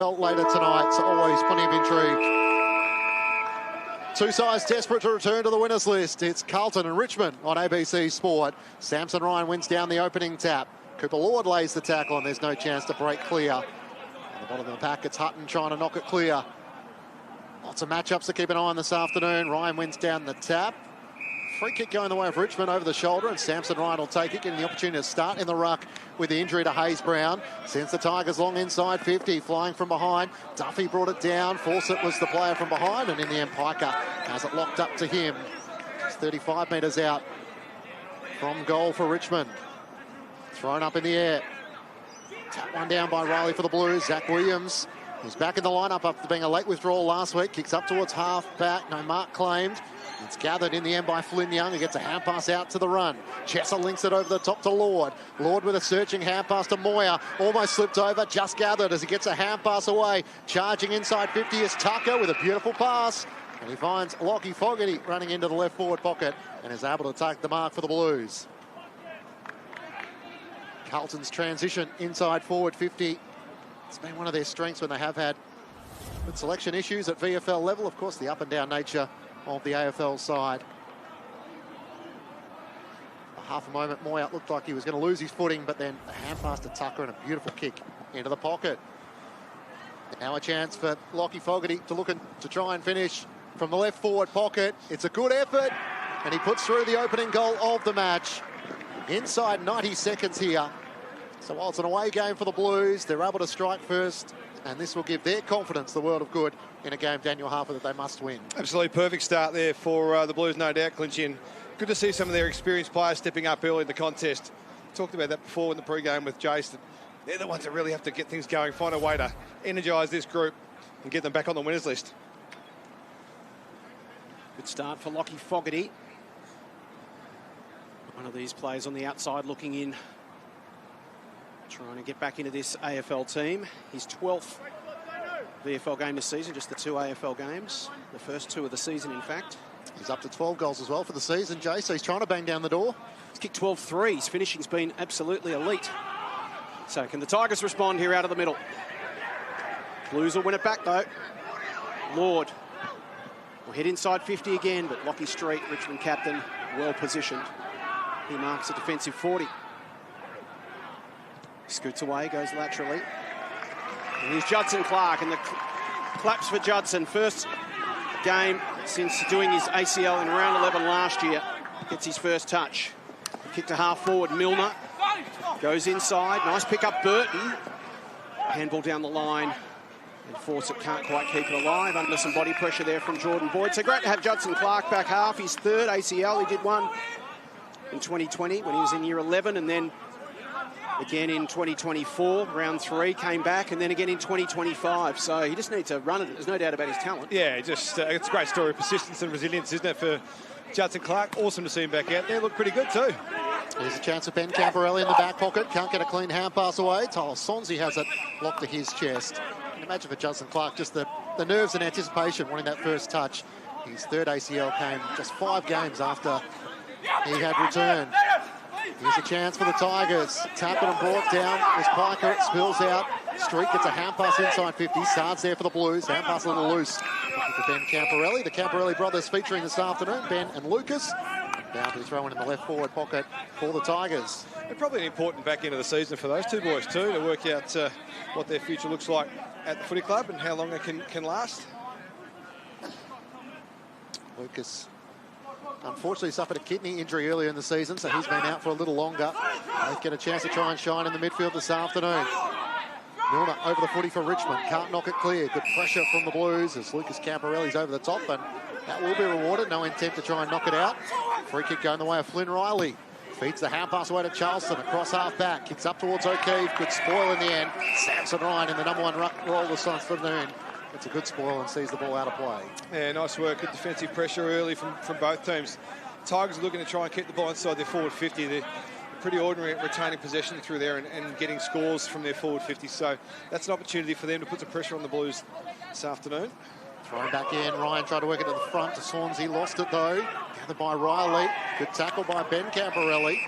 Later tonight, so always plenty of intrigue. Two sides desperate to return to the winners list. It's Carlton and Richmond on ABC Sport. Samson Ryan wins down the opening tap. Cooper Lord lays the tackle and there's no chance to break clear. On the bottom of the pack, it's Hutton trying to knock it clear. Lots of matchups to keep an eye on this afternoon. Ryan wins down the tap. Free kick going the way of Richmond over the shoulder, and Samson Ryan will take it, getting the opportunity to start in the ruck with the injury to Hayes Brown. Sends the Tigers long inside 50, flying from behind. Duffy brought it down. Fawcett was the player from behind, and in the end, Piker has it locked up to him. It's 35 metres out from goal for Richmond. Thrown up in the air. Tap one down by Riley for the Blues. Zach Williams, who's back in the lineup after being a late withdrawal last week, kicks up towards half back. No mark claimed. It's gathered in the end by Flynn Young, who gets a hand pass out to the run. Chesser links it over the top to Lord. Lord with a searching hand pass to Moyer. Almost slipped over, just gathered as he gets a hand pass away. Charging inside 50 is Tucker with a beautiful pass. And he finds Lockie Fogarty running into the left forward pocket and is able to take the mark for the Blues. Carlton's transition inside forward 50. It's been one of their strengths when they have had good selection issues at VFL level. Of course, the up and down nature of the AFL side. For half a moment, Moyer looked like he was going to lose his footing, but then a hand pass to Tucker and a beautiful kick into the pocket. Now a chance for Lockie Fogarty to look to try and finish from the left forward pocket. It's a good effort, and he puts through the opening goal of the match. Inside 90 seconds here. So while it's an away game for the Blues, they're able to strike first, and this will give their confidence the world of good in a game, Daniel Harper, that they must win. Absolutely perfect start there for the Blues, no doubt, Clinch. Good to see some of their experienced players stepping up early in the contest. Talked about that before in the pre-game with Jace. They're the ones that really have to get things going, find a way to energise this group and get them back on the winners list. Good start for Lockie Fogarty. One of these players on the outside looking in, trying to get back into this AFL team. His 12th VFL game this season, just the 2 AFL games. The first 2 of the season, in fact. He's up to 12 goals as well for the season, Jay, so he's trying to bang down the door. He's kicked 12 threes. Finishing's been absolutely elite. So can the Tigers respond here out of the middle? Blues will win it back, though. Lord will head inside 50 again, but Lockie Street, Richmond captain, well positioned. He marks a defensive 40. Scoots away, goes laterally. And here's Judson Clark, and the claps for Judson. First game since doing his ACL in round 11 last year. Gets his first touch. Kick to half forward, Milner. Goes inside, nice pick up Burton. Handball down the line. And Fawcett can't quite keep it alive under some body pressure there from Jordan Boyd. So great to have Judson Clark back half. His third ACL, he did one in 2020 when he was in year 11, and then again in 2024, round 3, came back, and then again in 2025. So he just needs to run it. There's no doubt about his talent. Yeah, just it's a great story of persistence and resilience, isn't it, for Judson Clark? Awesome to see him back out there. Look pretty good too. There's a chance of Ben Camporelli in the back pocket. Can't get a clean hand pass away. Tyler Sonsi has it locked to his chest. You can imagine for Judson Clark, just the nerves and anticipation wanting that first touch. His third ACL came just 5 games after he had returned. Here's a chance for the Tigers. Tapped and brought down. As Piker, it spills out. Street gets a hand pass inside 50. Starts there for the Blues. Hand pass a little loose. Looking for Ben Camporelli. The Camporelli brothers featuring this afternoon. Ben and Lucas. Now to throw in the left forward pocket for the Tigers. And probably an important back end of the season for those two boys too, to work out what their future looks like at the footy club and how long it can last. Lucas unfortunately suffered a kidney injury earlier in the season, so he's been out for a little longer. They get a chance to try and shine in the midfield this afternoon. Milner over the footy for Richmond. Can't knock it clear. Good pressure from the Blues as Lucas Camporelli's over the top, and that will be rewarded. No intent to try and knock it out. Free kick going the way of Flynn Riley. Feeds the hand pass away to Charleston across half back. Kicks up towards O'Keefe. Good spoil in the end. Samson Ryan in the number 1 ruck role this afternoon. It's a good spoil and sees the ball out of play. Yeah, nice work. Good defensive pressure early from both teams. Tigers are looking to try and keep the ball inside their forward 50. They're pretty ordinary at retaining possession through there and getting scores from their forward 50. So that's an opportunity for them to put some pressure on the Blues this afternoon. Thrown back in. Ryan tried to work it to the front to Swansea. Lost it though. Gathered by Riley. Good tackle by Ben Camporelli.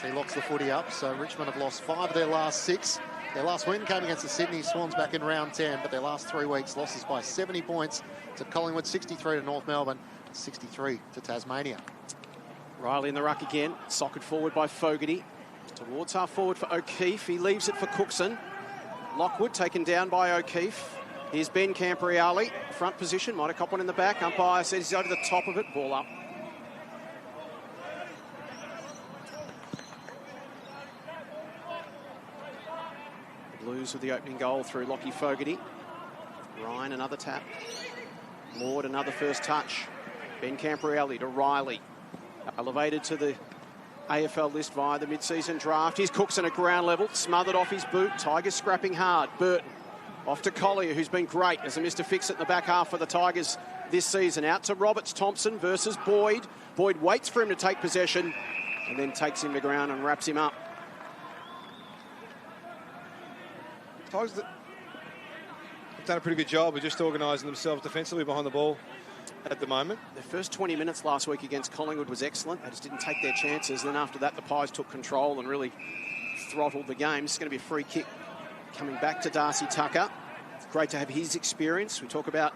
He locks the footy up. So Richmond have lost 5 of their last 6. Their last win came against the Sydney Swans back in round 10, but their last 3 weeks losses by 70 points to Collingwood, 63 to North Melbourne, 63 to Tasmania. Riley in the ruck again, socked forward by Fogarty. Towards half forward for O'Keefe. He leaves it for Cookson. Lockwood taken down by O'Keefe. Here's Ben Campriali, front position. Might have caught one in the back. Umpire says he's over the top of it. Ball up. The Blues with the opening goal through Lockie Fogarty. Ryan, another tap. Lord, another first touch. Ben Campriali to Riley. Elevated to the AFL list via the mid-season draft. Here's Cookson at ground level, smothered off his boot. Tigers scrapping hard. Burton off to Collier, who's been great as a Mr. Fix-It in the back half for the Tigers this season. Out to Roberts Thompson versus Boyd. Boyd waits for him to take possession and then takes him to ground and wraps him up. Tigers have done a pretty good job of just organising themselves defensively behind the ball at the moment. The first 20 minutes last week against Collingwood was excellent. They just didn't take their chances. Then after that, the Pies took control and really throttled the game. It's going to be a free kick coming back to Darcy Tucker. It's great to have his experience. We talk about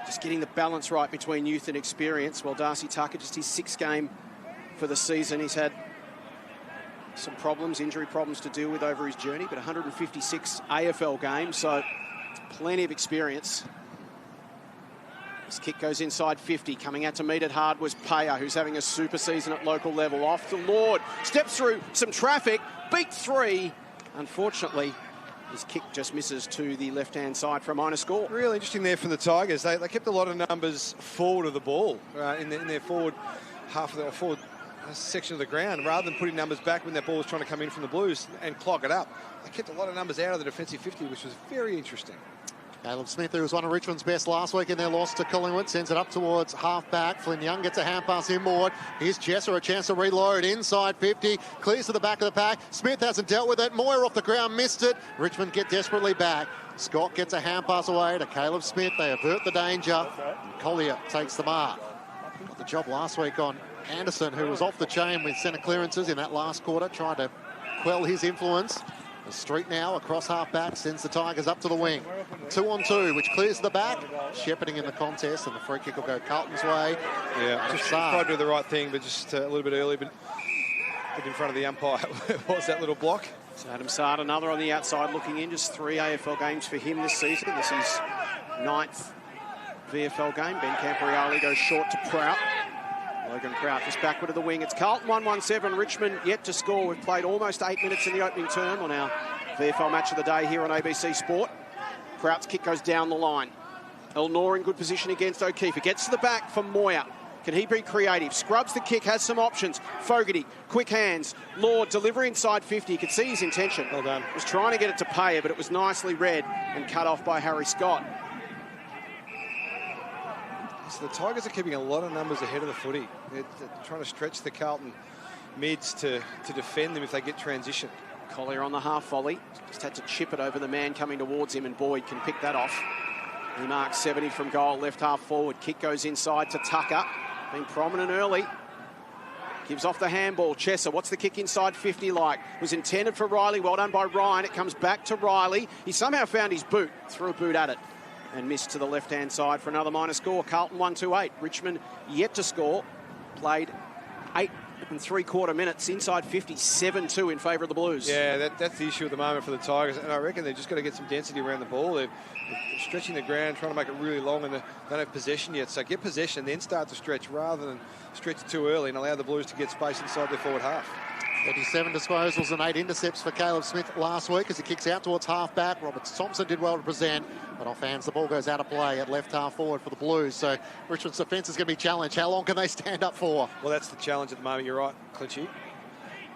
just getting the balance right between youth and experience. Well, Darcy Tucker, just his 6th game for the season. He's had some problems, injury problems to deal with over his journey, but 156 AFL games, so plenty of experience. This kick goes inside 50. Coming out to meet it hard was Payer, who's having a super season at local level. Off to Lord. Steps through some traffic. Beat 3. Unfortunately, his kick just misses to the left-hand side for a minor score. Really interesting there from the Tigers. They kept a lot of numbers forward of the ball in their forward half of the forward section of the ground, rather than putting numbers back when that ball was trying to come in from the Blues and clog it up. They kept a lot of numbers out of the defensive 50, which was very interesting. Caleb Smith, who was one of Richmond's best last week in their loss to Collingwood, sends it up towards half-back. Flynn Young gets a hand pass inboard. Here's Jesser, a chance to reload inside 50. Clears to the back of the pack. Smith hasn't dealt with it. Moyer off the ground, missed it. Richmond get desperately back. Scott gets a hand pass away to Caleb Smith. They avert the danger. And Collier takes the mark. Got the job last week on Anderson, who was off the chain with centre clearances in that last quarter, trying to quell his influence. The street now across half-back sends the Tigers up to the wing. 2-on-2, which clears the back. Shepherding in the contest, and the free kick will go Carlton's way. Yeah, just tried to do the right thing, but just a little bit early, but in front of the umpire. What was that little block? So Adam Sard, another on the outside looking in. Just 3 AFL games for him this season. This is 9th VFL game. Ben Campriali goes short to Prout. Logan Prout just backward to the wing. It's Carlton 1-1-7. Richmond yet to score. We've played almost 8 minutes in the opening term on our VFL match of the day here on ABC Sport. Prout's kick goes down the line. Elnor in good position against O'Keefe. It gets to the back for Moyer. Can he be creative? Scrubs the kick, has some options. Fogarty, quick hands. Lord, delivery inside 50. You could see his intention. Well done. Was trying to get it to Payer, but it was nicely read and cut off by Harry Scott. So the Tigers are keeping a lot of numbers ahead of the footy. They're trying to stretch the Carlton mids to defend them if they get transition. Collier on the half volley. Just had to chip it over the man coming towards him, and Boyd can pick that off. He marks 70 from goal, left half forward. Kick goes inside to Tucker. Been prominent early. Gives off the handball. Chesser, what's the kick inside 50 like? Was intended for Riley. Well done by Ryan. It comes back to Riley. He somehow found his boot. Threw a boot at it and missed to the left-hand side for another minor score. Carlton 1-2-8. Richmond yet to score. Played 8 3/4 minutes. Inside 50, 7-2 in favour of the Blues. Yeah, that's the issue at the moment for the Tigers. And I reckon they've just got to get some density around the ball. They're stretching the ground, trying to make it really long, and they don't have possession yet. So get possession, then start to stretch rather than stretch it too early and allow the Blues to get space inside their forward half. 37 disposals and 8 intercepts for Caleb Smith last week as he kicks out towards half-back. Roberts Thompson did well to present, but offhands the ball goes out of play at left half forward for the Blues. So Richmond's defence is going to be challenged. How long can they stand up for? Well, that's the challenge at the moment. You're right, Clinchy.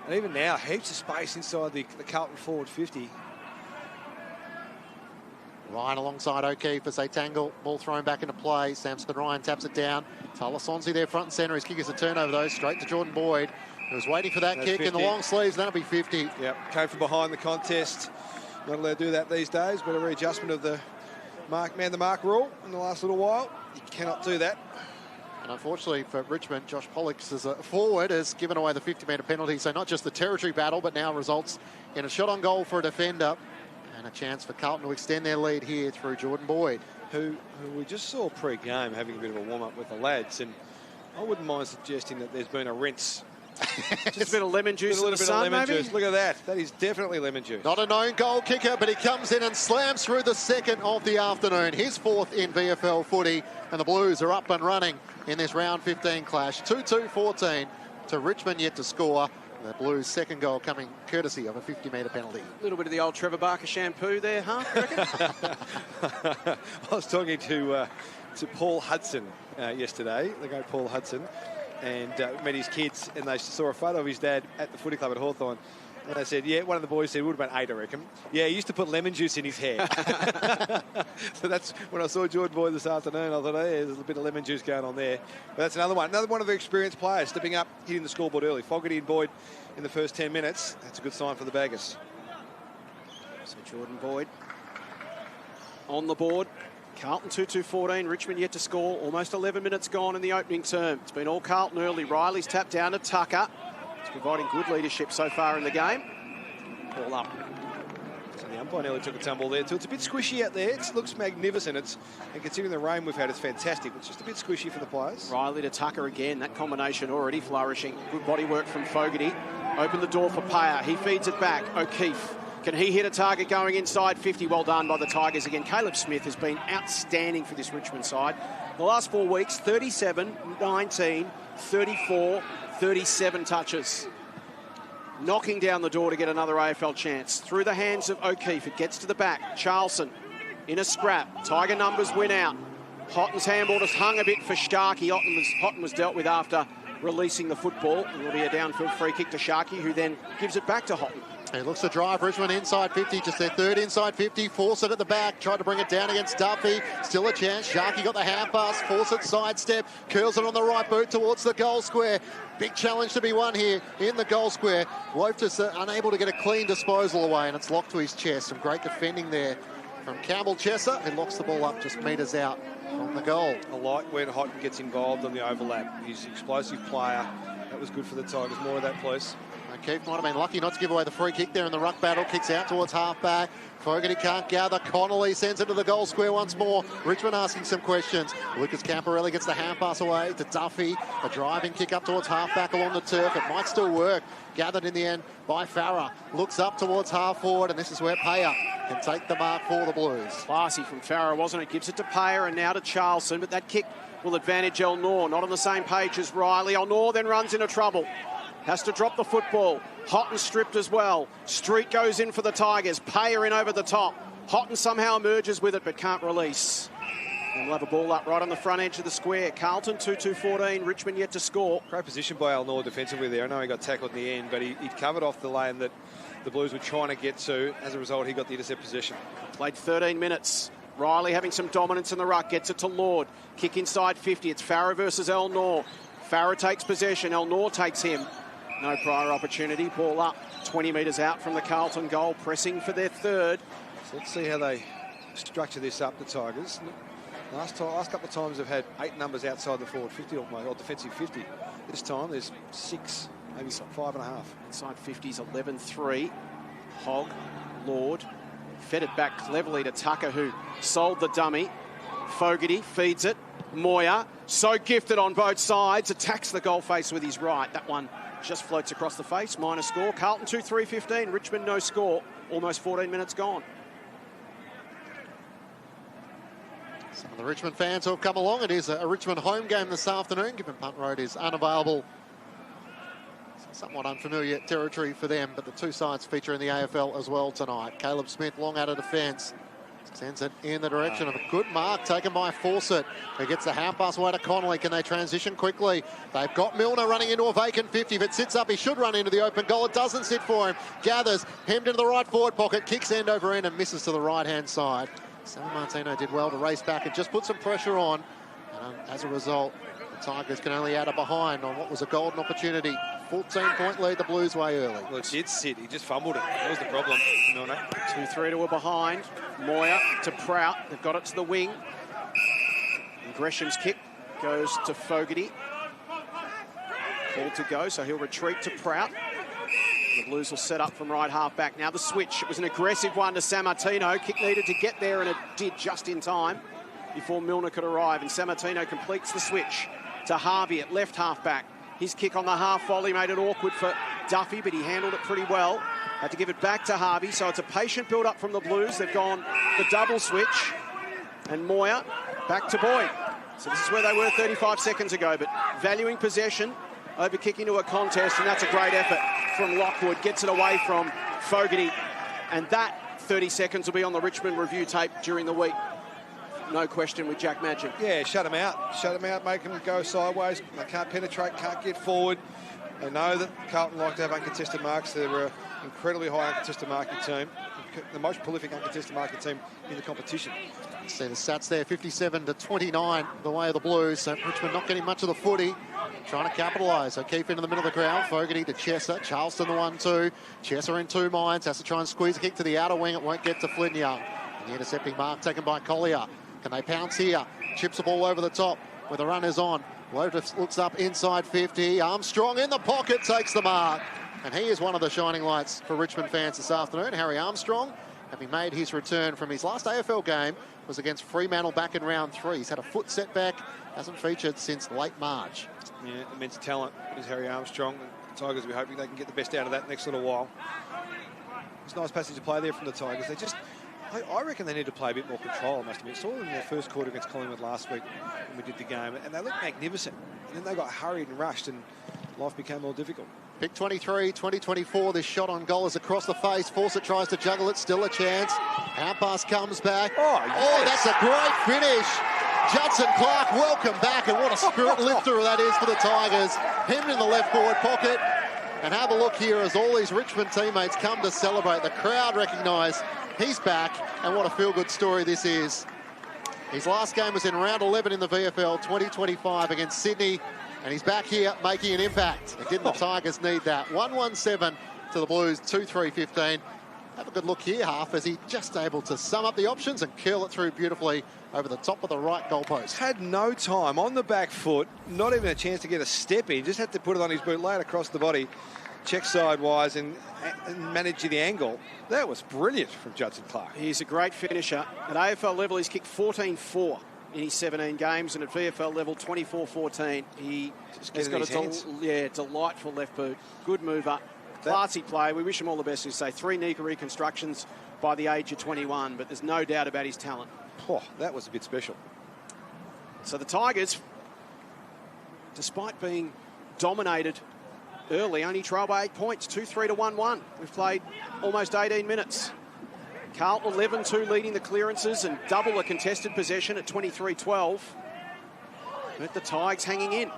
And even now, heaps of space inside the Carlton forward 50. Ryan alongside O'Keefe as they tangle. Ball thrown back into play. Samson Ryan taps it down. Talasonzi there front and centre. His kick is a turnover, though, straight to Jordan Boyd, who was waiting for that kick 50. in the long sleeves. That'll be 50. Yep, came from behind the contest. Not allowed to do that these days, but a readjustment of the man the mark rule in the last little while. You cannot do that. And unfortunately for Richmond, Josh Pollux as a forward has given away the 50-metre penalty. So not just the territory battle, but now results in a shot on goal for a defender and a chance for Carlton to extend their lead here through Jordan Boyd, who we just saw pre-game having a bit of a warm-up with the lads. And I wouldn't mind suggesting that there's been a rinse. Just a bit of lemon juice in the sun, maybe? Look at that. That is definitely lemon juice. Not a known goal kicker, but he comes in and slams through the second of the afternoon. His fourth in VFL footy, and the Blues are up and running in this round 15 clash. 2-2-14 to Richmond yet to score. The Blues' second goal coming courtesy of a 50-metre penalty. A little bit of the old Trevor Barker shampoo there, huh? You reckon? I was talking to Paul Hudson yesterday, the great Paul Hudson, and met his kids, and they saw a photo of his dad at the footy club at Hawthorn. And they said, yeah, one of the boys said, it would have been 8, I reckon. Yeah, he used to put lemon juice in his hair. So that's when I saw Jordan Boyd this afternoon, I thought, oh, yeah, there's a bit of lemon juice going on there. But that's another one. Another one of the experienced players stepping up, hitting the scoreboard early. Fogarty and Boyd in the first 10 minutes. That's a good sign for the Baggers. So Jordan Boyd on the board. Carlton 2-2-14, Richmond yet to score. Almost 11 minutes gone in the opening term. It's been all Carlton early. Riley's tapped down to Tucker. He's providing good leadership so far in the game. Ball up. So the umpire nearly took a tumble there too. It's a bit squishy out there. It looks magnificent. And considering the rain we've had, it's fantastic. It's just a bit squishy for the players. Riley to Tucker again. That combination already flourishing. Good body work from Fogarty. Open the door for Payer. He feeds it back. O'Keefe. Can he hit a target going inside 50? Well done by the Tigers again. Caleb Smith has been outstanding for this Richmond side. The last 4 weeks, 37, 19, 34, 37 touches. Knocking down the door to get another AFL chance. Through the hands of O'Keefe. It gets to the back. Charlson in a scrap. Tiger numbers win out. Hotton's handball just hung a bit for Sharkey. Hotton was dealt with after releasing the football. It will be a downfield free kick to Sharkey, who then gives it back to Hotton. He looks to drive Richmond inside 50, just their third inside 50. Fawcett at the back, tried to bring it down against Duffy. Still a chance. Sharkey got the hand pass. Fawcett sidestep, curls it on the right boot towards the goal square. Big challenge to be won here in the goal square. Loftus unable to get a clean disposal away, and it's locked to his chest. Some great defending there from Campbell Chesser, who locks the ball up just metres out from the goal. I like when Hotton gets involved on the overlap. He's an explosive player. That was good for the Tigers. More of that, please. O'Keefe might have been lucky not to give away the free kick there in the ruck battle. Kicks out towards half-back. Fogarty can't gather. Connolly sends it to the goal square once more. Richmond asking some questions. Lucas Camporelli gets the hand pass away to Duffy. A driving kick up towards half-back along the turf. It might still work. Gathered in the end by Farah. Looks up towards half-forward, and this is where Payer can take the mark for the Blues. Classy from Farah, wasn't it? Gives it to Payer and now to Charlson, but that kick will advantage El Noor. Not on the same page as Riley. El Noor then runs into trouble. Has to drop the football. Hotton stripped as well. Street goes in for the Tigers. Payer in over the top. Hotton somehow emerges with it but can't release. And we'll have a ball up right on the front edge of the square. Carlton 2-2-14. Richmond yet to score. Great position by El Noor defensively there. I know he got tackled in the end, but he covered off the lane that the Blues were trying to get to. As a result, he got the intercept position. Played 13 minutes. Riley having some dominance in the ruck. Gets it to Lord. Kick inside 50. It's Farah versus El Noor. Farah takes possession. El Noor takes him. No prior opportunity. Ball up 20 metres out from the Carlton goal. Pressing for their third. So let's see how they structure this up, the Tigers. Last couple of times they've had 8 numbers outside the forward 50 or defensive 50. This time there's 6, maybe 5.5. Inside 50's 11-3. Hogg, Lord. Fed it back cleverly to Tucker, who sold the dummy. Fogarty feeds it. Moyer, so gifted on both sides, attacks the goal face with his right. That one just floats across the face. Minor score. Carlton 2-3-15. Richmond no score. Almost 14 minutes gone. Some of the Richmond fans who have come along. It is a Richmond home game this afternoon, given Punt Road is unavailable. Somewhat unfamiliar territory for them, but the two sides feature in the AFL as well tonight. Caleb Smith long out of defence. Sends it in the direction of a good mark taken by Fawcett, who gets the hand pass away to Connolly. Can they transition quickly? They've got Milner running into a vacant 50. If it sits up, he should run into the open goal. It doesn't sit for him. Gathers, hemmed into the right forward pocket, kicks end over end and misses to the right-hand side. San Martino did well to race back and just put some pressure on. And as a result, the Tigers can only add a behind on what was a golden opportunity. 14-point lead the Blues way early. Well, it did sit. He just fumbled it. That was the problem. 2-3 to a behind. Moyer to Prout. They've got it to the wing. And Gresham's kick goes to Fogarty. Ball to go, so he'll retreat to Prout. The Blues will set up from right half back. Now the switch. It was an aggressive one to Sammartino. Kick needed to get there, and it did just in time before Milner could arrive. And Sammartino completes the switch to Harvey at left half back. His kick on the half volley made it awkward for Duffy, but he handled it pretty well. Had to give it back to Harvey, so it's a patient build-up from the Blues. They've gone the double switch. And Moyer back to Boyd. So this is where they were 35 seconds ago, but valuing possession over kick into a contest, and that's a great effort from Lockwood. Gets it away from Fogarty, and that 30 seconds will be on the Richmond review tape during the week. No question with Jack Madgen. Yeah, shut him out. Shut him out, make him go sideways. They can't penetrate, can't get forward. They know that Carlton like to have uncontested marks. They're an incredibly high uncontested marking team. The most prolific uncontested marking team in the competition. See the stats there, 57-29, the way of the Blues. So Richmond not getting much of the footy, trying to capitalise. O'Keefe into the middle of the ground, Fogarty to Chesser, Charleston the 1-2. Chesser in two minds, has to try and squeeze a kick to the outer wing. It won't get to Flynn Young. And the intercepting mark taken by Collier. Can they pounce here? Chips the ball over the top where the run is on. Lotus looks up inside 50. Armstrong in the pocket, takes the mark. And he is one of the shining lights for Richmond fans this afternoon. Harry Armstrong, having made his return from his last AFL game, was against Fremantle back in round 3. He's had a foot setback, hasn't featured since late March. Yeah, immense talent is Harry Armstrong. The Tigers will be hoping they can get the best out of that next little while. It's a nice passage of play there from the Tigers. They just, I reckon they need to play a bit more control, I must admit. Saw them in their first quarter against Collingwood last week when we did the game, and they looked magnificent. And then they got hurried and rushed, and life became more difficult. Pick 23, 2024, this shot on goal is across the face. Fawcett tries to juggle it, still a chance. Outpass comes back. Oh, that's a great finish. Judson Clark, welcome back, and what a spirit lifter that is for the Tigers. Him in the left forward pocket. And have a look here as all these Richmond teammates come to celebrate. The crowd recognise he's back, and what a feel-good story this is. His last game was in round 11 in the VFL 2025 against Sydney. And he's back here making an impact. Again, the Tigers need that. 1-1-7 to the Blues, 2-3-15. Have a good look here, Half, as he just able to sum up the options and curl it through beautifully over the top of the right goalpost. Had no time on the back foot, not even a chance to get a step in. Just had to put it on his boot, lay it across the body, check sidewise and manage the angle. That was brilliant from Judson Clark. He's a great finisher. At AFL level, he's kicked 14-4. In his 17 games, and at VFL level 24-14. He's got a delightful left boot, good mover, classy play. We wish him all the best. We say 3 knee reconstructions by the age of 21, but there's no doubt about his talent. Oh, that was a bit special. So the Tigers, despite being dominated early, only trail by 8 points, 2-3 to 1-1. We've played almost 18 minutes. Carlton 11-2 leading the clearances and double a contested possession at 23-12. But the Tigers hanging in.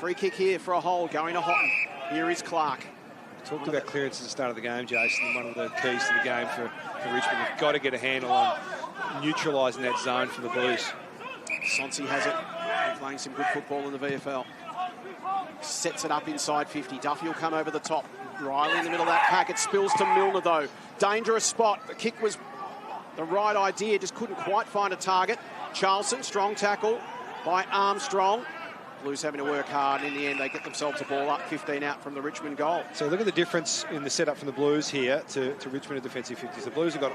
Free kick here for a hole going to Houghton. Here is Clark. We talked about clearance at the start of the game, Jason. One of the keys to the game for Richmond. They've got to get a handle on neutralising that zone for the Blues. Sonsi has it. They're playing some good football in the VFL. Sets it up inside 50. Duffy will come over the top. Riley in the middle of that pack. It spills to Milner, though. Dangerous spot. The kick was the right idea. Just couldn't quite find a target. Charleston, strong tackle by Armstrong. Blues having to work hard. In the end, they get themselves a ball up 15 out from the Richmond goal. So look at the difference in the setup from the Blues here to Richmond at defensive 50s. The Blues have got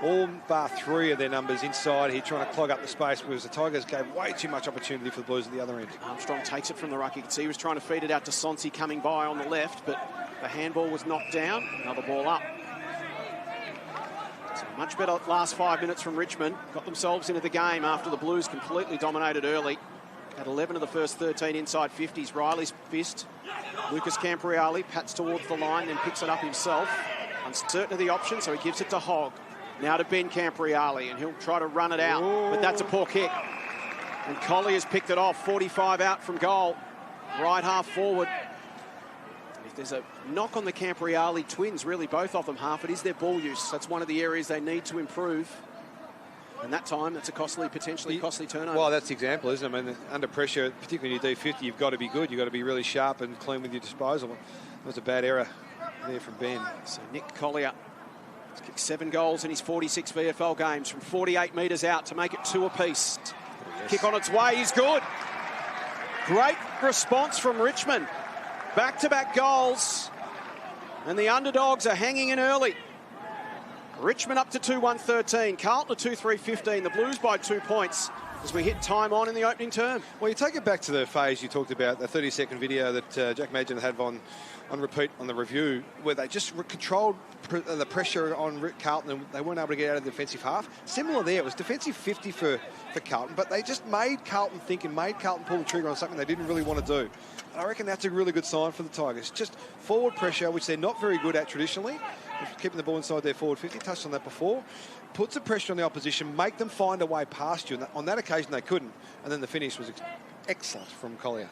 all bar 3 of their numbers inside here trying to clog up the space, whereas the Tigers gave way too much opportunity for the Blues at the other end. Armstrong takes it from the ruck. You can see he was trying to feed it out to Sonsi coming by on the left, but the handball was knocked down. Another ball up. So much better last 5 minutes from Richmond. Got themselves into the game after the Blues completely dominated early. Had 11 of the first 13 inside 50s. Riley's fist. Lucas Campriali pats towards the line, then picks it up himself. Uncertain of the option, so he gives it to Hogg. Now to Ben Campriali, and he'll try to run it out, but that's a poor kick. And Collier's picked it off, 45 out from goal. Right half forward. If there's a knock on the Campriali twins, really both of them half, it is their ball use. That's one of the areas they need to improve. And that time, that's a potentially costly turnover. Well, that's the example, isn't it? I mean, under pressure, particularly in your D50, you've got to be good. You've got to be really sharp and clean with your disposal. That was a bad error there from Ben. So Nick Collier has kicked 7 goals in his 46 VFL games from 48 metres out to make it 2 apiece. Yes. Kick on its way is good. Great response from Richmond. Back-to-back goals. And the underdogs are hanging in early. Richmond up to 2-1-13. Carlton to 2-3-15. The Blues by 2 points as we hit time on in the opening term. Well, you take it back to the phase you talked about, the 30-second video that Jack Madgen had on repeat on the review, where they just controlled the pressure on Carlton and they weren't able to get out of the defensive half. Similar there, it was defensive 50 for Carlton, but they just made Carlton think and made Carlton pull the trigger on something they didn't really want to do. And I reckon that's a really good sign for the Tigers. Just forward pressure, which they're not very good at traditionally, keeping the ball inside their forward 50, touched on that before, puts the pressure on the opposition, make them find a way past you. And on that occasion, they couldn't. And then the finish was excellent from Collier.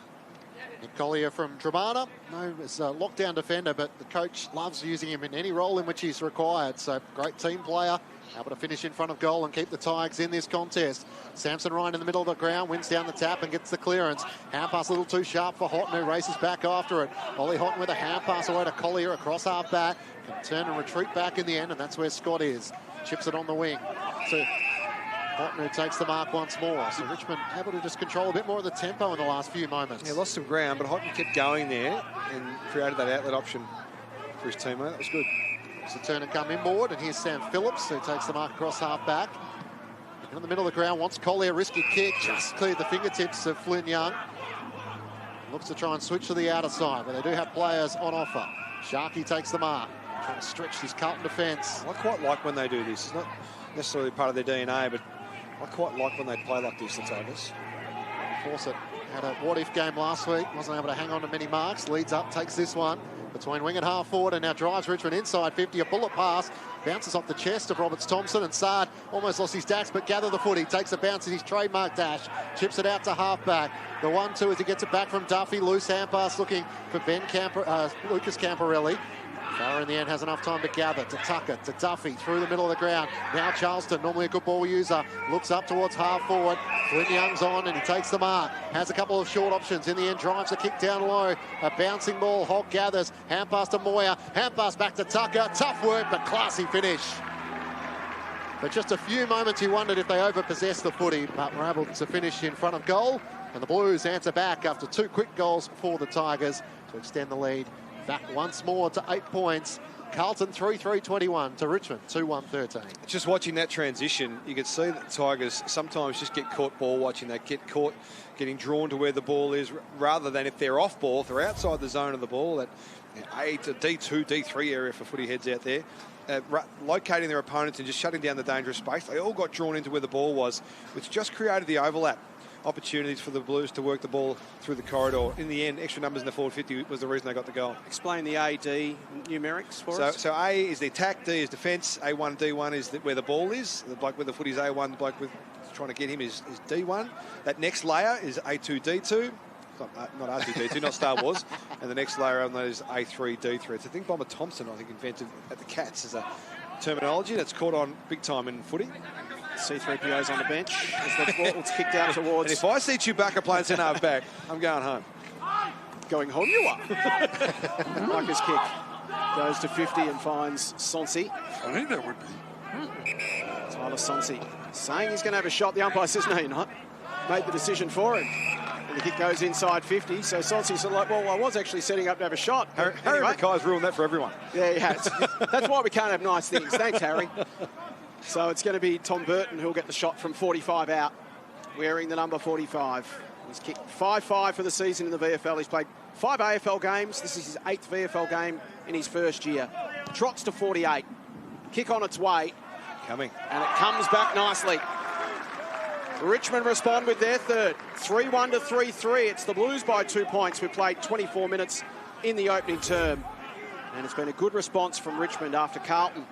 Nick Collier from Dramana, known as a lockdown defender, but the coach loves using him in any role in which he's required. So great team player, able to finish in front of goal and keep the Tigers in this contest. Samson Ryan in the middle of the ground, wins down the tap and gets the clearance. Hand pass a little too sharp for Houghton, who races back after it. Ollie Houghton with a hand pass away to Collier across half back. Can turn and retreat back in the end, and that's where Scott is. Chips it on the wing. So Houghton, who takes the mark once more. So Richmond able to just control a bit more of the tempo in the last few moments. Yeah, lost some ground, but Houghton kept going there and created that outlet option for his teammate. That was good. So turn and come inboard, and here's Sam Phillips, who takes the mark across half back. In the middle of the ground, wants Collier, risky kick, just cleared the fingertips of Flynn Young. Looks to try and switch to the outer side, but they do have players on offer. Sharkey takes the mark, trying to stretch his Carlton defence. I quite like when they do this. It's not necessarily part of their DNA, but I quite like when they play like this, the Tigers. Fawcett had a what-if game last week, wasn't able to hang on to many marks, leads up, takes this one between wing and half forward, and now drives Richmond inside 50, a bullet pass, bounces off the chest of Roberts Thompson, and Sard almost lost his dash, but gather the footy, takes a bounce in his trademark dash, chips it out to half-back. The 1-2 as he gets it back from Duffy, loose hand pass looking for Lucas Camporelli. Farah in the end has enough time to gather, to Tucker, to Duffy, through the middle of the ground. Now Charleston, normally a good ball user, looks up towards half forward. Flynn Young's on and he takes the mark. Has a couple of short options. In the end, drives a kick down low. A bouncing ball, Hogg gathers. Hand pass to Moyer, hand pass back to Tucker. Tough work, but classy finish. For just a few moments, you wondered if they overpossessed the footy, but were able to finish in front of goal. And the Blues answer back after 2 quick goals for the Tigers to extend the lead back once more to 8 points. Carlton 3-3-21 to Richmond 2-1-13. Just watching that transition, you could see that the Tigers sometimes just get caught ball watching. They get caught getting drawn to where the ball is, rather than if they're off ball, if they're outside the zone of the ball, that A to D2, D3 area for footy heads out there, locating their opponents and just shutting down the dangerous space. They all got drawn into where the ball was, which just created the overlap opportunities for the Blues to work the ball through the corridor. In the end, extra numbers in the forward 50 was the reason they got the goal. Explain the A-D numerics for us. So A is the attack, D is defence, A1, D1 is where the ball is. The bloke with the footy's A1, the bloke with trying to get him is D1. That next layer is A2, D2. Not R2, D2, not Star Wars. And the next layer on that is A3, D3. It's a thing Bomber Thompson, I think, invented at the Cats as a terminology that's caught on big time in footy. C-3PO's on the bench as the ball's kicked out towards... And if I see Chewbacca playing centre-half back, I'm going home. Going home you are. Micah's kick goes to 50 and finds Sonsi. I think that would be. Tyler Sonsi saying he's going to have a shot. The umpire says, no, you're not. Made the decision for him. And the kick goes inside 50. So Sonsi's like, well, I was actually setting up to have a shot. Harry Mackay's ruined that for everyone. Yeah, he has. That's why we can't have nice things. Thanks, Harry. So it's going to be Tom Burton who'll get the shot from 45 out, wearing the number 45. He's kicked 5-5 for the season in the VFL. He's played 5 AFL games. This is his 8th VFL game in his first year. Trots to 48. Kick on its way. Coming. And it comes back nicely. Richmond respond with their third. 3-1 to 3-3. It's the Blues by 2 points. We played 24 minutes in the opening term. And it's been a good response from Richmond after Carlton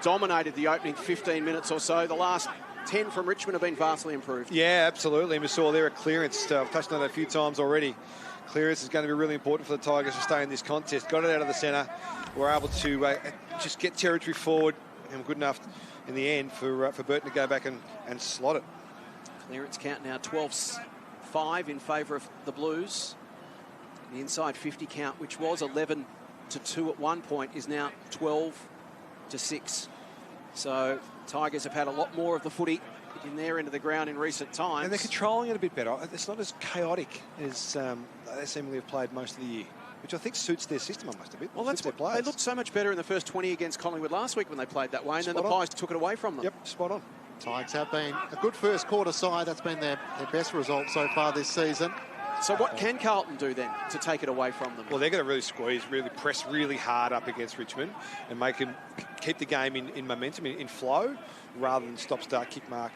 dominated the opening 15 minutes or so. The last 10 from Richmond have been vastly improved. Yeah, absolutely. And we saw there a clearance. I've touched on that a few times already. Clearance is going to be really important for the Tigers to stay in this contest. Got it out of the centre. We're able to just get territory forward, and good enough in the end for Burton to go back and slot it. Clearance count now 12-5 in favour of the Blues. The inside 50 count, which was 11-2 at one point, is now 12-6. So Tigers have had a lot more of the footy in their end of the ground in recent times. And they're controlling it a bit better. It's not as chaotic as they seemingly have played most of the year, which I think suits their system almost a bit. Well, that's what they looked so much better in the first 20 against Collingwood last week when they played that way, and then the Pies took it away from them. Yep, spot on. Tigers have been a good first quarter side. That's been their best result so far this season. So what can Carlton do then to take it away from them? Well, they're going to really squeeze, really press really hard up against Richmond and make them keep the game in momentum, in flow, rather than stop-start kick mark.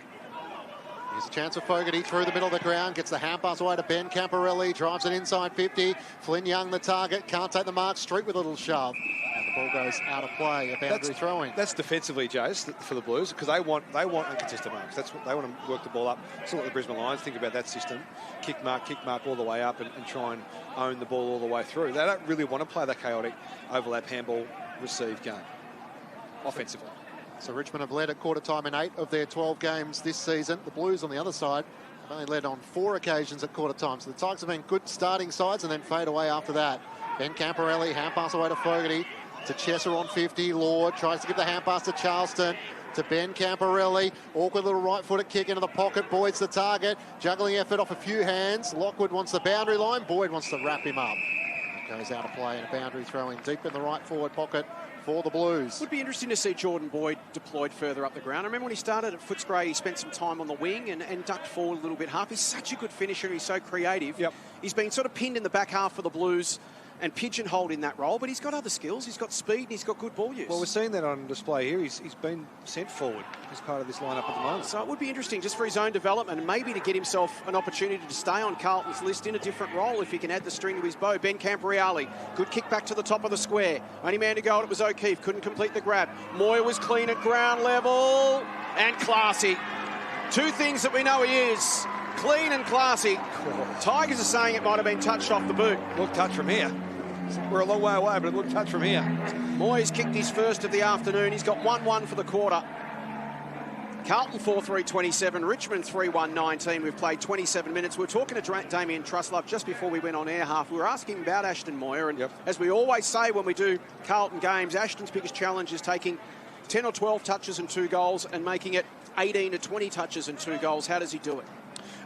Here's a chance for Fogarty through the middle of the ground. Gets the hand pass away to Ben Camporelli. Drives it inside 50. Flynn Young, the target. Can't take the mark. Street with a little shove. And the ball goes out of play. A boundary throw-in. That's defensively, Jace, for the Blues, because they want uncontested marks. That's what they want to work the ball up. So what the Brisbane Lions think about that system. Kick mark all the way up and try and own the ball all the way through. They don't really want to play that chaotic overlap handball receive game offensively. So Richmond have led at quarter time in 8 of their 12 games this season. The Blues on the other side have only led on 4 occasions at quarter time. So the Tigers have been good starting sides and then fade away after that. Ben Camporelli, hand pass away to Fogarty, to Chesser on 50. Lord tries to give the hand pass to Charleston, to Ben Camporelli. Awkward little right-footed kick into the pocket. Boyd's the target. Juggling effort off a few hands. Lockwood wants the boundary line. Boyd wants to wrap him up. Goes out of play and a boundary throw in deep in the right forward pocket for the Blues. Would be interesting to see Jordan Boyd deployed further up the ground. I remember when he started at Footscray, he spent some time on the wing and ducked forward a little bit half. He's such a good finisher. He's so creative. Yep. He's been sort of pinned in the back half for the Blues and pigeonholed in that role, but he's got other skills. He's got speed and he's got good ball use. Well, we're seeing that on display here. He's been sent forward as part of this lineup at the moment. So it would be interesting just for his own development and maybe to get himself an opportunity to stay on Carlton's list in a different role if he can add the string to his bow. Ben Camporelli, good kick back to the top of the square. Only man to go, it was O'Keefe, couldn't complete the grab. Moyer was clean at ground level and classy. Two things that we know he is, clean and classy. Tigers are saying it might have been touched off the boot. Look, touch from here. We're a long way away, but it looked touch from here. Moyes kicked his first of the afternoon. He's got 1-1 for the quarter. Carlton 4-3-27, Richmond 3-1-19. We've played 27 minutes. We were talking to Damien Truslove just before we went on air half. We were asking about Ashton Moyer, and as we always say when we do Carlton games, Ashton's biggest challenge is taking 10 or 12 touches and 2 goals and making it 18 to 20 touches and 2 goals. How does he do it?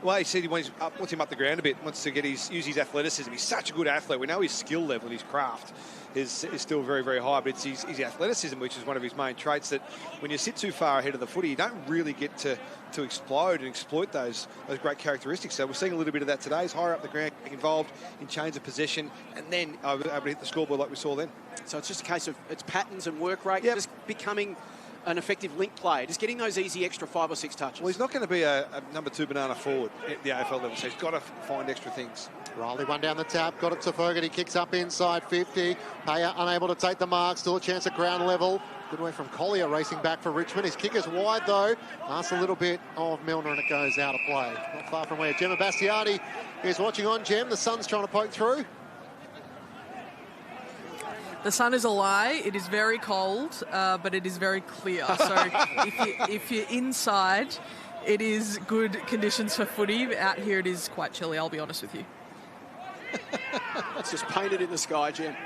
Well, he said he wants him up the ground a bit, wants to use his athleticism. He's such a good athlete. We know his skill level and his craft is still very, very high, but it's his athleticism, which is one of his main traits, that when you sit too far ahead of the footy, you don't really get to explode and exploit those great characteristics. So we're seeing a little bit of that today. He's higher up the ground, involved in chains of possession, and then able to hit the scoreboard like we saw then. So it's just a case of it's patterns and work rate, just becoming an effective link player, just getting those easy extra 5 or 6 touches. Well, he's not going to be a number 2 banana forward at the AFL level, so he's got to find extra things. Riley one down the tap, got it to Fogarty, kicks up inside 50. Payer unable to take the mark, still a chance at ground level. Good way from Collier racing back for Richmond. His kick is wide though. Asks a little bit of Milner and it goes out of play. Not far from where Gemma Bastiani is watching on. Gem, the sun's trying to poke through. The sun is a lie. It is very cold, but it is very clear. So if you're inside, it is good conditions for footy. Out here, it is quite chilly, I'll be honest with you. It's just painted in the sky, Jen.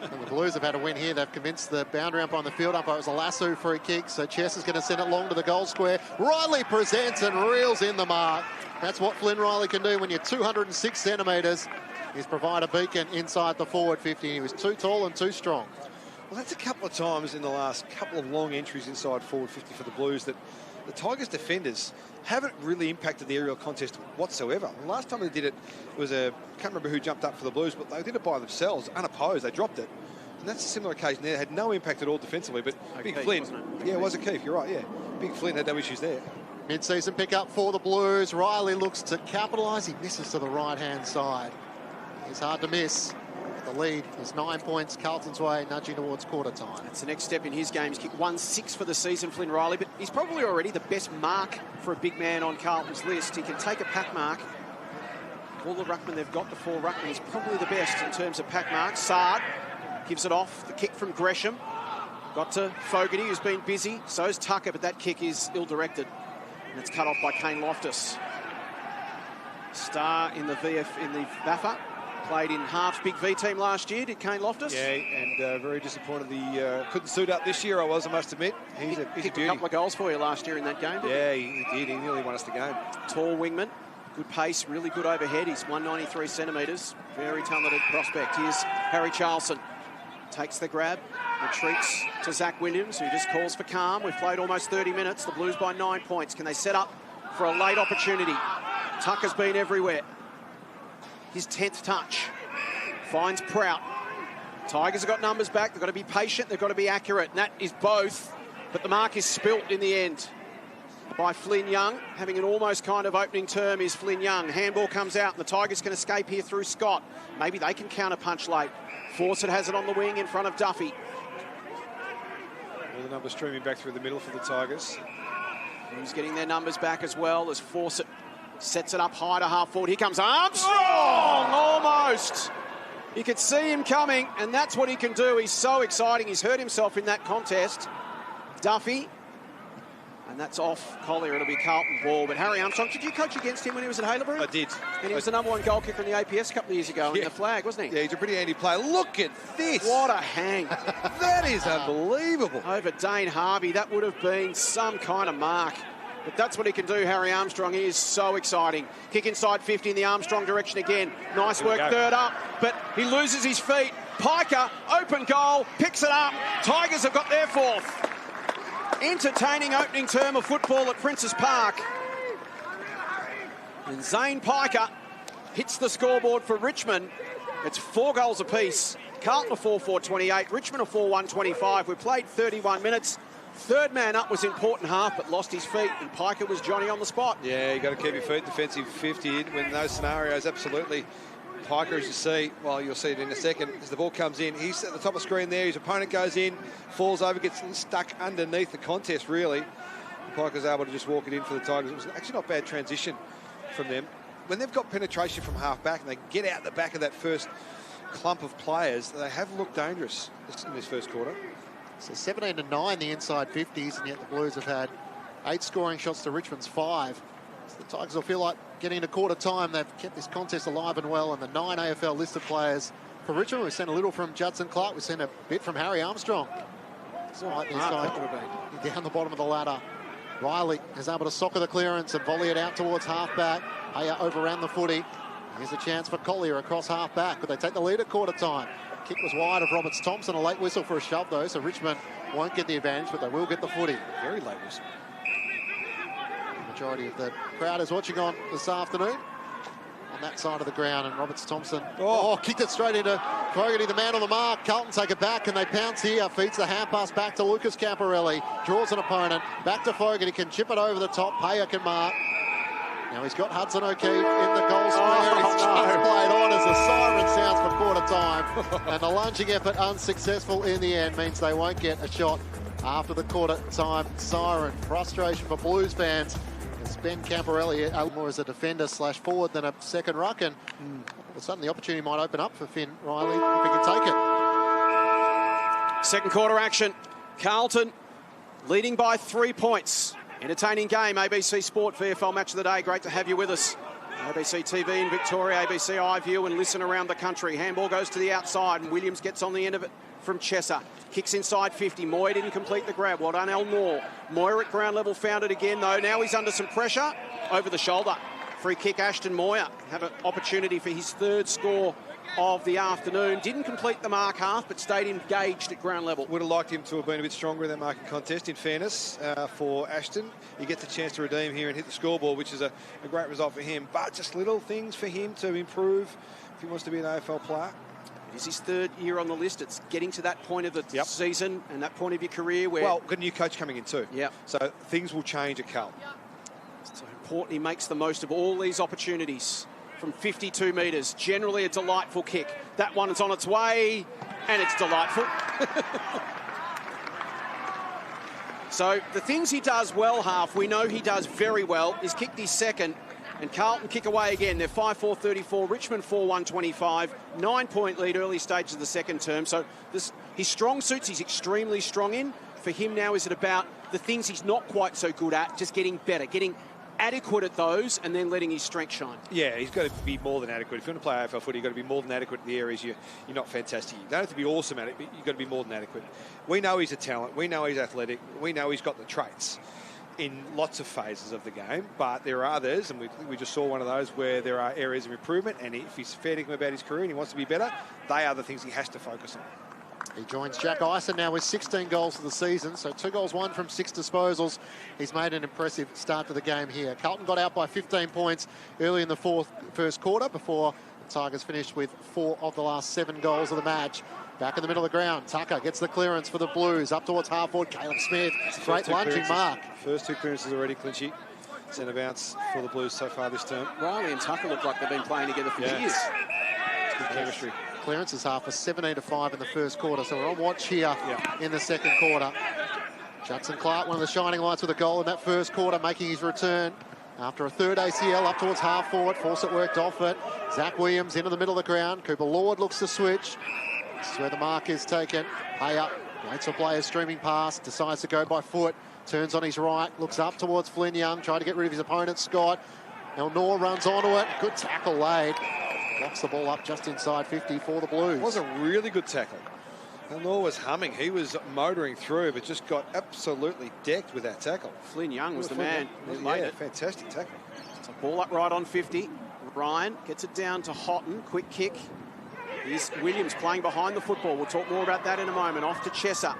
And the Blues have had a win here. They've convinced the boundary umpire on the field umpire. It was a lasso free kick, so Chess is going to send it long to the goal square. Riley presents and reels in the mark. That's what Flynn Riley can do when you're 206 centimetres. He's provide a beacon inside the forward 50. He was too tall and too strong. Well, that's a couple of times in the last couple of long entries inside forward 50 for the Blues that the Tigers defenders haven't really impacted the aerial contest whatsoever. The last time they did it was I can't remember who jumped up for the Blues, but they did it by themselves, unopposed. They dropped it. And that's a similar occasion there. Had no impact at all defensively, but Big Flynn. Yeah, it was O'Keefe, you're right, yeah. Big Flynn had no issues there. Mid-season pick-up for the Blues. Riley looks to capitalise. He misses to the right-hand side. It's hard to miss. The lead is 9 points Carlton's way, nudging towards quarter time. That's the next step in his game. He's kicked 1-6 for the season, Flynn Riley, but he's probably already the best mark for a big man on Carlton's list. He can take a pack mark. All the ruckmen they've got, the 4 ruckmen, he's probably the best in terms of pack marks. Sard gives it off. The kick from Gresham. Got to Fogarty, who's been busy. So's Tucker, but that kick is ill-directed. And it's cut off by Kane Loftus. Star in the VFA. Played in Harp's Big V team last year, did Kane Loftus? Yeah, and very disappointed he couldn't suit up this year, I must admit. He's a beauty. A couple of goals for you last year in that game, didn't he did. He nearly won us the game. Tall wingman, good pace, really good overhead. He's 193 centimetres. Very talented prospect. Here's Harry Charlson. Takes the grab, retreats to Zach Williams, who just calls for calm. We've played almost 30 minutes. The Blues by 9 points. Can they set up for a late opportunity? Tucker's been everywhere. His 10th touch. Finds Prout. Tigers have got numbers back. They've got to be patient. They've got to be accurate. And that is both. But the mark is spilt in the end by Flynn Young. Having an almost kind of opening term is Flynn Young. Handball comes out and the Tigers can escape here through Scott. Maybe they can counter-punch late. Fawcett has it on the wing in front of Duffy. All the numbers streaming back through the middle for the Tigers. Who's getting their numbers back as well as Fawcett sets it up high to half forward. Here comes Armstrong! Almost! You could see him coming, and that's what he can do. He's so exciting. He's hurt himself in that contest. Duffy. And that's off Collier. It'll be Carlton ball. But Harry Armstrong, did you coach against him when he was at Haileybury? I did. And he was the #1 goal kicker in the APS a couple of years ago in the flag, wasn't he? Yeah, he's a pretty handy player. Look at this. What a hang. That is unbelievable. Over Dane Harvey. That would have been some kind of mark. But that's what he can do, Harry Armstrong. He is so exciting. Kick inside 50 in the Armstrong direction again. Nice work, third up, but he loses his feet. Piker, open goal, picks it up. Tigers have got their fourth. Entertaining opening term of football at Princes Park. And Zane Piker hits the scoreboard for Richmond. It's 4 goals apiece. Carlton a 4-4-28, Richmond a 4-1-25. We played 31 minutes. Third man up was important half, but lost his feet, and Piker was Johnny on the spot. Yeah, you got to keep your feet defensive 50 when those scenarios, absolutely. Piker, as you see, well, you'll see it in a second, as the ball comes in, he's at the top of the screen there, his opponent goes in, falls over, gets stuck underneath the contest, really. Piker's able to just walk it in for the Tigers. It was actually not bad transition from them. When they've got penetration from half-back and they get out the back of that first clump of players, they have looked dangerous in this first quarter. So 17-9 the inside 50s, and yet the Blues have had 8 scoring shots to Richmond's 5. So the Tigers will feel like getting into quarter time. They've kept this contest alive and well, and the 9 AFL listed players for Richmond. We've seen a little from Judson Clark. We've seen a bit from Harry Armstrong. It's all right, this guy down the bottom of the ladder. Riley is able to soccer the clearance and volley it out towards half-back. Haya overran the footy. Here's a chance for Collier across half-back. Could they take the lead at quarter time? Kick was wide of Roberts-Thompson. A late whistle for a shove, though, so Richmond won't get the advantage, but they will get the footy. Very late whistle. The majority of the crowd is watching on this afternoon on that side of the ground, and Roberts-Thompson kicked it straight into Fogarty, the man on the mark. Carlton take it back, and they pounce here. Feeds the hand pass back to Lucas Camporelli. Draws an opponent. Back to Fogarty. Can chip it over the top. Payer can mark. Now he's got Hudson O'Keefe in the goal square. He's just played on as the siren sounds for quarter time. And the lunging effort unsuccessful in the end means they won't get a shot after the quarter time siren. Frustration for Blues fans. It's Ben Camporelli more as a defender / forward than a second ruck. And all of a sudden the opportunity might open up for Finn Riley if he can take it. Second quarter action. Carlton leading by 3 points. Entertaining game, ABC Sport, VFL Match of the Day. Great to have you with us. ABC TV in Victoria, ABC iView, and listen around the country. Handball goes to the outside, and Williams gets on the end of it from Chesser. Kicks inside 50. Moyer didn't complete the grab. Well done, El Noor. Moyer at ground level found it again, though. Now he's under some pressure. Over the shoulder. Free kick, Ashton Moyer. Have an opportunity for his 3rd score of the afternoon. Didn't complete the mark half, but stayed engaged at ground level. Would have liked him to have been a bit stronger in that marking contest, in fairness, for Ashton. He gets a chance to redeem here and hit the scoreboard, which is a great result for him. But just little things for him to improve if he wants to be an AFL player. It is his 3rd year on the list. It's getting to that point of the season and that point of your career where... Well, got a new coach coming in too. Yeah. So things will change at Carlton. So important he makes the most of all these opportunities. From 52 metres, generally a delightful kick. That one is on its way, and it's delightful. So the things he does well, half, we know he does very well, is kicked his second, and Carlton kick away again. They're 5-4-34, Richmond 4-1-25, 9-point lead early stages of the second term. So his strong suits he's extremely strong in. For him now, is it about the things he's not quite so good at, just getting better, getting adequate at those and then letting his strength shine. Yeah, he's got to be more than adequate. If you want to play AFL footy, you've got to be more than adequate in the areas you're not fantastic. You don't have to be awesome at it, but you've got to be more than adequate. We know he's a talent. We know he's athletic. We know he's got the traits in lots of phases of the game, but there are others, and we just saw one of those where there are areas of improvement, and if he's fair to him about his career and he wants to be better, they are the things he has to focus on. He joins Jack Ison now with 16 goals for the season, so 2 goals, 1 from 6 disposals. He's made an impressive start to the game here. Carlton got out by 15 points early in the first quarter before the Tigers finished with 4 of the last 7 goals of the match. Back in the middle of the ground, Tucker gets the clearance for the Blues. Up towards half forward, Caleb Smith. Great lunging mark. First 2 clearances already, Clinchy. Centre bounce for the Blues so far this term. Riley and Tucker look like they've been playing together for years. It's good chemistry. Clearances half for 17-5 in the first quarter, so we're on watch here in the second quarter. Judson Clark, one of the shining lights with a goal in that first quarter, making his return after a third ACL up towards half forward. Fawcett worked off it. Zach Williams into the middle of the ground. Cooper Lord looks to switch. This is where the mark is taken. Pay up, waits for players streaming past, decides to go by foot, turns on his right, looks up towards Flynn Young, trying to get rid of his opponent, Scott. Elnor runs onto it. Good tackle laid. Locks the ball up just inside 50 for the Blues. It was a really good tackle. Elnor was humming. He was motoring through, but just got absolutely decked with that tackle. Flynn Young was the man who made it. Fantastic tackle. It's a ball up right on 50. Ryan gets it down to Houghton. Quick kick. Here's Williams playing behind the football. We'll talk more about that in a moment. Off to Chesser.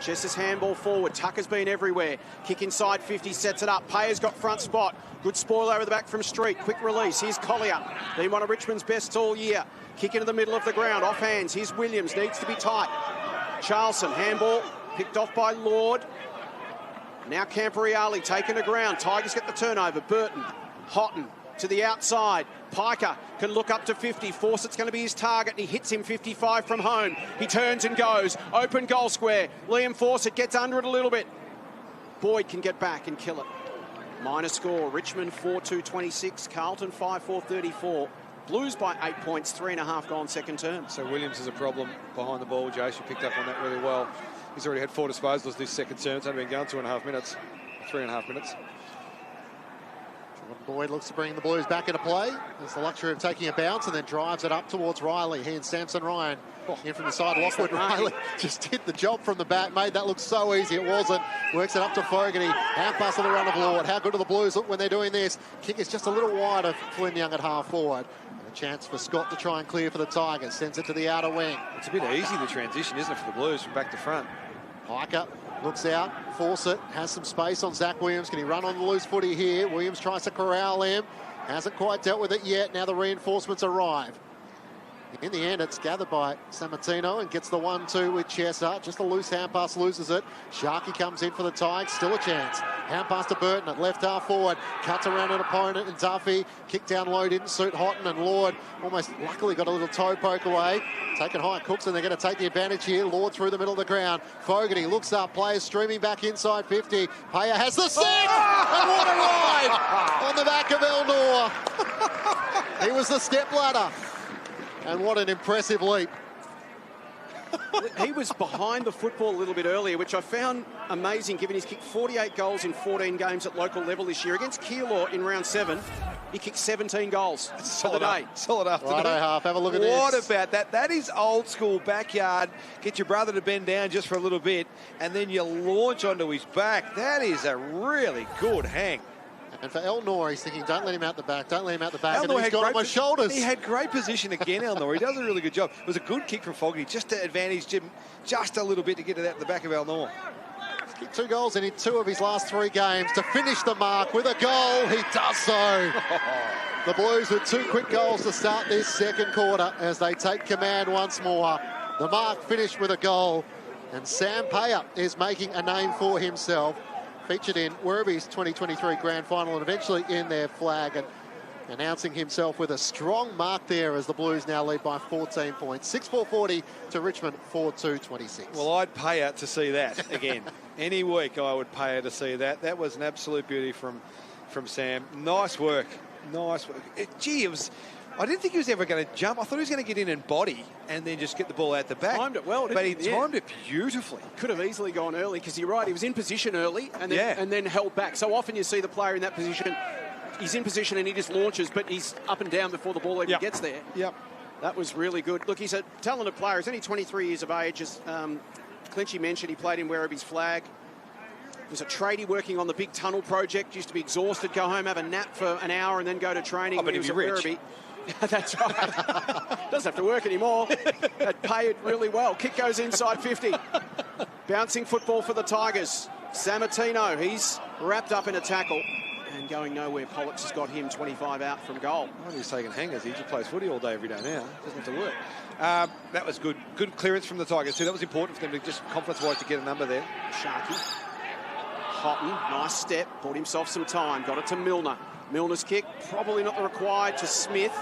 Chesser's handball forward. Tucker's been everywhere. Kick inside 50, sets it up. Payer's got front spot. Good spoil over the back from Street. Quick release. Here's Collier. Been one of Richmond's best all year. Kick into the middle of the ground. Off hands. Here's Williams. Needs to be tight. Charlson. Handball picked off by Lord. Now Camporeale taken to ground. Tigers get the turnover. Burton. Houghton to the outside. Piker can look up to 50. Fawcett's going to be his target. He hits him 55 from home. He turns and goes. Open goal square. Liam Fawcett gets under it a little bit. Boyd can get back and kill it. Minor score. Richmond 4-2-26. Carlton 5-4-34. Blues by 8 points. 3.5 gone second term. So Williams is a problem behind the ball. Jace, you picked up on that really well. He's already had 4 disposals this second term. It's only been going 2.5 minutes. 3.5 minutes. Boyd looks to bring the Blues back into play. There's the luxury of taking a bounce and then drives it up towards Riley. He and Samson Ryan in from the side. Lockwood Riley just did the job from the back. Made that look so easy. It wasn't. Works it up to Fogarty. Half pass on the run of Lord. How good are the Blues look when they're doing this? Kick is just a little wide of Flynn Young at half forward. And a chance for Scott to try and clear for the Tigers. Sends it to the outer wing. It's a bit easy, the transition, isn't it, for the Blues from back to front? Piker looks out. Fawcett has some space on Zach Williams. Can he run on the loose footy here? Williams tries to corral him. Hasn't quite dealt with it yet. Now the reinforcements arrive. In the end, it's gathered by Sammartino and gets the 1-2 with Chesser. Just a loose hand pass, loses it. Sharkey comes in for the Tigers. Still a chance. Hand pass to Burton at left half forward. Cuts around an opponent and Duffy. Kick down low, didn't suit Houghton, and Lord almost luckily got a little toe poke away. Taken high, Cooks, and they're going to take the advantage here. Lord through the middle of the ground. Fogarty looks up. Players streaming back inside 50. Payer has the set! And what a ride on the back of Elnor. He was the step ladder. And what an impressive leap. He was behind the football a little bit earlier, which I found amazing, given he's kicked 48 goals in 14 games at local level this year. Against Keilor in round 7, he kicked 17 goals for the day. Solid afternoon. Righto half, have a look at this. What about that? That is old school backyard. Get your brother to bend down just for a little bit, and then you launch onto his back. That is a really good hang. And for Elnor, he's thinking, don't let him out the back, don't let him out the back. Elnor and he's got on my shoulders. He had great position again, Elnor. He does a really good job. It was a good kick from Fogarty, just to advantage Jim just a little bit to get it out the back of Elnor. He's kicked 2 goals in 2 of his last 3 games to finish the mark with a goal. He does so. The Blues with 2 quick goals to start this second quarter as they take command once more. The mark finished with a goal, and Sam Payer is making a name for himself. Featured in Werribee 2023 Grand Final and eventually in their flag, and announcing himself with a strong mark there as the Blues now lead by 14 points. 6-4-40 to Richmond 4-2-26. Well, I'd pay out to see that again. Any week I would pay out to see that. That was an absolute beauty from Sam. Nice work. Nice work. Gee, it was... I didn't think he was ever going to jump. I thought he was going to get in and body and then just get the ball out the back. Timed it well, but he didn't he? timed it beautifully. Could have easily gone early, because you're right, he was in position early and then held back. So often you see the player in that position, he's in position and he just launches, but he's up and down before the ball even gets there. Yep. That was really good. Look, he's a talented player. He's only 23 years of age. As Clinchy mentioned, he played in Werribee's flag. He was a tradie working on the big tunnel project. Used to be exhausted, go home, have a nap for an hour and then go to training. Oh, but he'd be rich. Werribee. That's right. Doesn't have to work anymore. They'd pay it really well. Kick goes inside 50. Bouncing football for the Tigers. Sammartino, he's wrapped up in a tackle and going nowhere. Pollux has got him 25 out from goal. Oh, he's taking hangers. He just plays footy all day, every day now. Doesn't have to work. That was good. Good clearance from the Tigers, too. That was important for them to just confidence-wise to get a number there. Sharkey. Houghton, nice step. Bought himself some time. Got it to Milner. Milner's kick, probably not required, to Smith.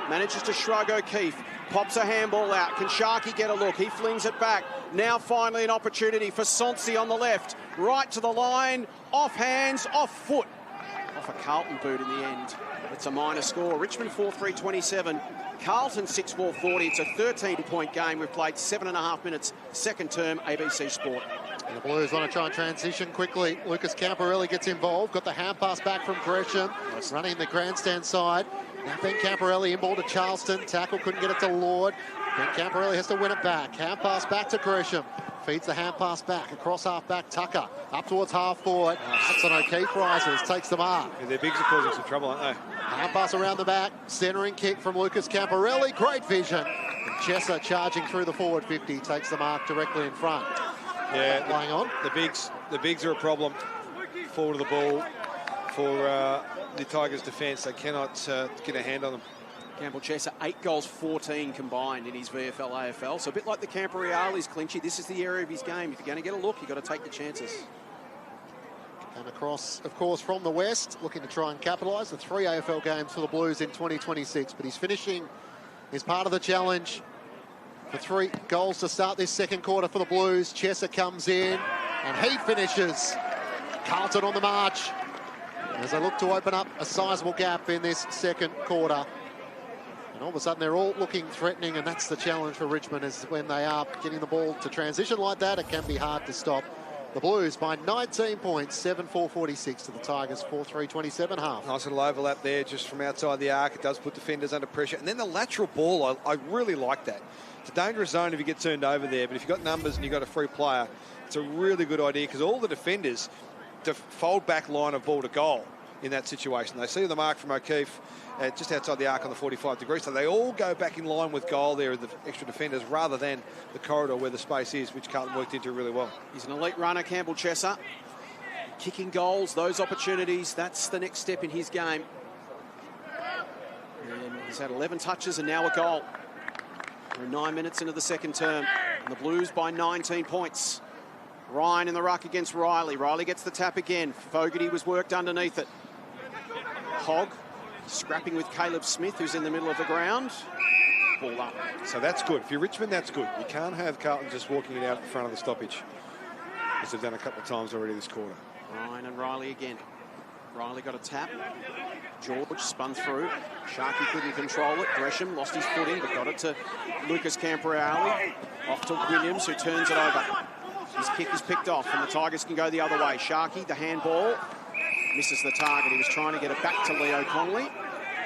Manages to shrug O'Keefe. Pops a handball out. Can Sharkey get a look? He flings it back. Now finally an opportunity for Sonsi on the left. Right to the line. Off hands, off foot. Off a Carlton boot in the end. It's a minor score. Richmond 4-3-27. Carlton 6-4-40. It's a 13-point game. We've played 7.5 minutes. Second term, ABC Sport. And the Blues want to try and transition quickly. Lucas Camporelli gets involved. Got the hand pass back from Gresham. Running the grandstand side. Now Ben Camporelli in ball to Charleston. Tackle, couldn't get it to Lord. Ben Camporelli has to win it back. Hand pass back to Gresham. Feeds the hand pass back. Across half back, Tucker. Up towards half forward. Hudson O'Keefe rises. Takes the mark. Yeah, their bigs are causing some trouble, aren't they? Hand pass around the back. Centering kick from Lucas Camporelli. Great vision. And Chesser charging through the forward 50. Takes the mark directly in front. Yeah, playing on. The bigs are a problem forward of the ball for the Tigers' defence. They cannot get a hand on them. Campbell Chesser, 8 goals, 14 combined in his VFL AFL. So a bit like the Camporeales, Clinchy, this is the area of his game. If you're going to get a look, you've got to take the chances. And across, of course, from the West, looking to try and capitalise. The 3 AFL games for the Blues in 2026. But he's finishing as part of the challenge for 3 goals to start this second quarter for the Blues. Chesser comes in and he finishes. Carlton on the march as they look to open up a sizable gap in this second quarter. And all of a sudden they're all looking threatening, and that's the challenge for Richmond, is when they are getting the ball to transition like that, it can be hard to stop. The Blues by 19 points, 7-4-46 to the Tigers, 4-3-27 half. Nice little overlap there just from outside the arc. It does put defenders under pressure. And then the lateral ball, I really like that. It's a dangerous zone if you get turned over there, but if you've got numbers and you've got a free player, it's a really good idea, because all the defenders fold back line of ball to goal in that situation. They see the mark from O'Keefe just outside the arc on the 45 degrees, so they all go back in line with goal there, the extra defenders, rather than the corridor where the space is, which Carlton worked into really well. He's an elite runner, Campbell Chesser. Kicking goals, those opportunities, that's the next step in his game. And he's had 11 touches and now a goal. We're 9 minutes into the second term, and the Blues by 19 points. Ryan in the ruck against Riley. Riley gets the tap again. Fogarty was worked underneath it. Hogg scrapping with Caleb Smith, who's in the middle of the ground. Ball up. So that's good. If you're Richmond, that's good. You can't have Carlton just walking it out in front of the stoppage, as they've done a couple of times already this quarter. Ryan and Riley again. Riley got a tap. George spun through. Sharkey couldn't control it. Gresham lost his footing, but got it to Lucas Camporeale. Off to Williams, who turns it over. His kick is picked off, and the Tigers can go the other way. Sharkey, the handball, misses the target. He was trying to get it back to Leo Connolly.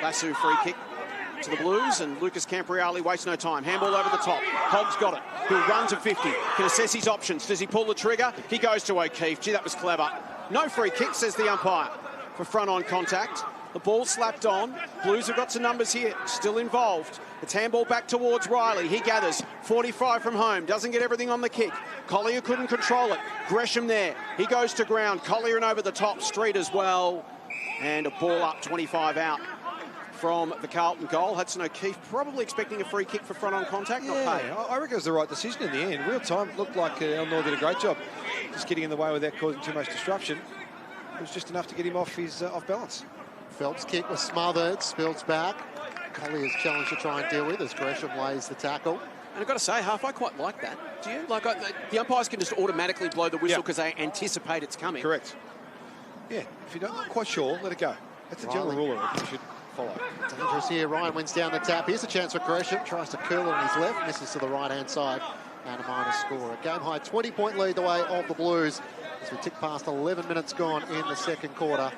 Lasso free kick to the Blues, and Lucas Camporeale wastes no time. Handball over the top. Hobbs got it. He'll run to 50. Can assess his options. Does he pull the trigger? He goes to O'Keefe. Gee, that was clever. No free kick, says the umpire, for front-on contact. The ball slapped on. Blues have got some numbers here. Still involved. It's handball back towards Riley. He gathers. 45 from home. Doesn't get everything on the kick. Collier couldn't control it. Gresham there. He goes to ground. Collier and over the top. Street as well. And a ball up, 25 out from the Carlton goal. Hudson O'Keefe probably expecting a free kick for front-on contact. Yeah, not paid. I reckon it was the right decision in the end. Real time, it looked like Elnor did a great job just getting in the way without causing too much disruption. It was just enough to get him off his off balance. Phelps' kick was smothered, spills back. Collier's challenge to try and deal with as Gresham lays the tackle. And I've got to say, half, I quite like that. Do you? Like, the umpires can just automatically blow the whistle because they anticipate it's coming. Correct. Yeah, if you're not quite sure, let it go. That's the general rule. You should follow. Dangerous here. Ryan wins down the tap. Here's a chance for Gresham. Tries to curl it on his left. Misses to the right-hand side. And a minor score. A game-high 20-point lead the way of the Blues as we tick past 11 minutes gone in the second quarter.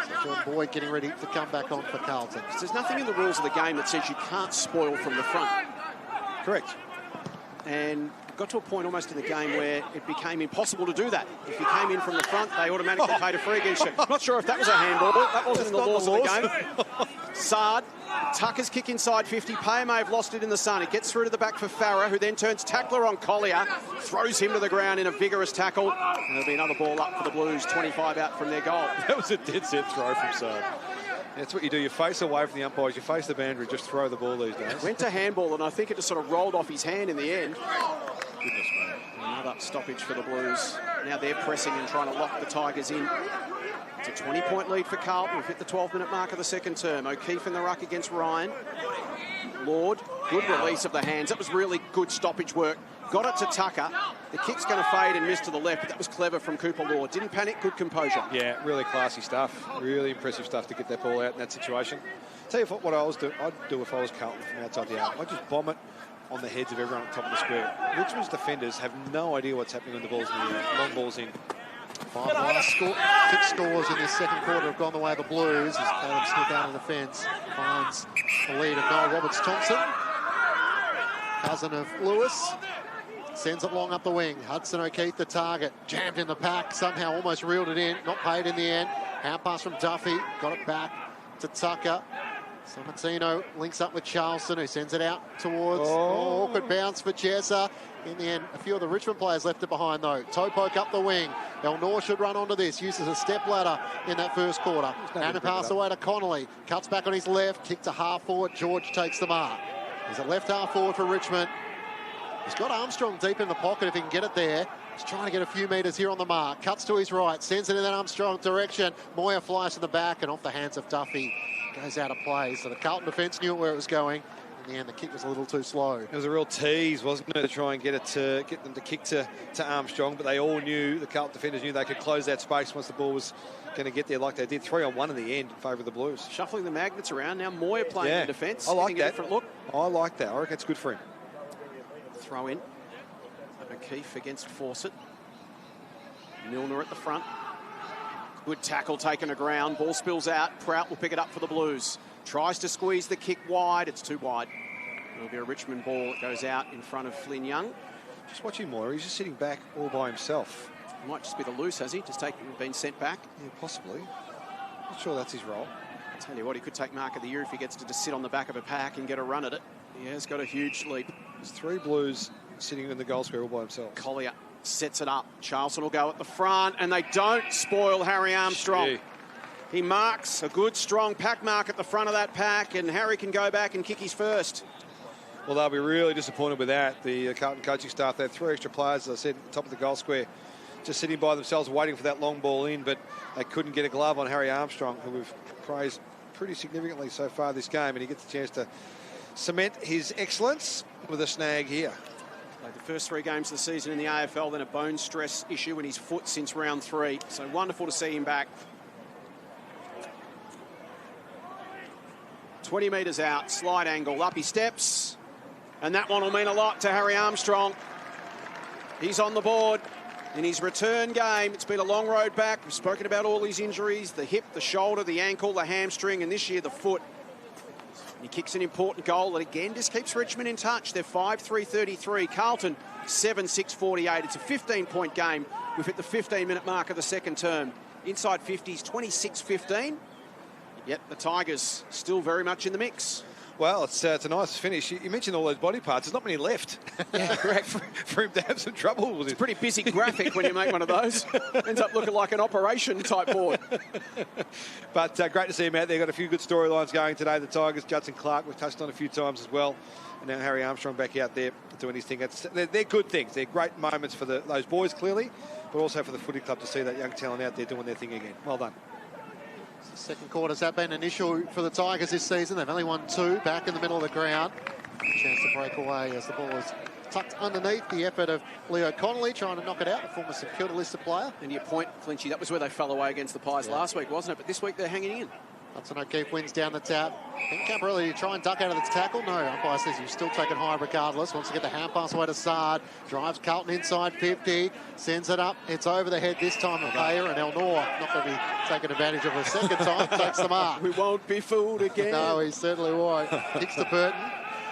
So John Boyd getting ready to come back on for Carlton. There's nothing in the rules of the game that says you can't spoil from the front. Correct. And it got to a point almost in the game where it became impossible to do that. If you came in from the front, they automatically paid a free against you. Not sure if that was a handball. That wasn't in the laws of the game. Saad, Tucker's kick inside 50. Payer may have lost it in the sun. It gets through to the back for Farah, who then turns tackler on Collier, throws him to the ground in a vigorous tackle. And there'll be another ball up for the Blues, 25 out from their goal. That was a dead-set throw from Saad. That's what you do. You face away from the umpires. You face the boundary. Just throw the ball these days. Went to handball, and I think it just sort of rolled off his hand in the end. Goodness me. Another stoppage for the Blues. Now they're pressing and trying to lock the Tigers in. It's a 20-point lead for Carlton. We've hit the 12-minute mark of the second term. O'Keefe in the ruck against Ryan. Lord, good release of the hands. That was really good stoppage work. Got it to Tucker. The kick's going to fade and miss to the left, but that was clever from Cooper Lord. Didn't panic, good composure. Yeah, really classy stuff. Really impressive stuff to get that ball out in that situation. Tell you what I'd do if I was Carlton from outside the arc. I'd just bomb it on the heads of everyone at the top of the square. Richmond's defenders have no idea what's happening when the ball's in the air. Long ball's in. 5 last kick scores in this second quarter have gone the way of the Blues as Caleb Smith out of the fence finds the lead of Noel Roberts-Thompson. Cousin of Lewis. Sends it long up the wing. Hudson O'Keefe, the target. Jammed in the pack. Somehow almost reeled it in. Not paid in the end. Hand pass from Duffy. Got it back to Tucker. Sammartino links up with Charleston, who sends it out towards... awkward bounce for Jessa. In the end, a few of the Richmond players left it behind, though. Toe poke up the wing. El Noor should run onto this. Uses a step ladder in that first quarter. And a pass away to Connolly. Cuts back on his left. Kick to half forward. George takes the mark. He's at left half forward for Richmond. He's got Armstrong deep in the pocket if he can get it there. He's trying to get a few metres here on the mark. Cuts to his right, sends it in that Armstrong direction. Moyer flies to the back and off the hands of Duffy. Goes out of play. So the Carlton defence knew where it was going. In the end, the kick was a little too slow. It was a real tease, wasn't it, to try and get them to kick to Armstrong, but they all knew, the Carlton defenders knew they could close that space once the ball was going to get there like they did. 3-on-1 in the end in favour of the Blues. Shuffling the magnets around. Now Moyer playing in defence. I like that. A different look. I like that. I reckon it's good for him. Throw in. O'Keefe against Fawcett. Milner at the front. Good tackle taken to ground. Ball spills out. Prout will pick it up for the Blues. Tries to squeeze the kick wide. It's too wide. It'll be a Richmond ball that goes out in front of Flynn Young. Just watching Moyer. He's just sitting back all by himself. It might just be the loose, has he? Just been sent back. Yeah, possibly. Not sure that's his role. I'll tell you what, he could take mark of the year if he gets to just sit on the back of a pack and get a run at it. He has got a huge leap. There's 3 Blues sitting in the goal square all by himself. Collier sets it up. Charleston will go at the front, and they don't spoil Harry Armstrong. Gee. He marks a good, strong pack mark at the front of that pack, and Harry can go back and kick his first. Well, they'll be really disappointed with that. The Carlton coaching staff, they had 3 extra players, as I said, at the top of the goal square, just sitting by themselves waiting for that long ball in, but they couldn't get a glove on Harry Armstrong, who we've praised pretty significantly so far this game, and he gets a chance to cement his excellence with a snag here. Played the first 3 games of the season in the AFL, then a bone stress issue in his foot since round 3. So wonderful to see him back. 20 metres out, slide angle, up he steps. And that one will mean a lot to Harry Armstrong. He's on the board in his return game. It's been a long road back. We've spoken about all his injuries, the hip, the shoulder, the ankle, the hamstring, and this year the foot. He kicks an important goal that again just keeps Richmond in touch. They're 5-3-33. Carlton 7-6-48. It's a 15-point game. We've hit the 15-minute mark of the second term. Inside 50s, 26-15. Yet the Tigers still very much in the mix. Well, it's a nice finish. You mentioned all those body parts. There's not many left. Yeah, correct. for him to have some trouble with it. It's a pretty busy graphic when you make one of those. Ends up looking like an operation type board. But great to see him out there. Got a few good storylines going today. The Tigers, Judson Clark, we've touched on a few times as well. And now Harry Armstrong back out there doing his thing. They're good things. They're great moments for those boys, clearly, but also for the footy club to see that young talent out there doing their thing again. Well done. Second quarter's that been an issue for the Tigers this season. They've only won 2 back in the middle of the ground. A chance to break away as the ball is tucked underneath. The effort of Leo Connolly trying to knock it out, the former St Kilda listed player. And your point, Flinchy, that was where they fell away against the Pies last week, wasn't it? But this week they're hanging in. Hudson O'Keefe wins down the tap. Ben Camporelli to try and duck out of the tackle. No, umpire says you're still taking high regardless. Wants to get the hand pass away to Sard. Drives Carlton inside 50. Sends it up. It's over the head this time of Payer, and Elnor not going to be taking advantage of a second time. Takes the mark. We won't be fooled again. No, he certainly won't. Kicks to Burton,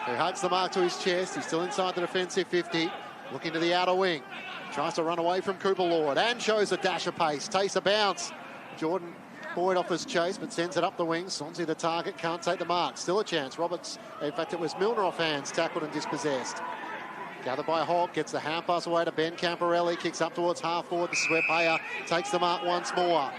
who hugs the mark to his chest. He's still inside the defensive 50. Looking to the outer wing. Tries to run away from Cooper Lord and shows a dash of pace. Takes a bounce. Jordan Boyd offers chase, but sends it up the wing. Swansea the target, can't take the mark. Still a chance. Roberts, in fact, it was Milner off hands, tackled and dispossessed. Gathered by Hogg, gets the hand pass away to Ben Camporelli, kicks up towards half forward. This is where Payer takes the mark once more.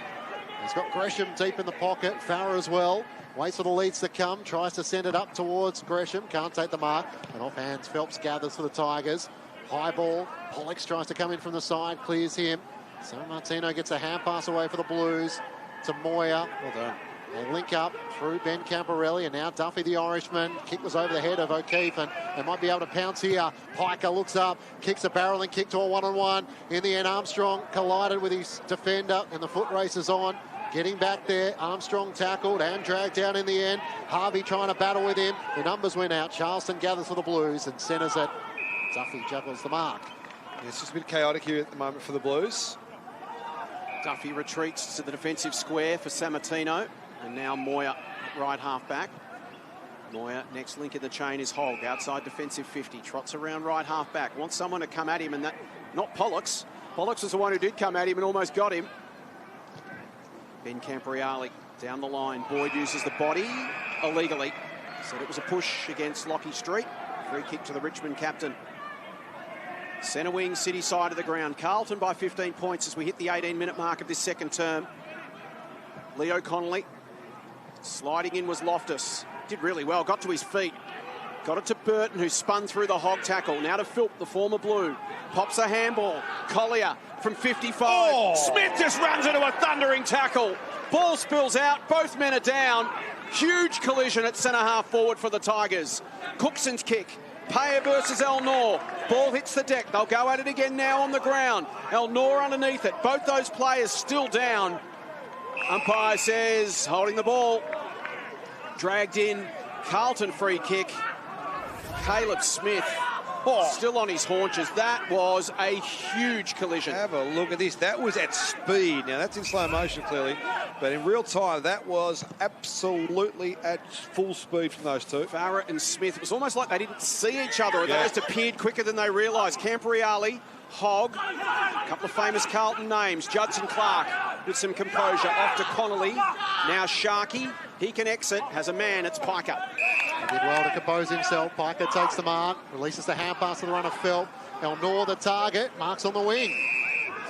He's got Gresham deep in the pocket, Farrer as well. Waits for the leads to come, tries to send it up towards Gresham, can't take the mark. And off hands, Phelps gathers for the Tigers. High ball, Pollux tries to come in from the side, clears him. San Martino gets a hand pass away for the Blues to Moyer. Well done. They link up through Ben Camporelli, and now Duffy the Irishman. Kick was over the head of O'Keefe, and they might be able to pounce here. Piker looks up, kicks a barreling kick to a one-on-one. In the end, Armstrong collided with his defender, and the foot race is on. Getting back there, Armstrong tackled and dragged down in the end. Harvey trying to battle with him. The numbers went out. Charleston gathers for the Blues and centres it. Duffy juggles the mark. Yeah, it's just a bit chaotic here at the moment for the Blues. Duffy retreats to the defensive square for Sammartino. And now Moyer at right half back. Moyer, next link in the chain is Hogg. Outside defensive 50. Trots around right half back. Wants someone to come at him, and that, not Pollux. Pollux was the one who did come at him and almost got him. Ben Camporelli down the line. Boyd uses the body illegally. Said it was a push against Lockie Street. Free kick to the Richmond captain. Centre wing, City side of the ground. Carlton by 15 points as we hit the 18-minute mark of this second term. Leo Connolly. Sliding in was Loftus. Did really well, got to his feet. Got it to Burton, who spun through the Hogg tackle. Now to Philp, the former Blue. Pops a handball. Collier from 55. Oh. Smith just runs into a thundering tackle. Ball spills out. Both men are down. Huge collision at centre-half forward for the Tigers. Cookson's kick. Payer versus Elnor. Ball hits the deck. They'll go at it again now on the ground. Elnor underneath it. Both those players still down. Umpire says, holding the ball. Dragged in. Carlton free kick. Caleb Smith still on his haunches. That was a huge collision. Have a look at this. That was at speed. Now, that's in slow motion, clearly. But in real time, that was absolutely at full speed from those two. Farrer and Smith. It was almost like they didn't see each other. Or they just appeared quicker than they realised. Camporelli, Hogg, a couple of famous Carlton names. Judson Clark with some composure. Off to Connolly. Now Sharkey. He can exit. Has a man. It's Piker. He did well to compose himself. Piker takes the mark, releases the hand pass to the runner Philp. Elnor the target, marks on the wing.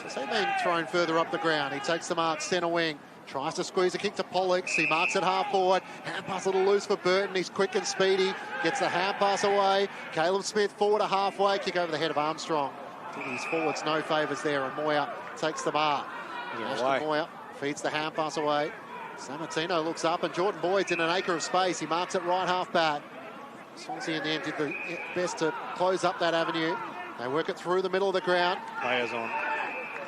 So they've been thrown further up the ground. He takes the mark, centre wing. Tries to squeeze a kick to Pollux. He marks it half forward. Hand pass a little loose for Burton. He's quick and speedy. Gets the hand pass away. Caleb Smith forward to halfway. Kick over the head of Armstrong. His forwards no favours there, and Moyer takes the mark. Moyer feeds the hand pass away. Sammartino looks up, and Jordan Boyd's in an acre of space. He marks it right half back. Swansea in the end did the best to close up that avenue. They work it through the middle of the ground. Payer's on.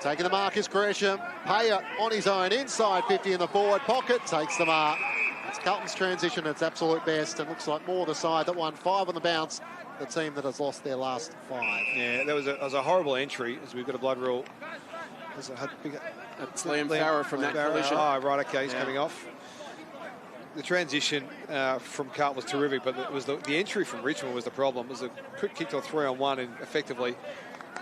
Taking the mark is Gresham. Payer on his own, inside 50 in the forward pocket, takes the mark. It's Carlton's transition at its absolute best, and looks like more the side that won 5 on the bounce, the team that has lost their last 5. Yeah, that was a horrible entry, as we've got a blood rule. It's Liam Farrer from that collision. Oh, right, okay, he's coming off. The transition from Carlton was terrific, but it was the entry from Richmond was the problem. It was a quick kick to a 3-on-1, and effectively,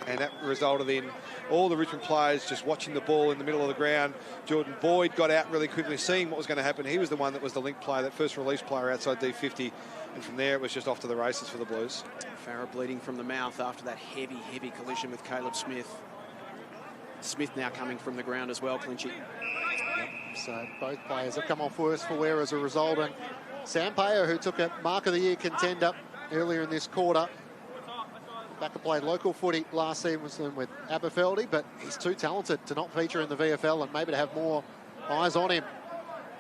and that resulted in all the Richmond players just watching the ball in the middle of the ground. Jordan Boyd got out really quickly, seeing what was going to happen. He was the one that was the link player, that first release player outside D50, and from there it was just off to the races for the Blues. Farrer bleeding from the mouth after that heavy collision with Caleb Smith. Smith now coming from the ground as well, Clinchy. Yep. So both players have come off worse for wear as a result. And Sam Payer, who took a Mark of the Year contender earlier in this quarter, back to play local footy last season with Aberfeldy, but he's too talented to not feature in the VFL and maybe to have more eyes on him.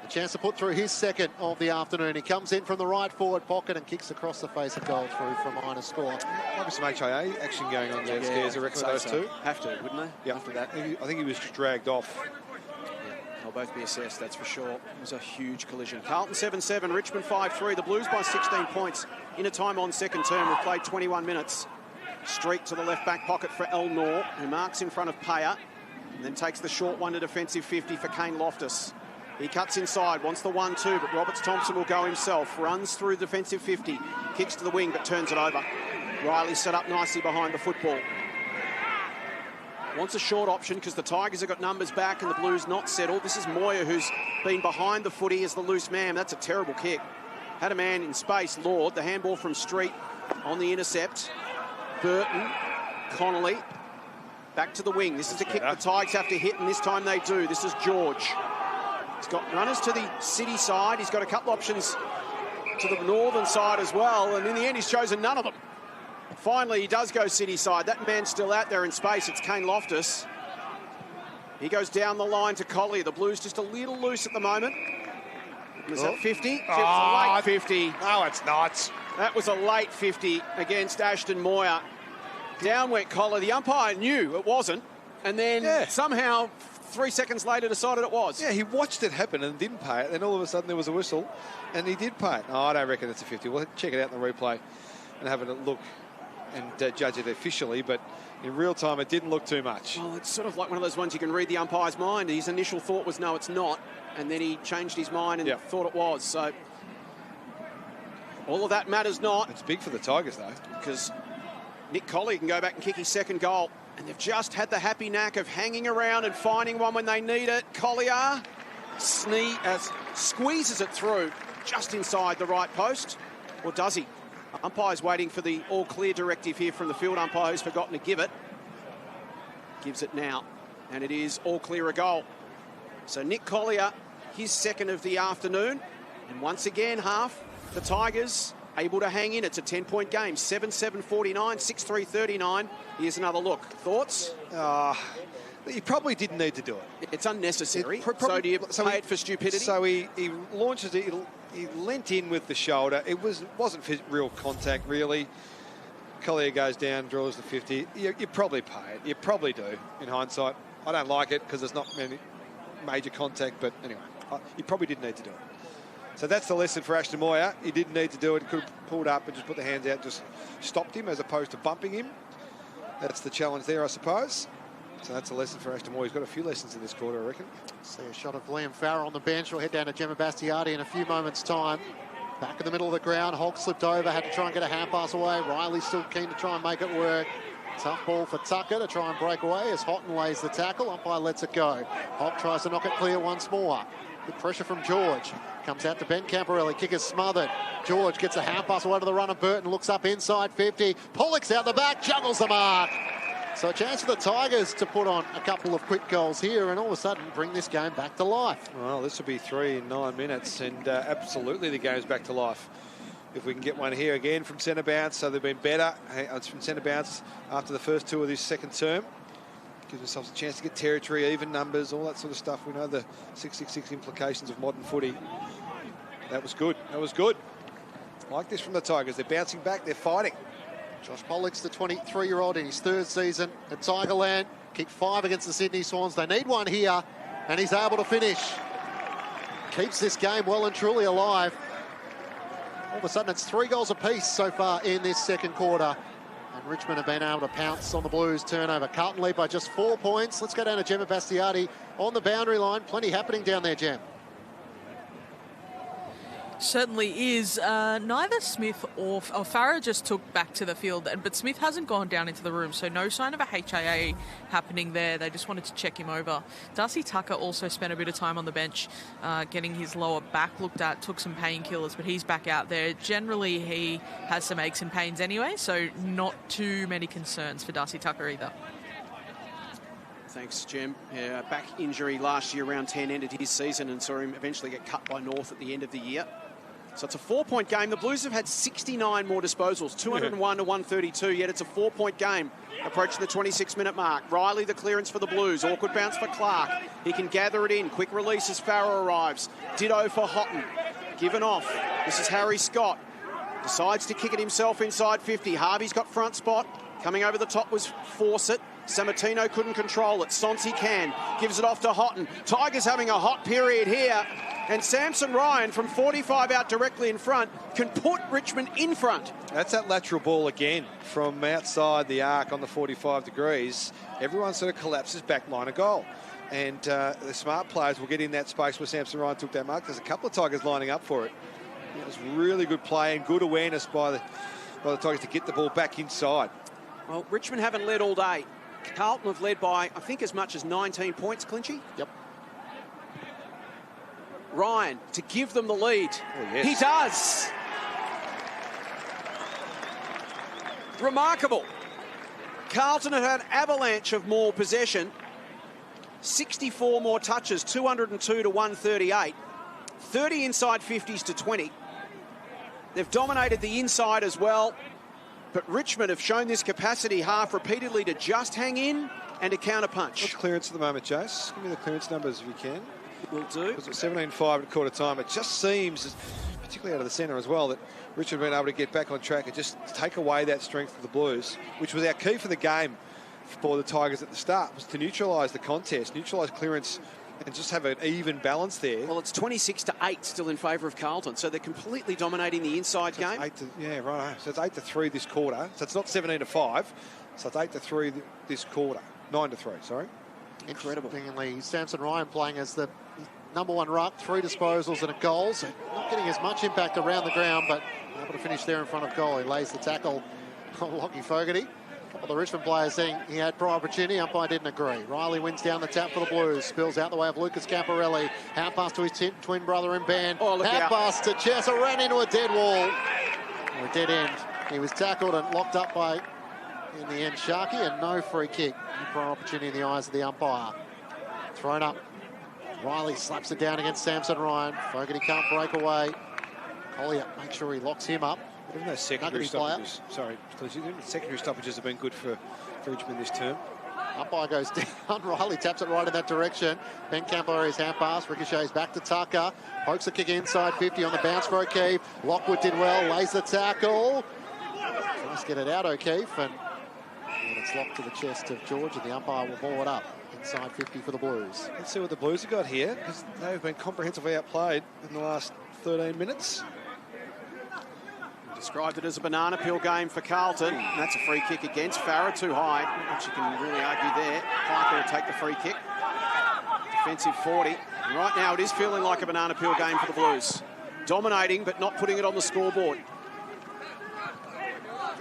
A chance to put through his second of the afternoon. He comes in from the right forward pocket and kicks across the face of goal through from minor score. Might be some HIA action going on there. Scares, I reckon, those two. Have to, wouldn't they? Yeah, after that. I think he was just dragged off. Yeah. both be assessed, that's for sure. It was a huge collision. Carlton 7-7, Richmond 5-3. The Blues by 16 points in a time on second term. We've played 21 minutes. Streak to the left back pocket for El Nor, who marks in front of Payer, and then takes the short one to defensive 50 for Kane Loftus. He cuts inside, wants the 1-2, but Roberts Thompson will go himself. Runs through defensive 50, kicks to the wing, but turns it over. Riley set up nicely behind the football. Wants a short option because the Tigers have got numbers back and the Blues not settled. This is Moyer, who's been behind the footy as the loose man. That's a terrible kick. Had a man in space, Lord. The handball from Street on the intercept. Burton, Connolly, back to the wing. This is the kick the Tigers have to hit, and this time they do. This is George. He's got runners to the city side. He's got a couple options to the northern side as well, and in the end he's chosen none of them. Finally, he does go city side. That man's still out there in space. It's Kane Loftus. He goes down the line to Collier. The Blues just a little loose at the moment. Was that 50? It was a late 50. No, it's not. That was a late 50 against Ashton Moyer. Down went Collier. The umpire knew it wasn't, and then somehow 3 seconds later decided it was. Yeah, he watched it happen and didn't pay it. Then all of a sudden there was a whistle, and he did pay it. No, I don't reckon it's a 50. We'll check it out in the replay and have a look and judge it officially, but in real time it didn't look too much. Well, it's sort of like one of those ones you can read the umpire's mind. His initial thought was no, it's not, and then he changed his mind and thought it was. So all of that matters not. It's big for the Tigers though, because Nick Collier can go back and kick his second goal, and they've just had the happy knack of hanging around and finding one when they need it. Collier squeezes it through just inside the right post, or does he? Umpire's waiting for the all-clear directive here from the field umpire, who's forgotten to give it. Gives it now, and it is all-clear a goal. So Nick Collier, his second of the afternoon, and once again, the Tigers able to hang in. It's a 10-point game, 7-7-49, 6-3-39. Here's another look. Thoughts? He probably didn't need to do it. It's unnecessary. So do you pay it for stupidity? So he launches it. He leant in with the shoulder. It wasn't real contact, really. Collier goes down, draws the 50. You probably pay it. You probably do, in hindsight. I don't like it because there's not many major contact, but anyway, you probably didn't need to do it. So that's the lesson for Ashton Moyer. He didn't need to do it. He could have pulled up and just put the hands out, just stopped him as opposed to bumping him. That's the challenge there, I suppose. So that's a lesson for Ashton Moyer. He's got a few lessons in this quarter, I reckon. See a shot of Liam Farrell on the bench. We'll head down to Gemma Bastiardi in a few moments' time. Back in the middle of the ground. Hogg slipped over, had to try and get a hand pass away. Riley's still keen to try and make it work. Tough ball for Tucker to try and break away as Houghton lays the tackle. Umpire lets it go. Hogg tries to knock it clear once more. Good pressure from George. Comes out to Ben Camporelli. Kick is smothered. George gets a hand pass away to the runner. Burton looks up inside 50. Pollock's out the back, juggles the mark. So a chance for the Tigers to put on a couple of quick goals here and all of a sudden bring this game back to life. Well, this will be 3 in 9 minutes, and absolutely the game's back to life. If we can get one here again from centre bounce, so they've been better. It's from centre bounce after the first 2 of this second term. Gives themselves a chance to get territory, even numbers, all that sort of stuff. We know the 666 implications of modern footy. That was good. That was good. I like this from the Tigers. They're bouncing back. They're fighting. Josh Pollock's the 23-year-old in his 3rd season at Tigerland. Kicked 5 against the Sydney Swans. They need one here, and he's able to finish. Keeps this game well and truly alive. All of a sudden, it's 3 goals apiece so far in this second quarter. And Richmond have been able to pounce on the Blues turnover. Carlton lead by just 4 points. Let's go down to Gemma Bastiardi on the boundary line. Plenty happening down there, Gem. Certainly is. Neither Smith or Farah just took back to the field, but Smith hasn't gone down into the room, so no sign of a HIA happening there. They just wanted to check him over. Darcy Tucker also spent a bit of time on the bench getting his lower back looked at, took some painkillers, but he's back out there. Generally, he has some aches and pains anyway, so not too many concerns for Darcy Tucker either. Thanks, Jim. Yeah, back injury last year, round 10, ended his season and saw him eventually get cut by North at the end of the year. So it's a 4-point game. The Blues have had 69 more disposals, 201 to 132, yet it's a 4-point game approaching the 26-minute mark. Riley, the clearance for the Blues. Awkward bounce for Clark. He can gather it in. Quick release as Farrell arrives. Ditto for Houghton. Given off. This is Harry Scott. Decides to kick it himself inside 50. Harvey's got front spot. Coming over the top was Fawcett. Sammartino couldn't control it. Sonsi can. Gives it off to Houghton. Tigers having a hot period here. And Samson Ryan from 45 out directly in front can put Richmond in front. That's that lateral ball again from outside the arc on the 45 degrees. Everyone sort of collapses back line of goal. And the smart players will get in that space where Samson Ryan took that mark. There's a couple of Tigers lining up for it. It was really good play and good awareness by the Tigers to get the ball back inside. Well, Richmond haven't led all day. Carlton have led by, I think, as much as 19 points, Clinchy. Yep. Ryan to give them the lead. Oh, yes. He does. Remarkable. Carlton have had an avalanche of more possession. 64 more touches, 202 to 138. 30 inside 50s to 20. They've dominated the inside as well. But Richmond have shown this capacity half repeatedly to just hang in and to counterpunch. What's clearance at the moment, Jace? Give me the clearance numbers if you can. Will do. Because it's 17-5 at quarter time. It just seems, particularly out of the centre as well, that Richmond have been able to get back on track and just take away that strength of the Blues, which was our key for the game for the Tigers at the start, was to neutralise the contest, neutralise clearance and just have an even balance there. Well, it's 26-8 still in favour of Carlton, so they're completely dominating the inside So game. Yeah, right. So it's 8-3 this quarter. So it's not 17-5. So it's 8-3 this quarter. 9-3, sorry. Incredible. Interestingly, Samson Ryan playing as the #1 ruck, 3 disposals and a goal, so not getting as much impact around the ground, but able to finish there in front of goal. He lays the tackle on Lockie Fogarty. A couple of the Richmond players saying he had prior opportunity. Umpire didn't agree. Riley wins down the tap for the Blues. Spills out the way of Lucas Camporelli. Hand pass to his twin brother in band. Oh, look Hand out. pass to Chessa. Ran into a dead wall. Or a dead end. He was tackled and locked up by, in the end, Sharkey, and no free kick. No prior opportunity in the eyes of the umpire. Thrown up. Riley slaps it down against Samson Ryan. Fogarty can't break away. Collier makes sure he locks him up. Even those secondary stoppages, secondary stoppages have been good for Richmond this term. Umpire goes down. Riley taps it right in that direction. Ben Camporella's hand pass. Ricochets back to Tucker. Pokes the kick inside 50 on the bounce for O'Keefe. Lockwood did well. Lays the tackle. Tries to get it out, O'Keefe. And it's locked to the chest of George. And the umpire will ball it up inside 50 for the Blues. Let's see what the Blues have got here, because they've been comprehensively outplayed in the last 13 minutes. Described it as a banana peel game for Carlton. And that's a free kick against Farah, too high. Not much you can really argue there. Piper will take the free kick. Defensive 40. And right now it is feeling like a banana peel game for the Blues. Dominating, but not putting it on the scoreboard.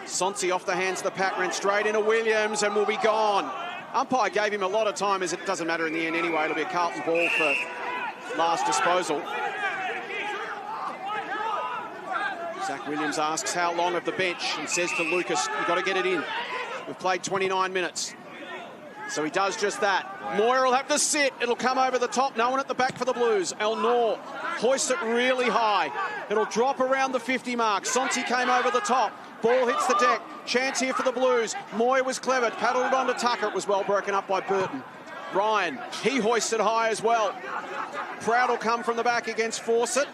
Sonsi off the hands of the pack, ran straight into Williams and will be gone. Umpire gave him a lot of time, as it doesn't matter in the end anyway. It'll be a Carlton ball for last disposal. Zach Williams asks how long of the bench and says to Lucas, you've got to get it in. We've played 29 minutes. So he does just that. Wow. Moyer will have to sit. It'll come over the top. No one at the back for the Blues. El Noor hoists it really high. It'll drop around the 50 mark. Sonsi came over the top. Ball hits the deck. Chance here for the Blues. Moyer was clever. Paddled it on to Tucker. It was well broken up by Burton. Ryan, he hoists it high as well. Proud will come from the back against Fawcett.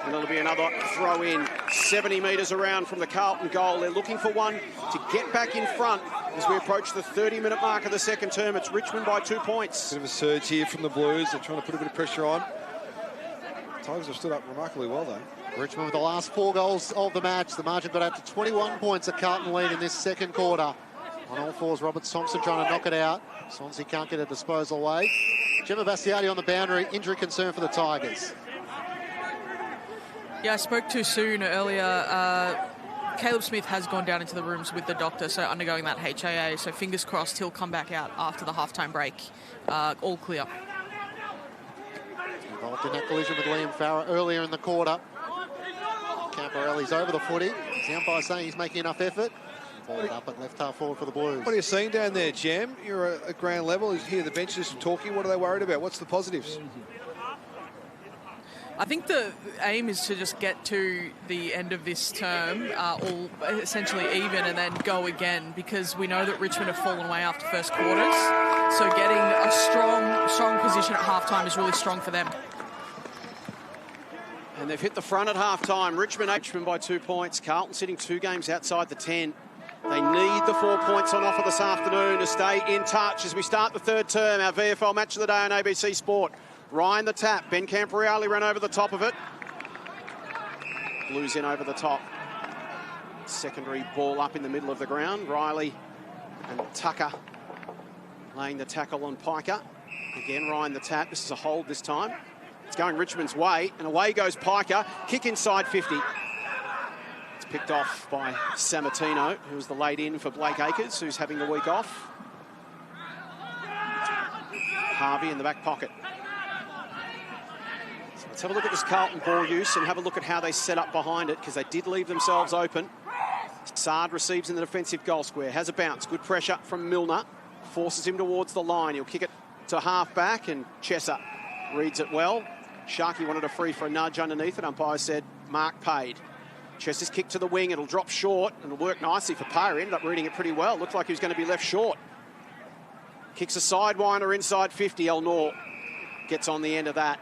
And it'll be another throw in 70 metres around from the Carlton goal. They're looking for one to get back in front as we approach the 30-minute mark of the second term. It's Richmond by 2 points. Bit of a surge here from the Blues. They're trying to put a bit of pressure on. Tigers have stood up remarkably well, though. Richmond with the last 4 goals of the match. The margin got out to 21 points. A Carlton lead in this second quarter. On all fours, Robert Thompson trying to knock it out. Sonsi can't get a disposal away. Gemma Bastiati on the boundary. Injury concern for the Tigers. Yeah, I spoke too soon earlier. Caleb Smith has gone down into the rooms with the doctor, so undergoing that HIA. So fingers crossed he'll come back out after the halftime break. All clear. Involved in that collision with Liam Farah earlier in the quarter. Camporelli's over the footy. The umpire saying he's making enough effort. Ball up at left half forward for the Blues. What are you seeing down there, Jam? You're at ground level. You hear the bench just talking. What are they worried about? What's the positives? I think the aim is to just get to the end of this term all essentially even and then go again, because we know that Richmond have fallen away after first quarters. So getting a strong position at halftime is really strong for them. And they've hit the front at halftime. Richmond by 2 points. Carlton sitting 2 games outside the 10. They need the 4 points on offer this afternoon to stay in touch as we start the third term. Our VFL Match of the Day on ABC Sport. Ryan the tap. Ben Camporeale ran over the top of it. Blues in over the top. Secondary ball up in the middle of the ground. Riley and Tucker laying the tackle on Piker. Again, Ryan the tap. This is a hold this time. It's going Richmond's way, and away goes Piker. Kick inside 50. It's picked off by Sammartino, who was the late in for Blake Acres, who's having the week off. Harvey in the back pocket. So let's have a look at this Carlton ball use and have a look at how they set up behind it, because they did leave themselves open. Sard receives in the defensive goal square. Has a bounce. Good pressure from Milner. Forces him towards the line. He'll kick it to half-back, and Chesser reads it well. Sharkey wanted a free for a nudge underneath it. Umpire said mark paid. Chesser's kick to the wing. It'll drop short, and it'll work nicely for Payer. Ended up reading it pretty well. Looked like he was going to be left short. Kicks a sidewinder inside 50. El Nor gets on the end of that.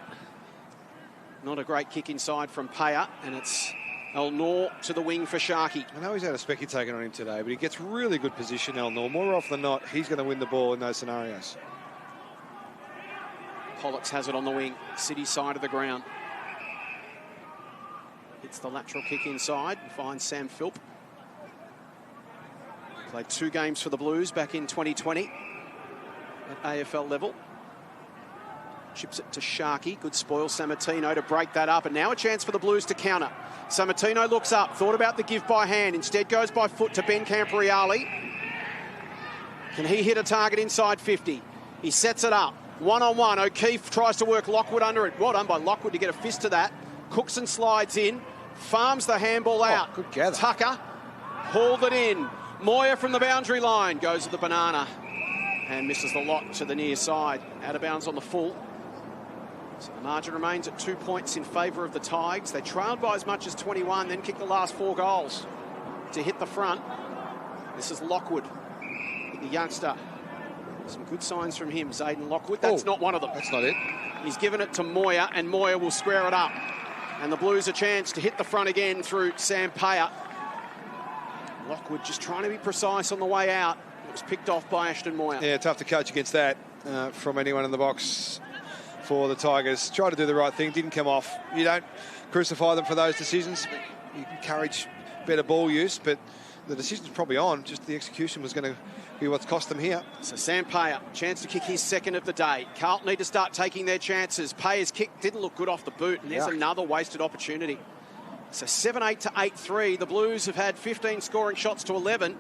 Not a great kick inside from Payer, and it's El Nor to the wing for Sharkey. I know he's had a specky taken on him today, but he gets really good position, El Nor. More often than not, he's going to win the ball in those scenarios. Pollux has it on the wing, City side of the ground. Hits the lateral kick inside and finds Sam Philp. Played 2 games for the Blues back in 2020 at AFL level. Chips it to Sharkey. Good spoil, Sammartino to break that up. And now a chance for the Blues to counter. Sammartino looks up, thought about the give by hand. Instead goes by foot to Ben Camporeale. Can he hit a target inside 50? He sets it up. One-on-one. O'Keefe tries to work Lockwood under it. Well done by Lockwood to get a fist to that. Cookson slides in. Farms the handball out. Good gather. Tucker hauled it in. Moyer from the boundary line goes to the banana and misses the lock to the near side. Out of bounds on the full. So the margin remains at 2 points in favour of the Tigers. They trailed by as much as 21, then kicked the last 4 goals to hit the front. This is Lockwood, the youngster. Some good signs from him, Zayden Lockwood. That's not one of them. That's not it. He's given it to Moyer, and Moyer will square it up. And the Blues a chance to hit the front again through Sam Payer. Lockwood just trying to be precise on the way out. It was picked off by Ashton Moyer. Yeah, tough to coach against that from anyone in the box for the Tigers. Try to do the right thing, didn't come off. You don't crucify them for those decisions. You encourage better ball use, but the decision's probably on. Just the execution was going to be what's cost them here. So Sam Payer, chance to kick his second of the day. Carlton need to start taking their chances. Payer's kick didn't look good off the boot, and there's another wasted opportunity. So 7-8 to 8-3. The Blues have had 15 scoring shots to 11,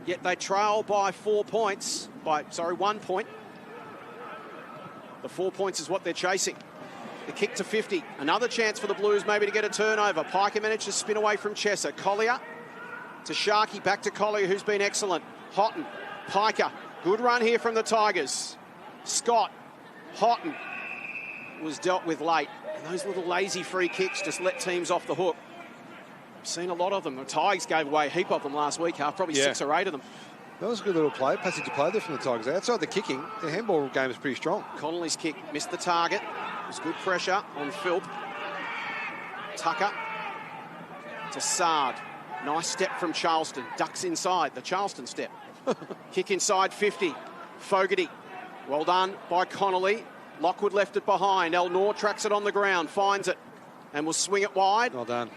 yet they trail by 1 point. The 4 points is what they're chasing. The kick to 50. Another chance for the Blues maybe to get a turnover. Piker managed to spin away from Chesser. Collier to Sharkey, back to Collier, who's been excellent. Houghton, Piker, good run here from the Tigers. Scott, Houghton was dealt with late. And those little lazy free kicks just let teams off the hook. I've seen a lot of them. The Tigers gave away a heap of them last week, probably 6 or 8 of them. That was a good little play, passage of play there from the Tigers. Outside the kicking, the handball game is pretty strong. Connolly's kick missed the target. It was good pressure on Philp. Tucker to Sard. Nice step from Charleston. Ducks inside, the Charleston step. Kick inside 50. Fogarty. Well done by Connolly. Lockwood left it behind. El Nor tracks it on the ground, finds it, and will swing it wide. Well done.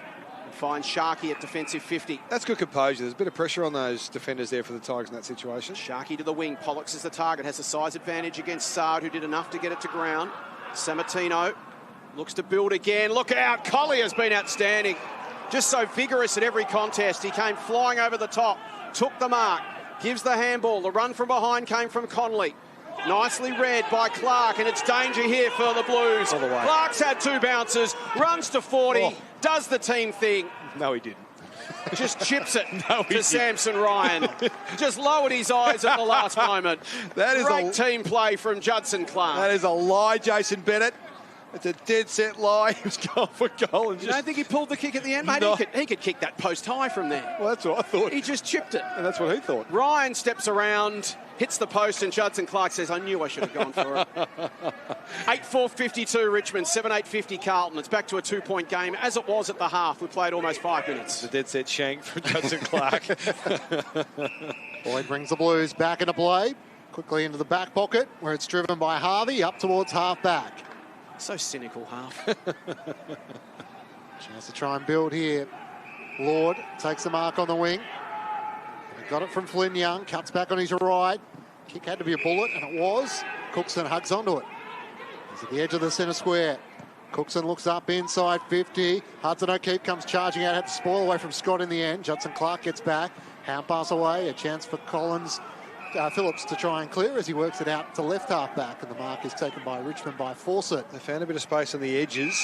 And finds Sharkey at defensive 50. That's good composure. There's a bit of pressure on those defenders there for the Tigers in that situation. Sharkey to the wing. Pollux is the target. Has a size advantage against Sard, who did enough to get it to ground. Sammartino looks to build again. Look out. Collier's been outstanding. Just so vigorous at every contest. He came flying over the top, took the mark, gives the handball. The run from behind came from Connolly. Nicely read by Clark, and it's danger here for the Blues. All the way. Clark's had 2 bounces, runs to 40, does the team thing. No, he didn't. Just chips it to Samson Ryan. Just lowered his eyes at the last moment. That is great team play from Judson Clark. That is a lie, Jason Bennett. It's a dead set lie. He was going for goal. And you don't think he pulled the kick at the end, mate? No. He could kick that post high from there. Well, that's what I thought. He just chipped it. And that's what he thought. Ryan steps around, hits the post, and Judson Clark says, I knew I should have gone for it. 8-4-52 Richmond, 7-8-50 Carlton. It's back to a 2-point game, as it was at the half. We played almost 5 minutes. The dead set shank from Judson Clark. Boyd brings the Blues back into play. Quickly into the back pocket, where it's driven by Harvey, up towards half-back. So cynical, half. Chance to try and build here. Lord takes the mark on the wing. He got it from Flynn Young, cuts back on his right. Kick had to be a bullet, and it was. Cookson hugs onto it. He's at the edge of the centre square. Cookson looks up inside 50. Hudson O'Keefe comes charging out, had to spoil away from Scott in the end. Judson Clark gets back. Hand pass away, a chance for Phillips to try and clear as he works it out to left half back, and the mark is taken by Richmond by Fawcett. They found a bit of space on the edges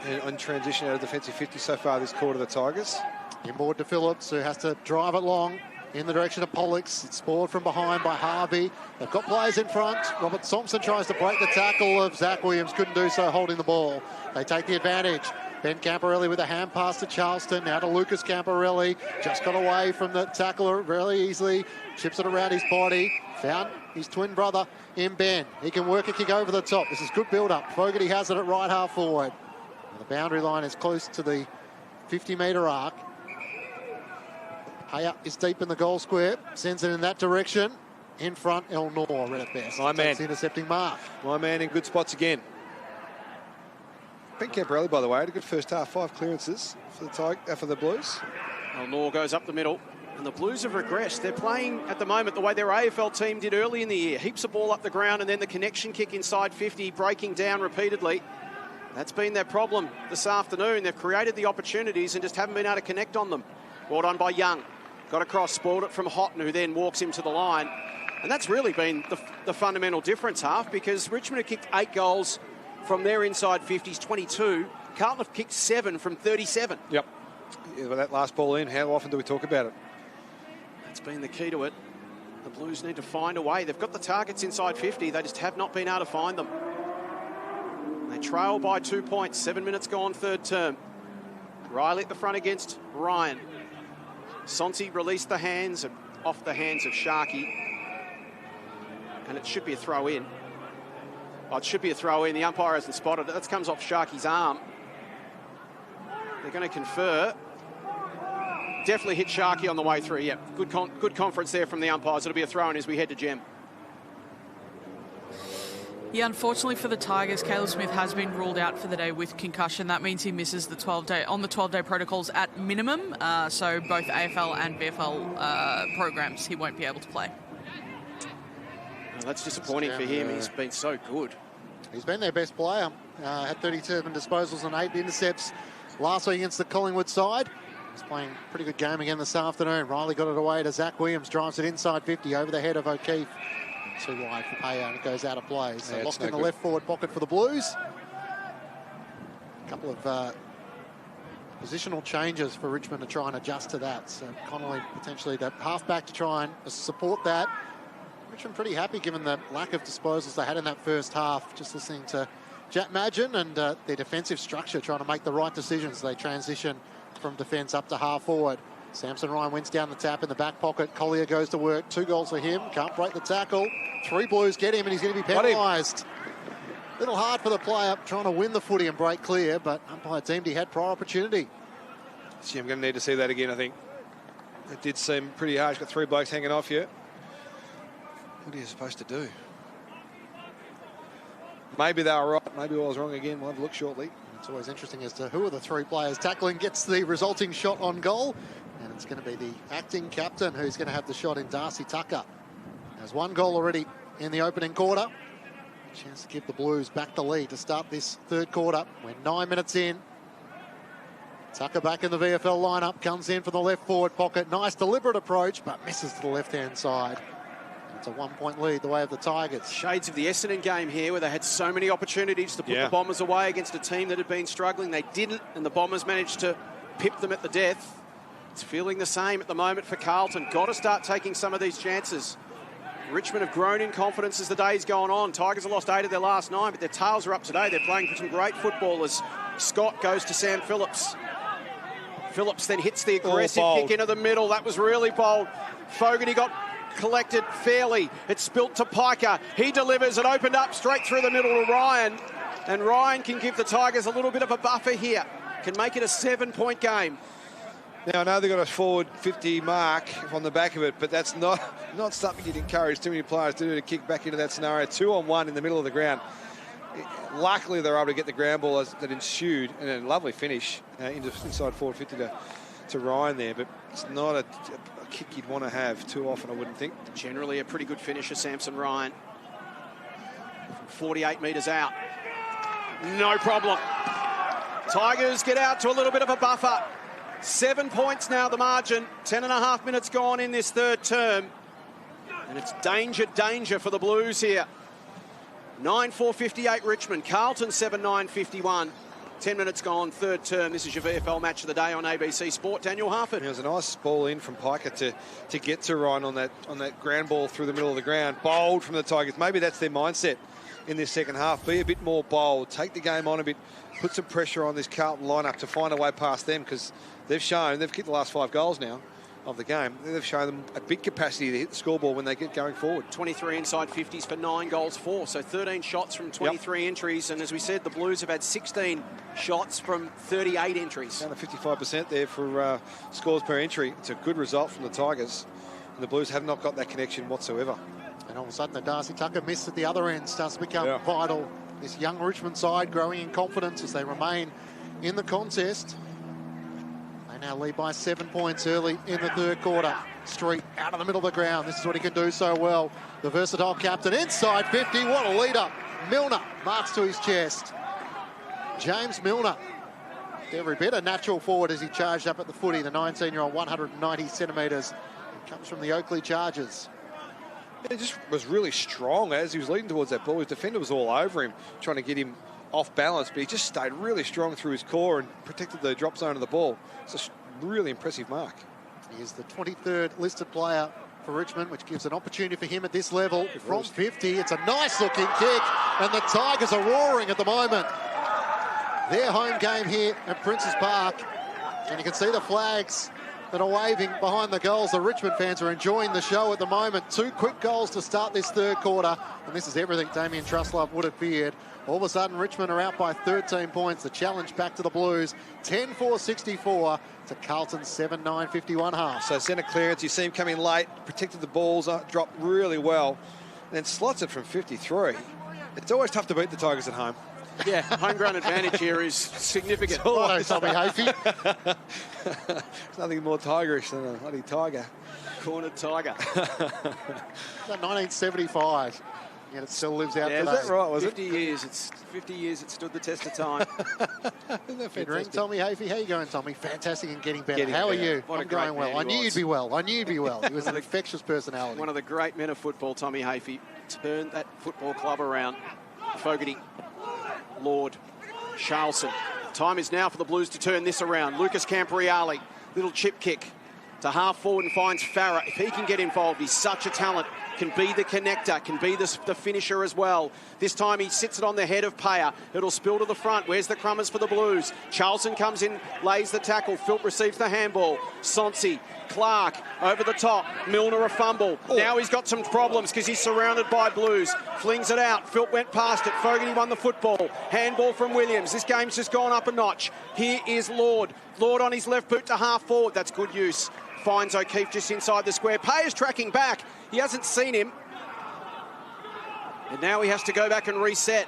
and on transition out of defensive 50 so far this quarter, the Tigers. Inboard to Phillips, who has to drive it long in the direction of Pollux. It's spoiled from behind by Harvey. They've got players in front. Robert Thompson tries to break the tackle of Zach Williams. Couldn't do so, holding the ball. They take the advantage. Ben Camporelli with a hand pass to Charleston. Now to Lucas Camporelli. Just got away from the tackler really easily. Chips it around his body. Found his twin brother in Ben. He can work a kick over the top. This is good build-up. Fogarty has it at right half forward. And the boundary line is close to the 50-metre arc. Haya is deep in the goal square. Sends it in that direction. In front, El Nor, read it best. My man. The intercepting mark. My man in good spots again. Ben Camporelli, by the way, had a good first half. 5 clearances for the Blues. El Nor goes up the middle. And the Blues have regressed. They're playing at the moment the way their AFL team did early in the year. Heaps of ball up the ground and then the connection kick inside 50, breaking down repeatedly. That's been their problem this afternoon. They've created the opportunities and just haven't been able to connect on them. Well done by Young. Got across, spoiled it from Houghton, who then walks him to the line. And that's really been the fundamental difference, half, because Richmond have kicked 8 goals from their inside 50s, 22. Carlton have kicked 7 from 37. Yep. Yeah, with that last ball in, how often do we talk about it? That's been the key to it. The Blues need to find a way. They've got the targets inside 50. They just have not been able to find them. They trail by 2 points. 7 minutes gone, third term. Riley at the front against Ryan. Sonsi released the hands off the hands of Sharkey. And it should be a throw in. Oh, it should be a throw in. The umpire hasn't spotted it. That comes off Sharkey's arm. They're going to confer. Definitely hit Sharkey on the way through. Yeah, good conference there from the umpires. It'll be a throw-in as we head to Gem. Yeah, unfortunately for the Tigers, Caleb Smith has been ruled out for the day with concussion. That means he misses the 12-day protocols at minimum. So both AFL and VFL programs, he won't be able to play. Well, that's disappointing for him. He's been so good. He's been their best player. Had 37 disposals and 8 intercepts last week against the Collingwood side. He's playing a pretty good game again this afternoon. Riley got it away to Zach Williams, drives it inside 50 over the head of O'Keefe. Too wide for Paya, and it goes out of play. So yeah, locked no in the good. left forward pocket for the Blues. A couple of positional changes for Richmond to try and adjust to that. So Connolly potentially the halfback to try and support that. Richmond pretty happy given the lack of disposals they had in that first half. Just listening to Jack Madgen and their defensive structure, trying to make the right decisions. They transition from defence up to half forward. Samson Ryan wins down the tap in the back pocket. Collier goes to work. 2 goals for him. Can't break the tackle. 3 Blues get him, and he's going to be penalised. Little hard for the player trying to win the footy and break clear, but umpire deemed he had prior opportunity. See, I'm going to need to see that again, I think. It did seem pretty harsh. Got 3 blokes hanging off you. What are you supposed to do? Maybe they were right. Maybe I was wrong again. We'll have a look shortly. It's always interesting as to who are the 3 players tackling gets the resulting shot on goal. And it's going to be the acting captain who's going to have the shot in Darcy Tucker. Has 1 goal already in the opening quarter. Chance to give the Blues back the lead to start this third quarter. We're 9 minutes in. Tucker back in the VFL lineup. Comes in from the left forward pocket. Nice deliberate approach, but misses to the left-hand side. It's a 1-point lead the way of the Tigers. Shades of the Essendon game here, where they had so many opportunities to put the Bombers away against a team that had been struggling. They didn't, and the Bombers managed to pip them at the death. It's feeling the same at the moment for Carlton. Got to start taking some of these chances. Richmond have grown in confidence as the day's gone on. Tigers have lost 8 of their last 9, but their tails are up today. They're playing some great football as Scott goes to Sam Phillips. Phillips then hits the aggressive kick into the middle. That was really bold. Fogarty got collected fairly. It's spilt to Piker. He delivers. It opened up straight through the middle to Ryan. And Ryan can give the Tigers a little bit of a buffer here. Can make it a 7-point game. Now, I know they've got a forward 50 mark on the back of it, but that's not something you'd encourage too many players to do, to kick back into that scenario. 2-on-1 in the middle of the ground. Luckily, they're able to get the ground ball that ensued, and a lovely finish inside forward 50 to Ryan there, but it's not a kick you'd want to have too often, I wouldn't think. Generally a pretty good finisher, Samson Ryan. From 48 metres out. No problem. Tigers get out to a little bit of a buffer. 7 points now, the margin. 10.5 minutes gone in this third term. And it's danger, danger for the Blues here. 9-4-58 Richmond. Carlton 7-9-51. 10 minutes gone, third term. This is your VFL match of the day on ABC Sport. Daniel Harford. It was a nice ball in from Piker to get to Ryan on that ground ball through the middle of the ground. Bold from the Tigers. Maybe that's their mindset in this second half. Be a bit more bold. Take the game on a bit. Put some pressure on this Carlton lineup to find a way past them, because they've kicked the last 5 goals now of the game. They've shown them a big capacity to hit the scoreboard when they get going forward. 23 inside 50s for 9 goals for. So 13 shots from 23 entries. And as we said, the Blues have had 16 shots from 38 entries. Down to 55% there for scores per entry. It's a good result from the Tigers. And the Blues have not got that connection whatsoever. And all of a sudden, the Darcy Tucker miss at the other end starts to become vital. This young Richmond side growing in confidence as they remain in the contest. They now lead by 7 points early in the third quarter. Street out of the middle of the ground. This is what he can do so well. The versatile captain inside 50. What a leader. Milner marks to his chest. James Milner. Every bit a natural forward as he charged up at the footy. The 19-year-old, 190 centimetres. Comes from the Oakley Chargers. It just was really strong as he was leading towards that ball. His defender was all over him, trying to get him off balance, but he just stayed really strong through his core and protected the drop zone of the ball. It's a really impressive mark. He is the 23rd listed player for Richmond, which gives an opportunity for him at this level. From 50, it's a nice-looking kick, and the Tigers are roaring at the moment. Their home game here at Princes Park, and you can see the flags that are waving behind the goals. The Richmond fans are enjoying the show at the moment. 2 quick goals to start this third quarter, and this is everything Damien Truslove would have feared. All of a sudden, Richmond are out by 13 points. The challenge back to the Blues, 10-4-64 to Carlton's 7-9-51 half. So centre clearance, you see him coming late, protected the balls, dropped really well, and then slots it from 53. It's always tough to beat the Tigers at home. Yeah, homegrown advantage here is significant. Hello, Tommy Hafey. There's nothing more tigerish than a bloody tiger. Cornered tiger. 1975. Yet it still lives out today. Is that right, was 50 years. It's 50 years it stood the test of time. Isn't that Good ring, fantastic? Tommy Hafey. How you going, Tommy? Fantastic and getting better. How are you? What a I'm great going well. man I he knew was. you'd be well. I knew you'd be well. He was an infectious personality. One of the great men of football, Tommy Hafey, turned that football club around. Fogarty, Lord, Charlson. Time is now for the Blues to turn this around. Lucas Campriali, little chip kick to half forward and finds Farah. If he can get involved, he's such a talent. Can be the connector, can be the finisher as well. This time he sits it on the head of Payer. It'll spill to the front. Where's the crummers for the Blues? Charlson comes in, lays the tackle. Philp receives the handball. Sonsi, Clark over the top. Milner a fumble. Now he's got some problems because he's surrounded by Blues. Flings it out. Philp went past it. Fogarty won the football. Handball from Williams. This game's just gone up a notch. Here is Lord. Lord on his left boot to half forward. That's good use. Finds O'Keefe just inside the square. Payer's tracking back. He hasn't seen him. And now he has to go back and reset.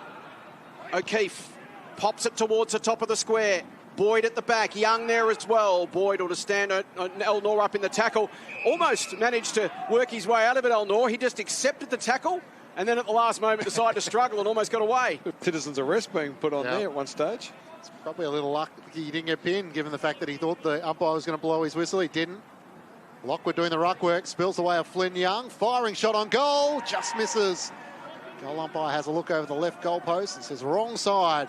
O'Keefe pops it towards the top of the square. Boyd at the back. Young there as well. Boyd ought to stand Elnor up in the tackle. Almost managed to work his way out of it, Elnor. He just accepted the tackle and then at the last moment decided to struggle and almost got away. Citizens' arrest being put on there at one stage. It's probably a little luck he didn't get pinned, given the fact that he thought the umpire was going to blow his whistle. He didn't. Lockwood doing the ruck work, spills away of Flynn Young, firing shot on goal, just misses. Goal umpire has a look over the left goal post and says wrong side.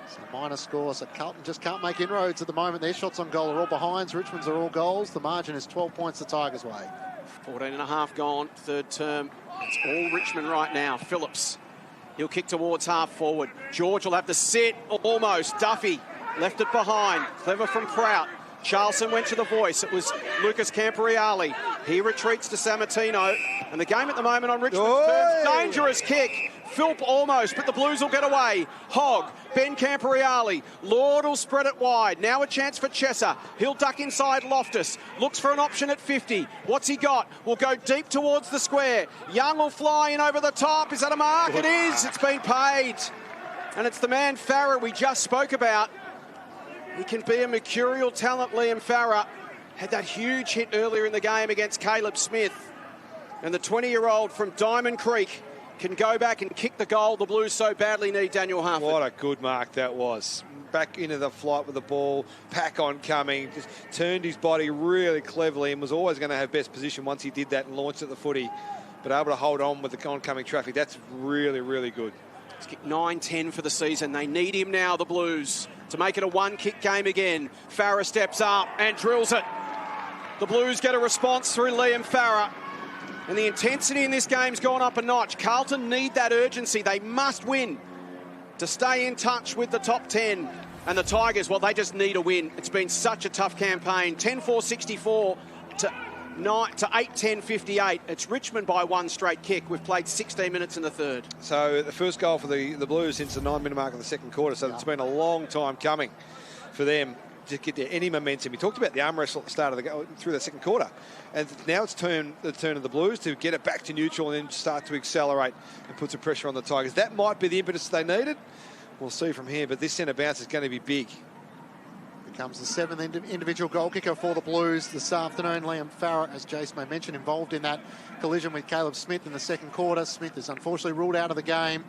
So minor score, so Carlton just can't make inroads at the moment. Their shots on goal are all behinds, Richmond's are all goals. The margin is 12 points the Tigers' way. 14.5 gone, third term. It's all Richmond right now. Phillips, he'll kick towards half forward. George will have to sit, almost. Duffy left it behind. Clever from Prout. Charlton went to the voice. It was Lucas Camporeale. He retreats to Sammartino. And the game at the moment on Richmond turns. Dangerous kick. Philp almost, but the Blues will get away. Hogg, Ben Camporeale. Lord will spread it wide. Now a chance for Chesser. He'll duck inside Loftus. Looks for an option at 50. What's he got? Will go deep towards the square. Young will fly in over the top. Is that a mark? It is. It's been paid. And it's the man Farah we just spoke about. He can be a mercurial talent, Liam Farah. Had that huge hit earlier in the game against Caleb Smith. And the 20-year-old from Diamond Creek can go back and kick the goal the Blues so badly need, Daniel Harford. What a good mark that was. Back into the flight with the ball, pack on coming, just turned his body really cleverly and was always going to have best position once he did that and launched at the footy. But able to hold on with the oncoming traffic, that's really, really good. He's kicked 9-10 for the season. They need him now, the Blues, to make it a one-kick game again. Farah steps up and drills it. The Blues get a response through Liam Farah. And the intensity in this game's gone up a notch. Carlton need that urgency. They must win to stay in touch with the top 10. And the Tigers, well, they just need a win. It's been such a tough campaign. 10-4-64 to 8-10-58. It's Richmond by one straight kick. We've played 16 minutes in the third. So the first goal for the Blues since the 9-minute mark of the second quarter. So it's been a long time coming for them to get there any momentum. We talked about the arm wrestle at the start of the go through the second quarter, and now it's the turn of the Blues to get it back to neutral and then start to accelerate and put some pressure on the Tigers. That might be the impetus they needed. We'll see from here, but this centre bounce is going to be big. Becomes the seventh individual goal kicker for the Blues this afternoon. Liam Farah, as Jace may mention, involved in that collision with Caleb Smith in the second quarter. Smith is unfortunately ruled out of the game.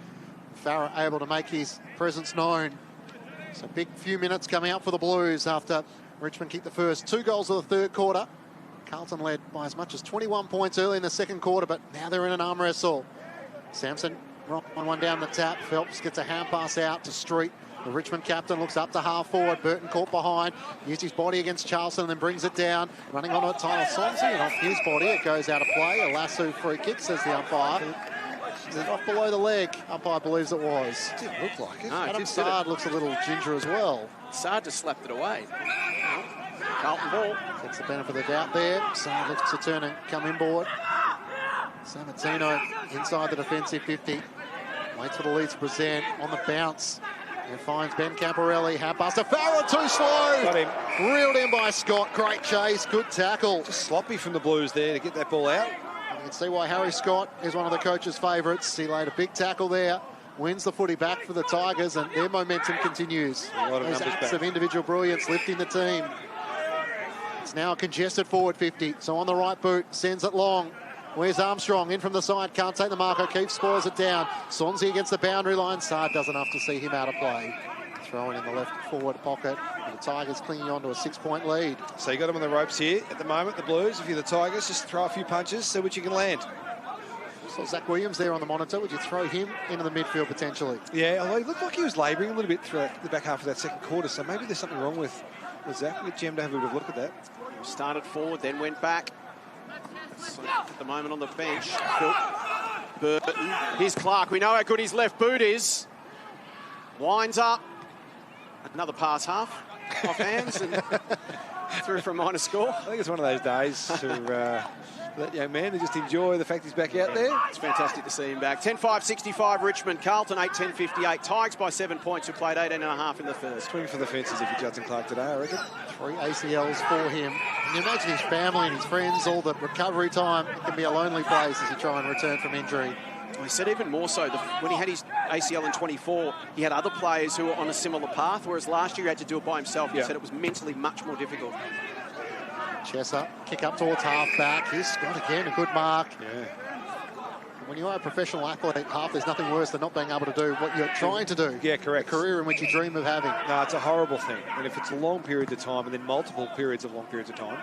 Farah able to make his presence known. So big few minutes coming up for the Blues after Richmond kicked the first 2 goals of the third quarter. Carlton led by as much as 21 points early in the second quarter, but now they're in an arm wrestle. Samson on one down the tap. Phelps gets a hand pass out to Street. The Richmond captain looks up to half forward. Burton caught behind. Used his body against Charlton and then brings it down. Running on to Tyler Sonsi, and off his body it goes out of play. A lasso free kick, says the umpire. Is it off below the leg? Umpire believes it was. It didn't look like it. No, Adam Sard looks a little ginger as well. Sard just slapped it away. Carlton ball. Gets the benefit of the doubt there. Sard looks to turn and come inboard. Sammartino inside the defensive 50. Waits for the lead to present on the bounce. And finds Ben Camporeale. Hand pass to Farah, too slow. Got him. Reeled in by Scott. Great chase. Good tackle. Just sloppy from the Blues there to get that ball out. You can see why Harry Scott is one of the coach's favourites. He laid a big tackle there. Wins the footy back for the Tigers, and their momentum continues. A lot of Those numbers acts back. of individual brilliance lifting the team. It's now a congested forward 50. So on the right boot, sends it long. Where's Armstrong? In from the side, can't take the mark. O'Keefe spoils it down. Sonsi against the boundary line. Sard does enough to see him out of play. Throwing in the left forward pocket. And the Tigers clinging on to a 6-point lead. So you got them on the ropes here at the moment, the Blues. If you're the Tigers, just throw a few punches, see what you can land. So Zach Williams there on the monitor. Would you throw him into the midfield potentially? Yeah, although he looked like he was labouring a little bit through the back half of that second quarter, so maybe there's something wrong with Zach. We'll get Jem to have a bit of a look at that. Started forward, then went back. So at the moment on the bench, Burton. Here's Clark. We know how good his left boot is. Winds up. Another pass half off hands and through for a minor score. I think it's one of those days to that young man to just enjoy the fact he's back out there. It's fantastic to see him back. 10-5-65 Richmond. Carlton 8-10-58. Tigers by 7 points, who played 18.5 in the first. Swing for the fences if you're Judson Clark today, I reckon. 3 ACLs for him. Can you imagine his family and his friends, all the recovery time? It can be a lonely place as he try and return from injury. He said even more so, when he had his ACL in 24, he had other players who were on a similar path, whereas last year he had to do it by himself. He said it was mentally much more difficult. Chesser, kick up towards half-back. Here's Scott again, a good mark. Yeah. When you are a professional athlete, there's nothing worse than not being able to do what you're trying to do. Yeah, correct. A career in which you dream of having. No, it's a horrible thing. And if it's a long period of time and then multiple periods of long periods of time,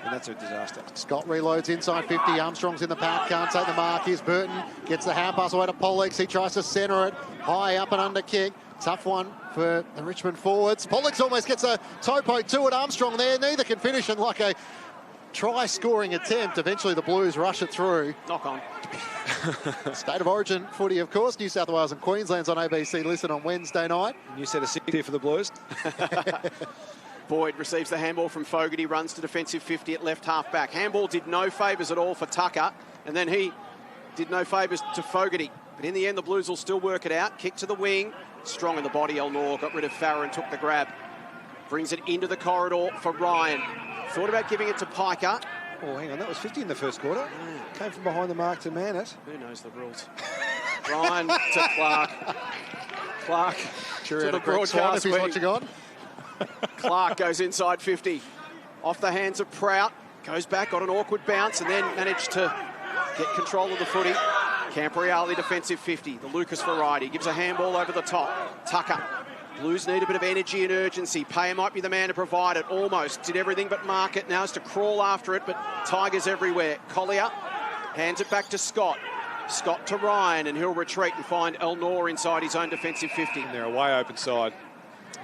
then that's a disaster. Scott reloads inside 50. Armstrong's in the pack, can't take the mark. Here's Burton, gets the hand pass away to Pollux. He tries to centre it. High up and under kick. Tough one for the Richmond forwards. Pollux almost gets a toe poke to it. Armstrong there. Neither can finish, and like a try-scoring attempt, eventually the Blues rush it through. Knock on. State of Origin footy, of course. New South Wales and Queensland's on ABC. Listen on Wednesday night. New set of 6 here for the Blues. Boyd receives the handball from Fogarty, runs to defensive 50 at left half back. Handball did no favours at all for Tucker, and then he did no favours to Fogarty. But in the end, the Blues will still work it out. Kick to the wing. Strong in the body, Elnor got rid of Farrer and took the grab. Brings it into the corridor for Ryan. Thought about giving it to Piker. Oh, hang on, that was 50 in the first quarter. Came from behind the mark to man it. Who knows the rules? Ryan to Clark. Clark Sure, to the if he's broadcast wing. watching on. Clark goes inside 50. Off the hands of Prout. Goes back, got an awkward bounce, and then managed to get control of the footy. Campriali defensive 50. The Lucas variety. Gives a handball over the top. Tucker. Blues need a bit of energy and urgency. Payer might be the man to provide it. Almost. Did everything but mark it. Now has to crawl after it, but Tigers everywhere. Collier hands it back to Scott. Scott to Ryan, and he'll retreat and find Elnor inside his own defensive 50. And they're a way open side.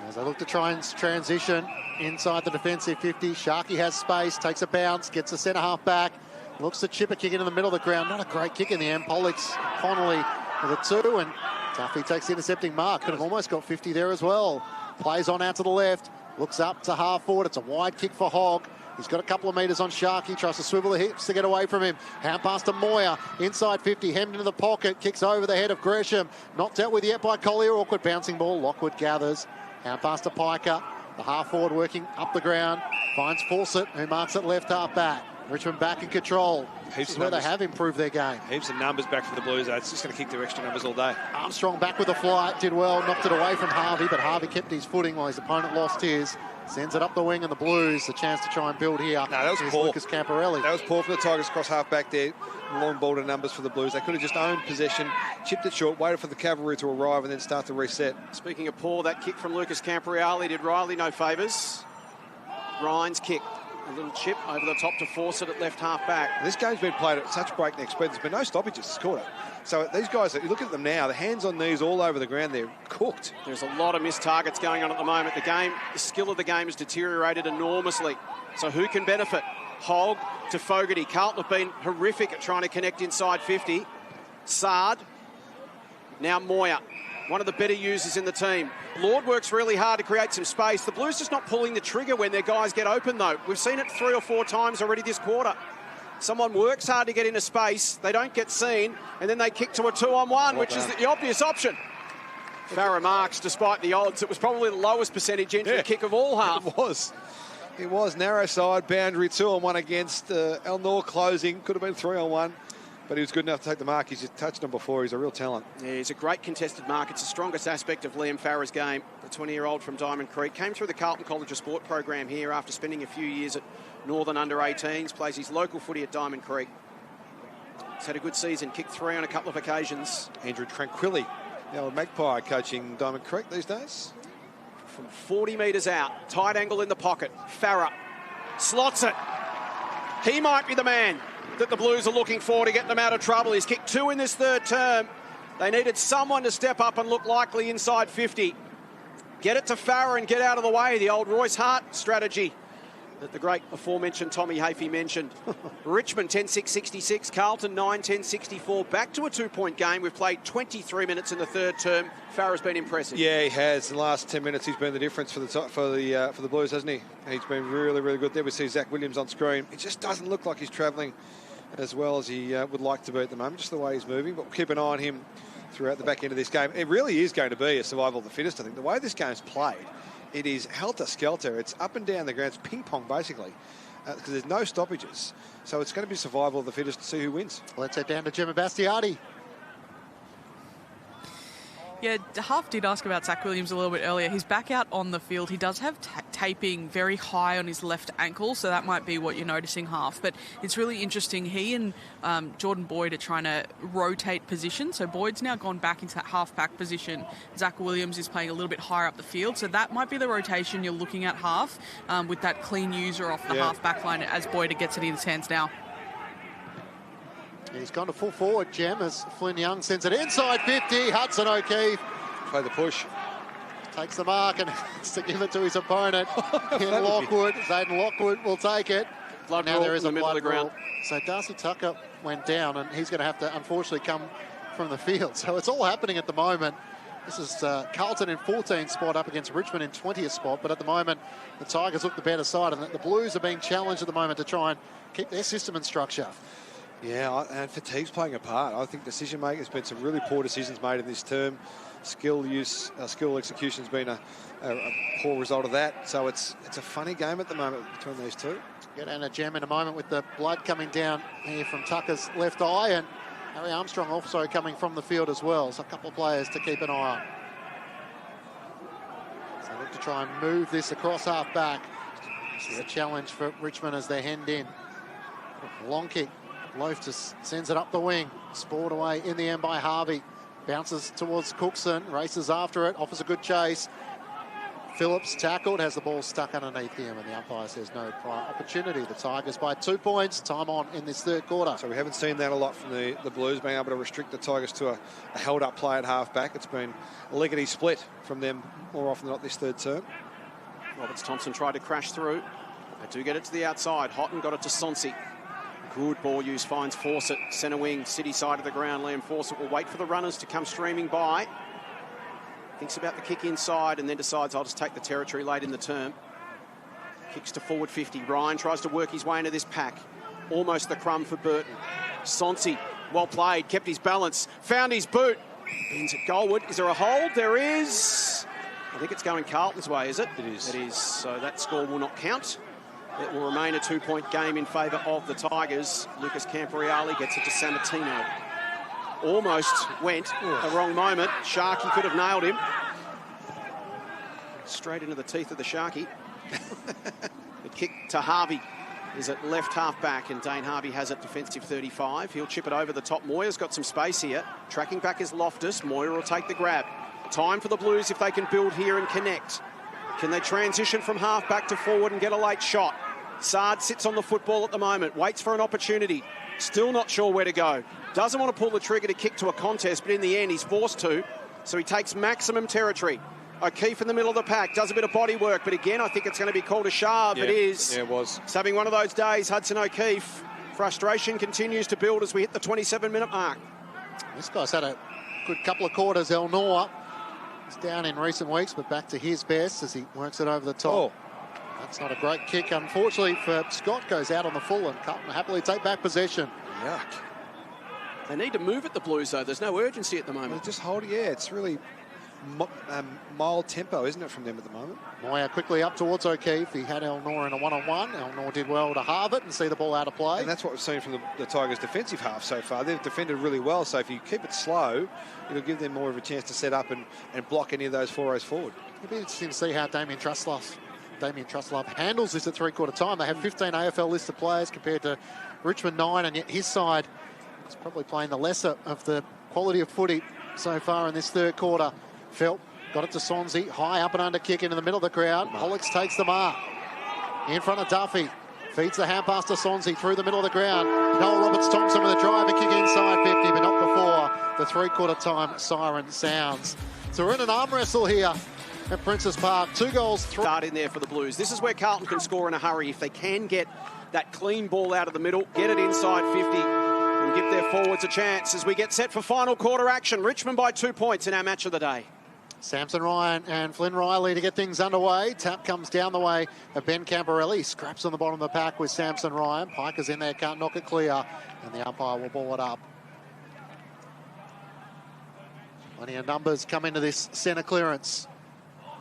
As they look to try and transition inside the defensive 50, Sharkey has space, takes a bounce, gets the centre half back, looks to chip a kick into the middle of the ground. Not a great kick in the end. Pollock's Connolly with a 2, and Duffy takes the intercepting mark. Could have almost got 50 there as well. Plays on out to the left, looks up to half forward. It's a wide kick for Hogg. He's got a couple of metres on Sharkey, tries to swivel the hips to get away from him. Hand pass to Moyer, inside 50, hemmed into the pocket, kicks over the head of Gresham. Not dealt with yet by Collier, awkward bouncing ball. Lockwood gathers. Hand pass to Piker, the half forward working up the ground. Finds Fawcett, who marks it left half back. Richmond back in control. This is where they have improved their game. Heaps of numbers back for the Blues. It's just going to kick their extra numbers all day. Armstrong back with the flight, did well, knocked it away from Harvey, but Harvey kept his footing while his opponent lost his. Sends it up the wing, and the Blues a chance to try and build here. No, that was Here's poor. Lucas Camparelli. That was poor from the Tigers across half back there. Long ball to numbers for the Blues. They could have just owned possession, chipped it short, waited for the cavalry to arrive, and then start to reset. Speaking of poor, that kick from Lucas Campriali did Riley no favours. Ryan's kick. A little chip over the top to Fawcett at left half back. And this game's been played at such breakneck speed. There's been no stoppages this quarter. So these guys, you look at them now, the hands on knees all over the ground, they're cooked. There's a lot of missed targets going on at the moment. The skill of the game has deteriorated enormously. So who can benefit? Hogg to Fogarty. Carlton have been horrific at trying to connect inside 50. Sard. Now Moyer. One of the better users in the team. Lord works really hard to create some space. The Blues just not pulling the trigger when their guys get open, though. We've seen it 3 or 4 times already this quarter. Someone works hard to get into space, they don't get seen, and then they kick to a 2-on-1, which is the obvious option. Farrer marks, despite the odds. It was probably the lowest percentage entry kick of all half. It was narrow side, boundary, 2-on-1 against Elnor closing. Could have been 3-on-1. But he was good enough to take the mark. He's just touched him before. He's a real talent. Yeah, he's a great contested mark. It's the strongest aspect of Liam Farrer's game. The 20-year-old from Diamond Creek came through the Carlton College of Sport program here after spending a few years at Northern Under-18s. Plays his local footy at Diamond Creek. He's had a good season. Kicked 3 on a couple of occasions. Andrew Tranquilli, the old Magpie, coaching Diamond Creek these days. From 40 metres out. Tight angle in the pocket. Farrer slots it. He might be the man that the Blues are looking for to get them out of trouble. He's kicked 2 in this third term. They needed someone to step up and look likely inside 50. Get it to Farrer and get out of the way. The old Royce Hart strategy that the great aforementioned Tommy Hafey mentioned. Richmond 10-6-66, Carlton 9-10-64. Back to a 2-point game. We've played 23 minutes in the third term. Farrer's been impressive. Yeah, he has. In the last 10 minutes, he's been the difference for the Blues, hasn't he? He's been really, really good. There we see Zach Williams on screen. It just doesn't look like he's travelling as well as he would like to be at the moment, just the way he's moving. But we'll keep an eye on him throughout the back end of this game. It really is going to be a survival of the fittest, I think. The way this game's played, it is helter-skelter. It's up and down the ground. It's ping-pong, basically, because there's no stoppages. So it's going to be survival of the fittest to see who wins. Let's head down to Gemma Bastiati. Yeah, Half did ask about Zach Williams a little bit earlier. He's back out on the field. He does have taping very high on his left ankle, so that might be what you're noticing, Half. But it's really interesting. He and Jordan Boyd are trying to rotate position. So Boyd's now gone back into that half-back position. Zach Williams is playing a little bit higher up the field. So that might be the rotation you're looking at, Half, with that clean user off the half-back line as Boyd gets it in his hands now. He's gone to full forward, Gem, as Flynn Young sends it inside 50. Hudson O'Keefe Play the push. takes the mark and has to give it to his opponent. In Lockwood, Zayden Lockwood will take it. Blood now rule there is in a the middle of blood the ground. rule. So Darcy Tucker went down, and he's going to have to, unfortunately, come from the field. So it's all happening at the moment. This is Carlton in 14th spot up against Richmond in 20th spot, but at the moment the Tigers look the better side, and the Blues are being challenged at the moment to try and keep their system and structure. Yeah, and fatigue's playing a part. I think decision-making has been some really poor decisions made in this term. Skill execution's been a poor result of that. So it's a funny game at the moment between these two. Get down a jam in a moment with the blood coming down here from Tucker's left eye, and Harry Armstrong also coming from the field as well. So a couple of players to keep an eye on. So look to try and move this across half back. This is a challenge for Richmond as they hand in. Long kick. Loaf just sends it up the wing. Spoiled away in the end by Harvey. Bounces towards Cookson. Races after it. Offers a good chase. Phillips tackled, has the ball stuck underneath him, and the umpire says no prior opportunity. The Tigers by 2 points, time on in this third quarter. So we haven't seen that a lot from the Blues, being able to restrict the Tigers to a held-up play at half-back. It's been a lickety split from them more often than not this third term. Roberts Thompson tried to crash through. They do get it to the outside. Houghton got it to Sonsi. Good ball use, finds Fawcett, centre wing, city side of the ground. Liam Fawcett will wait for the runners to come streaming by. Thinks about the kick inside and then decides I'll just take the territory late in the term. Kicks to forward 50. Ryan tries to work his way into this pack. Almost the crumb for Burton. Sonsi, well played, kept his balance, found his boot. Bends at goalward. Is there a hold? There is. I think it's going Carlton's way, is it? It is. It is. So that score will not count. It will remain a 2-point game in favour of the Tigers. Lucas Camporeale gets it to Sammartino. Almost went a wrong moment. Sharkey could have nailed him. Straight into the teeth of the Sharkey. The kick to Harvey is at left half back, and Dane Harvey has it defensive 35. He'll chip it over the top. Moyer's got some space here. Tracking back is Loftus. Moyer will take the grab. Time for the Blues if they can build here and connect. Can they transition from half back to forward and get a late shot? Sard sits on the football at the moment, waits for an opportunity. Still not sure where to go. Doesn't want to pull the trigger to kick to a contest, but in the end he's forced to. So he takes maximum territory. O'Keefe in the middle of the pack, does a bit of body work, but again I think it's going to be called a shove. Yeah, it is. Yeah, it was. He's having one of those days, Hudson O'Keefe. Frustration continues to build as we hit the 27-minute mark. This guy's had a good couple of quarters. El Noor is down in recent weeks, but back to his best as he works it over the top. Oh. That's not a great kick, unfortunately, for Scott. Goes out on the full, and Carlton happily take back possession. Yuck. They need to move at the Blues, though. There's no urgency at the moment. Well, just hold it. Yeah, it's really mild tempo, isn't it, from them at the moment? Moyer quickly up towards O'Keefe. He had El Noor in a one-on-one. El Noor did well to halve it and see the ball out of play. And that's what we've seen from the Tigers' defensive half so far. They've defended really well, so if you keep it slow, it'll give them more of a chance to set up and block any of those 4-0s forward. It'll be interesting to see how Damien Truslove handles this at three-quarter time. They have 15 AFL listed players compared to Richmond 9, and yet his side is probably playing the lesser of the quality of footy so far in this third quarter. Felt got it to Sonsi, high up and under kick into the middle of the crowd. Hollix takes the mark. In front of Duffy. Feeds the hand pass to Sonsi through the middle of the ground. Noel Roberts-Thompson with a driving kick inside 50, but not before the three-quarter time siren sounds. So we're in an arm wrestle here at Princes Park. 2 goals, 3. Start in there for the Blues. This is where Carlton can score in a hurry. If they can get that clean ball out of the middle, get it inside 50 and give their forwards a chance as we get set for final quarter action. Richmond by 2 points in our match of the day. Samson Ryan and Flynn Riley to get things underway. Tap comes down the way of Ben Camporeale. Scraps on the bottom of the pack with Samson Ryan. Piker's in there, can't knock it clear, and the umpire will ball it up. Plenty of numbers come into this centre clearance.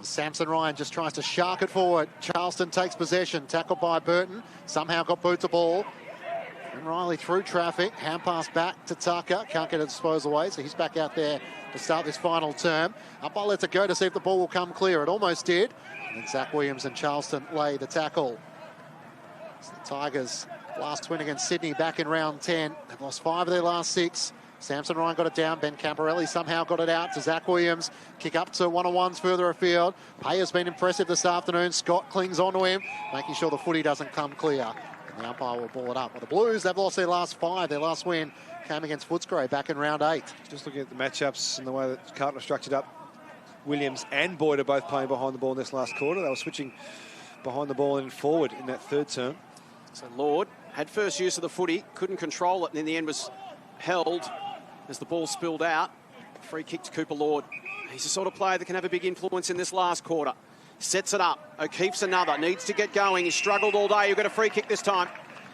Samson Ryan just tries to shark it forward. Charleston takes possession, tackled by Burton. Somehow got boot to ball. And Riley through traffic, hand pass back to Tucker. Can't get a disposal away, so he's back out there to start this final term. Umpire lets it go to see if the ball will come clear. It almost did. And then Zach Williams and Charleston lay the tackle. So the Tigers' last win against Sydney back in round 10. They've lost 5 of their last 6. Samson Ryan got it down. Ben Camporeale somehow got it out to Zach Williams. Kick up to one-on-ones further afield. Payer's been impressive this afternoon. Scott clings onto him, making sure the footy doesn't come clear. And the umpire will ball it up. Well, the Blues, they've lost their last 5. Their last win came against Footscray back in round 8. Just looking at the matchups and the way that Carlton are structured up, Williams and Boyd are both playing behind the ball in this last quarter. They were switching behind the ball and forward in that third term. So Lord had first use of the footy, couldn't control it, and in the end was held as the ball spilled out. Free kick to Cooper Lord. He's the sort of player that can have a big influence in this last quarter. Sets it up. O'Keefe's another. Needs to get going. He's struggled all day. He'll get a free kick this time.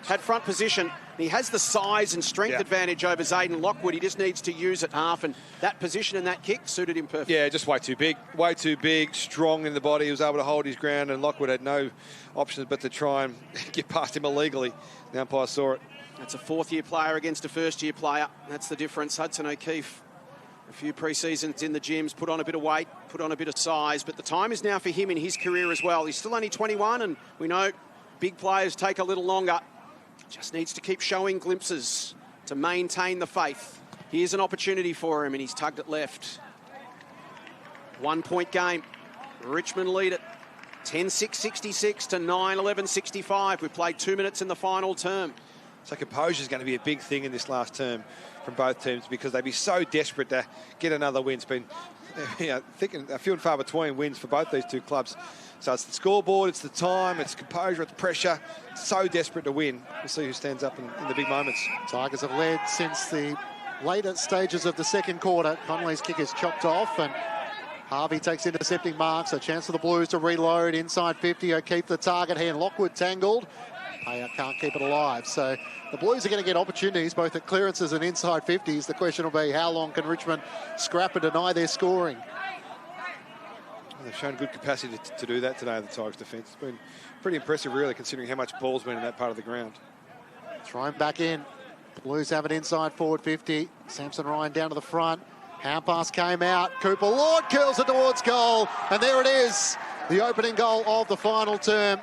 Had front position. He has the size and strength advantage over Zayden Lockwood. He just needs to use it half, and that position and that kick suited him perfectly. Yeah, just way too big, strong in the body. He was able to hold his ground, and Lockwood had no options but to try and get past him illegally. The umpire saw it. That's a fourth-year player against a first-year player. That's the difference. Hudson O'Keefe, a few pre-seasons in the gyms, put on a bit of weight, put on a bit of size, but the time is now for him in his career as well. He's still only 21, and we know big players take a little longer. Just needs to keep showing glimpses to maintain the faith. Here's an opportunity for him, and he's tugged it left. 1 point game. Richmond lead it 10-6-66 to 9-11-65. We've played 2 minutes in the final term. So composure is going to be a big thing in this last term from both teams, because they'd be so desperate to get another win. It's been thick and few and far between wins for both these two clubs. So it's the scoreboard, it's the time, it's composure, it's pressure. So desperate to win. We'll see who stands up in the big moments. Tigers have led since the later stages of the second quarter. Connolly's kick is chopped off, and Harvey takes intercepting marks. A chance for the Blues to reload inside 50. O'Keefe the target hand. Lockwood tangled. Payer can't keep it alive. So the Blues are going to get opportunities both at clearances and inside 50s. The question will be, how long can Richmond scrap and deny their scoring? They've shown good capacity to do that today, the Tigers defence. It's been pretty impressive, really, considering how much ball's been in that part of the ground. Thrown back in. Blues have it inside forward 50. Samson Ryan down to the front. Hand pass came out. Cooper Lord curls it towards goal. And there it is. The opening goal of the final term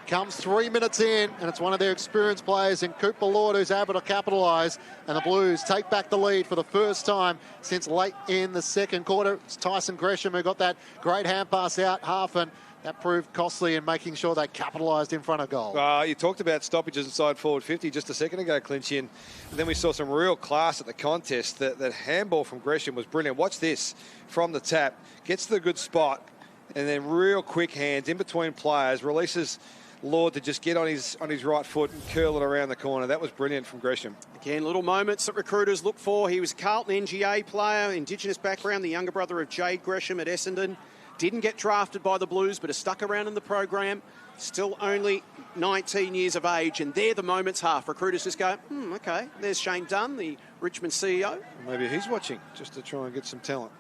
comes 3 minutes in, and it's one of their experienced players in Cooper Lord who's able to capitalise, and the Blues take back the lead for the first time since late in the second quarter. It's Tyson Gresham who got that great hand pass out half, and that proved costly in making sure they capitalised in front of goal. You talked about stoppages inside forward 50 just a second ago, Clinchy, and then we saw some real class at the contest. That handball from Gresham was brilliant. Watch this from the tap, gets to the good spot, and then real quick hands in between players, releases Lord to just get on his right foot and curl it around the corner. That was brilliant from Gresham. Again, little moments that recruiters look for. He was a Carlton NGA player, Indigenous background, the younger brother of Jade Gresham at Essendon. Didn't get drafted by the Blues, but has stuck around in the program. Still only 19 years of age, and they're the moments half. Recruiters just go, okay, there's Shane Dunn, the Richmond CEO. Maybe he's watching just to try and get some talent.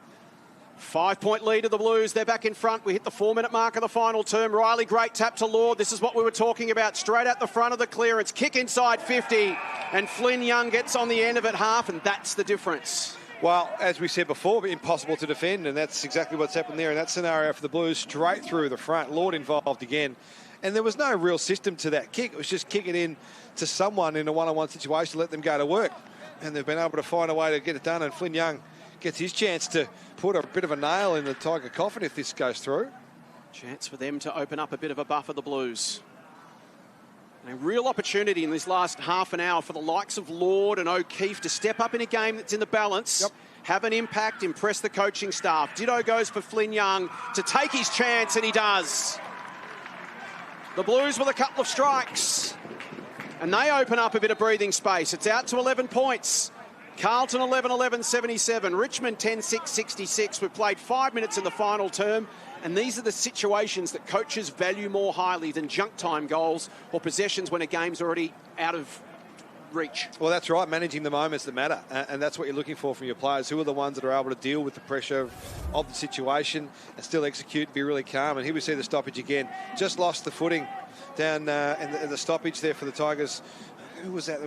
5 point lead of the Blues. They're back in front. We hit the 4 minute mark of the final term. Riley, great tap to Lord. This is what we were talking about. Straight at the front of the clearance. Kick inside 50. And Flynn Young gets on the end of it half, and that's the difference. Well, as we said before, impossible to defend, and that's exactly what's happened there in that scenario for the Blues. Straight through the front. Lord involved again. And there was no real system to that kick. It was just kicking in to someone in a one-on-one situation to let them go to work. And they've been able to find a way to get it done, and Flynn Young gets his chance to put a bit of a nail in the Tiger coffin if this goes through. Chance for them to open up a bit of a buffer, the Blues. And a real opportunity in this last half an hour for the likes of Lord and O'Keefe to step up in a game that's in the balance, have an impact, impress the coaching staff. Ditto goes for Flynn Young to take his chance, and he does. The Blues with a couple of strikes, and they open up a bit of breathing space. It's out to 11 points. Carlton 11-11-77, Richmond 10-6-66. We've played 5 minutes in the final term, and these are the situations that coaches value more highly than junk time goals or possessions when a game's already out of reach. Well, that's right, managing the moments that matter, and that's what you're looking for from your players. Who are the ones that are able to deal with the pressure of the situation and still execute, be really calm. And here we see the stoppage again. Just lost the footing down in the stoppage there for the Tigers. Who was that?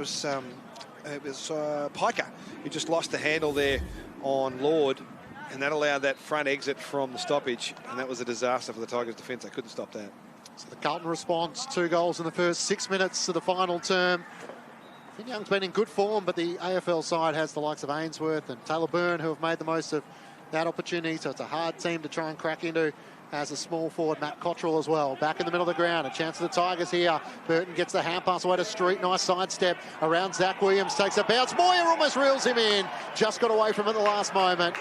It was Piker, who just lost the handle there on Lord, and that allowed that front exit from the stoppage, and that was a disaster for the Tigers' defence. They couldn't stop that. So the Carlton response, 2 goals in the first 6 minutes of the final term. Flynn Young's been in good form, but the AFL side has the likes of Ainsworth and Taylor Byrne who have made the most of that opportunity, so it's a hard team to try and crack into as a small forward, Matt Cottrell as well. Back in the middle of the ground, a chance for the Tigers here. Burton gets the hand pass away to Street. Nice sidestep around Zach Williams, takes a bounce. Moyer almost reels him in. Just got away from it at the last moment.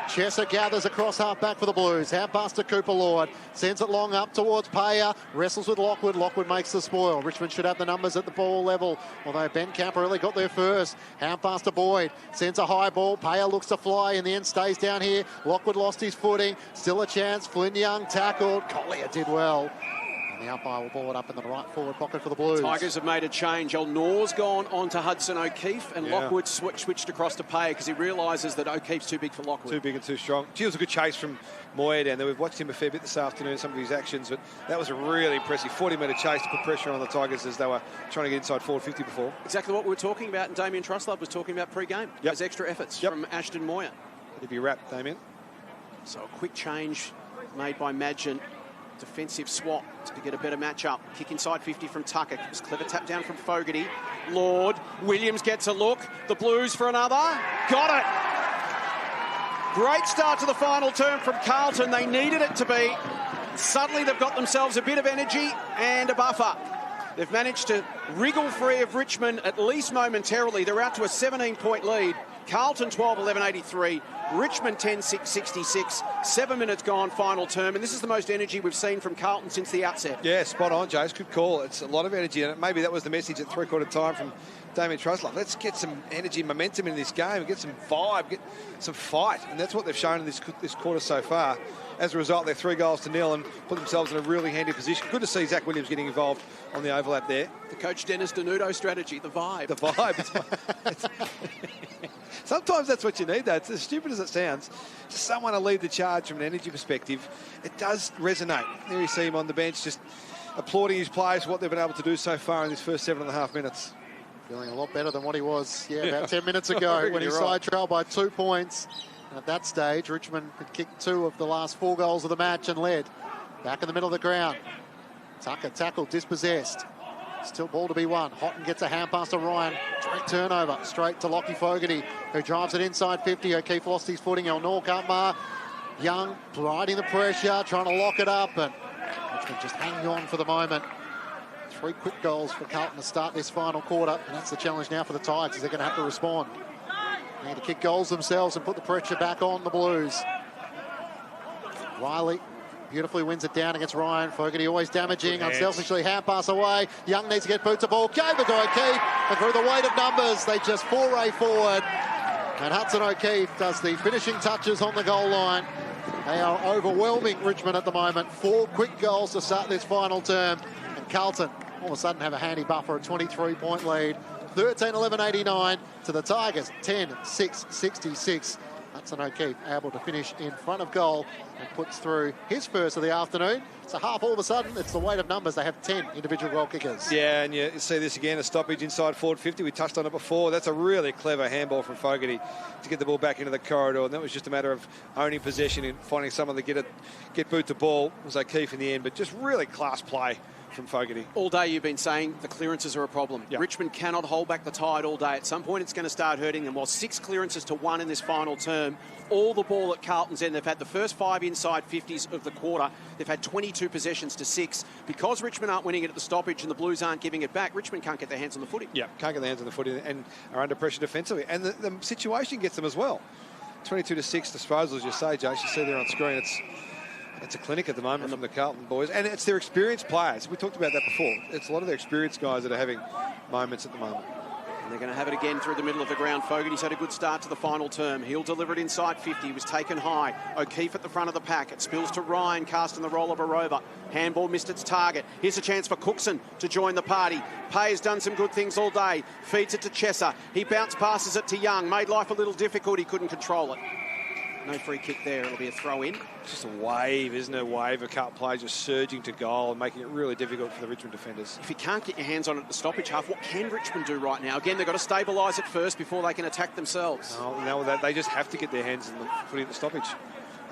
Chesser gathers across half-back for the Blues. Hand pass to Cooper Lord. Sends it long up towards Payer. Wrestles with Lockwood. Lockwood makes the spoil. Richmond should have the numbers at the ball level, although Ben Camper really got there first. Hand pass to Boyd. Sends a high ball. Payer looks to fly. In the end, stays down here. Lockwood lost his footing. Still a chance. Flynn Young tackled. Collier did well. And the umpire will ball it up in the right forward pocket for the Blues. Tigers have made a change. El Nor's gone on to Hudson O'Keefe, and Lockwood switched across to Payer because he realises that O'Keefe's too big for Lockwood. Too big and too strong. Gee, it was a good chase from Moyer down there. We've watched him a fair bit this afternoon, some of his actions, but that was a really impressive 40-metre chase to put pressure on the Tigers as they were trying to get inside forward 50 before. Exactly what we were talking about, and Damien Truslove was talking about pre-game. Those extra efforts from Ashton Moyer. It'd be wrapped, Damien. So a quick change made by Madgen. Defensive swap to get a better matchup. Kick inside 50 from Tucker. It was clever tap down from Fogarty. Lord. Williams gets a look. The Blues for another. Got it. Great start to the final term from Carlton. They needed it to be. Suddenly they've got themselves a bit of energy and a buffer. They've managed to wriggle free of Richmond, at least momentarily. They're out to a 17-point lead. Carlton 12-11-83. Richmond 10-6-66. 7 minutes gone, final term. And this is the most energy we've seen from Carlton since the outset. Yeah, spot on, Jace. Good call. It's a lot of energy. And maybe that was the message at three-quarter time from Damien Truslove. Let's get some energy, momentum in this game, get some vibe, get some fight. And that's what they've shown in this quarter so far. As a result, they're 3-0 and put themselves in a really handy position. Good to see Zach Williams getting involved on the overlap there. The Coach Dennis Denudo strategy, the vibe. The vibe. Sometimes that's what you need, though. It's as stupid as it sounds. Just someone to lead the charge from an energy perspective. It does resonate. There you see him on the bench just applauding his players for what they've been able to do so far in this first 7.5 minutes. Feeling a lot better than what he was, about 10 minutes ago when he side trailed by 2 points. And at that stage, Richmond had kicked 2 of the last 4 goals of the match and led. Back in the middle of the ground. Tucker tackled, dispossessed. Still ball to be won. Houghton gets a hand pass to Ryan. Direct turnover, straight to Lockie Fogarty, who drives it inside 50. O'Keefe lost his footing. El Nor can't mark. Young riding the pressure, trying to lock it up, and Richmond just hanging on for the moment. 3 quick goals for Carlton to start this final quarter, and that's the challenge now for the Tigers. They're going to have to respond. They need to kick goals themselves and put the pressure back on the Blues. Riley beautifully wins it down against Ryan. Fogarty always damaging, unselfishly hand pass away. Young needs to get boot to ball. Gave it to O'Keefe, and through the weight of numbers, they just foray forward. And Hudson O'Keefe does the finishing touches on the goal line. They are overwhelming Richmond at the moment. 4 quick goals to start this final term. And Carlton all of a sudden have a handy buffer, a 23-point lead. 13-11-89 to the Tigers, 10-6-66. Hudson O'Keefe able to finish in front of goal and puts through his first of the afternoon. It's a half all of a sudden. It's the weight of numbers. They have 10 individual goal kickers. Yeah, and you see this again, a stoppage inside forward 50. We touched on it before. That's a really clever handball from Fogarty to get the ball back into the corridor. And that was just a matter of owning possession and finding someone to get boot to ball. It was O'Keefe in the end, but just really class play from Fogarty. All day you've been saying the clearances are a problem. Yep. Richmond cannot hold back the tide all day. At some point it's going to start hurting them. While 6 clearances to 1 in this final term, all the ball at Carlton's end. They've had the first 5 inside 50s of the quarter. They've had 22 possessions to 6. Because Richmond aren't winning it at the stoppage and the Blues aren't giving it back, Richmond can't get their hands on the footy. Yeah, can't get their hands on the footy and are under pressure defensively. And the situation gets them as well. 22-6 disposals, you say, Jace. You see there on screen, it's a clinic at the moment from the Carlton boys. And it's their experienced players. We talked about that before. It's a lot of their experienced guys that are having moments at the moment. And they're going to have it again through the middle of the ground. Fogarty's had a good start to the final term. He'll deliver it inside 50. He was taken high. O'Keefe at the front of the pack. It spills to Ryan, casting the roll of a rover. Handball missed its target. Here's a chance for Cookson to join the party. Pay's done some good things all day. Feeds it to Chesser. He bounce passes it to Young. Made life a little difficult. He couldn't control it. No free kick there. It'll be a throw in. It's just a wave, isn't it? A wave of Carlton players just surging to goal and making it really difficult for the Richmond defenders. If you can't get your hands on it at the stoppage half, what can Richmond do right now? Again, they've got to stabilise it first before they can attack themselves. Oh, now they just have to get their hands on the footy at the stoppage.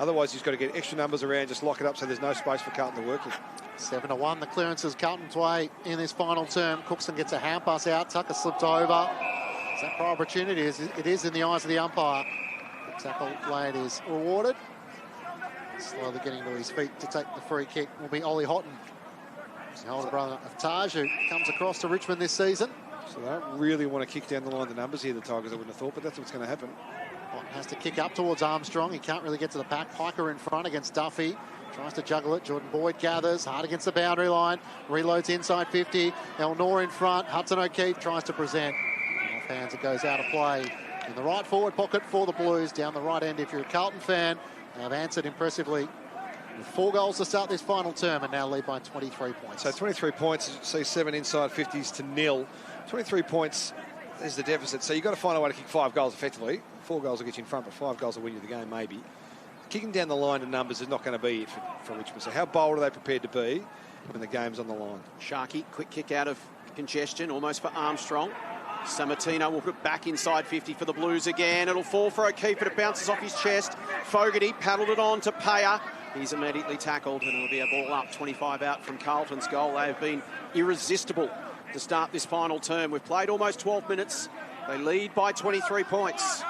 Otherwise, you've got to get extra numbers around, just lock it up so there's no space for Carlton to work in. 7-1, the clearances Carlton's way in this final term. Cookson gets a hand pass out. Tucker slipped over. Is that for opportunity? It is in the eyes of the umpire. The tackle lane is rewarded. Slowly getting to his feet to take the free kick will be Ollie Houghton. The older brother of Taj, who comes across to Richmond this season. So they don't really want to kick down the line the numbers here, the Tigers, I wouldn't have thought, but that's what's going to happen. Houghton has to kick up towards Armstrong. He can't really get to the pack. Piker in front against Duffy. Tries to juggle it. Jordan Boyd gathers. Hard against the boundary line. Reloads inside 50. El Noor in front. Hudson O'Keefe tries to present. Off hands, it goes out of play. In the right forward pocket for the Blues. Down the right end if you're a Carlton fan. They have answered impressively with 4 goals to start this final term and now lead by 23 points. So 23 points, see 7 inside 50s to 0. 23 points is the deficit. So you've got to find a way to kick 5 goals effectively. 4 goals will get you in front, but 5 goals will win you the game maybe. Kicking down the line to numbers is not going to be it for Richmond. So how bold are they prepared to be when the game's on the line? Sharkey, quick kick out of congestion, almost for Armstrong. Sammartino will put it back inside 50 for the Blues again. It'll fall for O'Keefe, but it bounces off his chest. Fogarty paddled it on to Payer. He's immediately tackled, and it'll be a ball up. 25 out from Carlton's goal. They have been irresistible to start this final term. We've played almost 12 minutes. They lead by 23 points.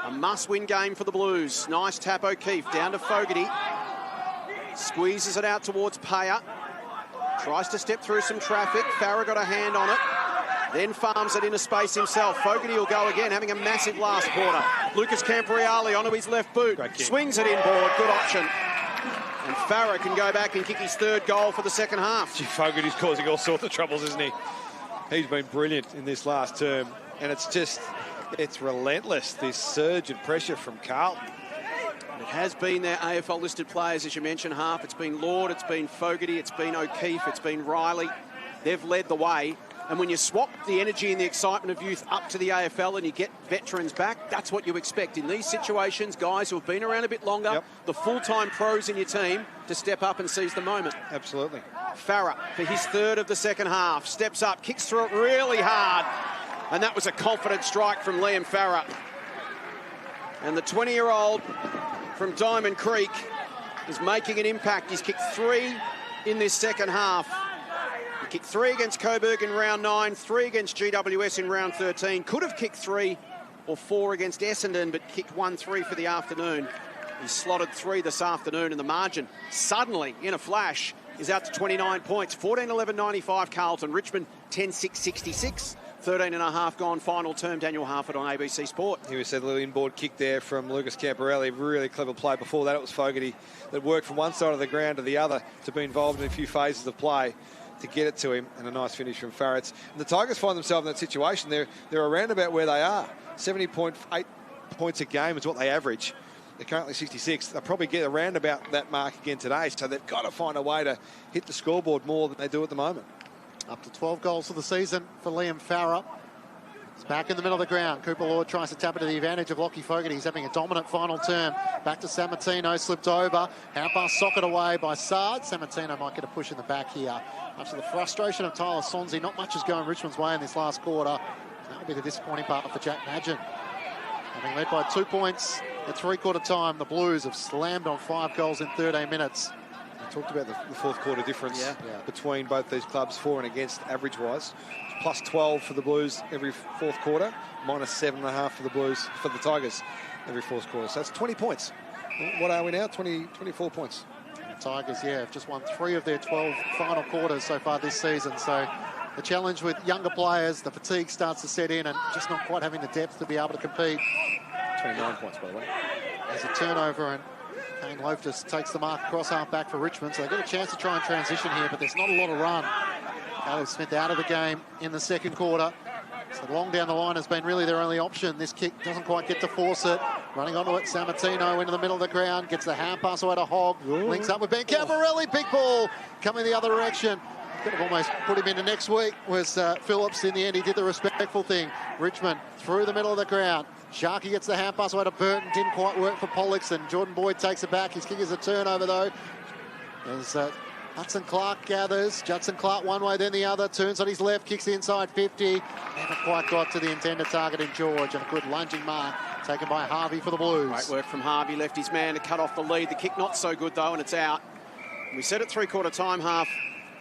A must-win game for the Blues. Nice tap, O'Keefe, down to Fogarty. Squeezes it out towards Payer. Tries to step through some traffic. Farah got a hand on it. Then farms it into space himself. Fogarty will go again, having a massive last quarter. Lucas Camporeale onto his left boot. Swings it inboard. Good option. And Farah can go back and kick his 3rd goal for the second half. Gee, Fogarty's causing all sorts of troubles, isn't he? He's been brilliant in this last term. And it's relentless, this surge of pressure from Carlton. It has been their AFL-listed players, as you mentioned, half. It's been Lord, it's been Fogarty, it's been O'Keefe, it's been Riley. They've led the way. And when you swap the energy and the excitement of youth up to the AFL and you get veterans back, that's what you expect. In these situations, guys who have been around a bit longer, the full-time pros in your team to step up and seize the moment. Absolutely. Farah for his 3rd of the second half. Steps up, kicks through it really hard. And that was a confident strike from Liam Farah. And the 20-year-old from Diamond Creek is making an impact. He's kicked 3 in this second half. He kicked 3 against Coburg in round 9, 3 against GWS in round 13. Could have kicked 3 or 4 against Essendon, but kicked 1-3 for the afternoon. He slotted 3 this afternoon, and the margin suddenly, in a flash, is out to 29 points. 14-11-95 Carlton. Richmond 10-6-66. 13.5 gone final term. Daniel Harford on ABC Sport. Here we said a little inboard kick there from Lucas Camporeale. Really clever play. Before that, it was Fogarty that worked from one side of the ground to the other to be involved in a few phases of play to get it to him, and a nice finish from Farrett. And the Tigers find themselves in that situation. They're around about where they are. 70.8 points a game is what they average. They're currently 66. They'll probably get around about that mark again today, so they've got to find a way to hit the scoreboard more than they do at the moment. Up to 12 goals for the season for Liam Farah. It's back in the middle of the ground. Cooper Lord tries to tap it to the advantage of Lockie Fogarty. He's having a dominant final term. Back to Sammartino, slipped over. Hand pass socket away by Sard. Sammartino might get a push in the back here. Much to the frustration of Tyler Sonzi, not much is going Richmond's way in this last quarter. That will be the disappointing part for Jack Madgen. Having led by 2 points at three-quarter time, the Blues have slammed on 5 goals in 13 minutes. Talked about the fourth quarter difference between both these clubs, for and against average-wise. Plus 12 for the Blues every fourth quarter, minus 7.5 for the Blues, for the Tigers every fourth quarter. So that's 20 points. What are we now? 24 points. The Tigers, have just won 3 of their 12 final quarters so far this season. So the challenge with younger players, the fatigue starts to set in and just not quite having the depth to be able to compete. 29 points, by the way. There's a turnover and Kane Loftus takes the mark across half back for Richmond, so they've got a chance to try and transition here, but there's not a lot of run. Caleb Smith out of the game in the second quarter. So long down the line has been really their only option. This kick doesn't quite get to force it. Running onto it, Sammartino into the middle of the ground, gets the hand pass away to Hogg, links up with Ben Camporeale, big ball coming the other direction. Could have almost put him into next week, was Phillips. In the end, he did the respectful thing. Richmond through the middle of the ground. Sharkey gets the hand pass away to Burton. Didn't quite work for Pollux, and Jordan Boyd takes it back. His kick is a turnover, though. As Hudson Clark gathers. Judson Clark one way, then the other. Turns on his left, kicks inside 50. Never quite got to the intended target in George. And a good lunging mark taken by Harvey for the Blues. Great work from Harvey. Left his man to cut off the lead. The kick not so good, though, and it's out. We said at three-quarter time half,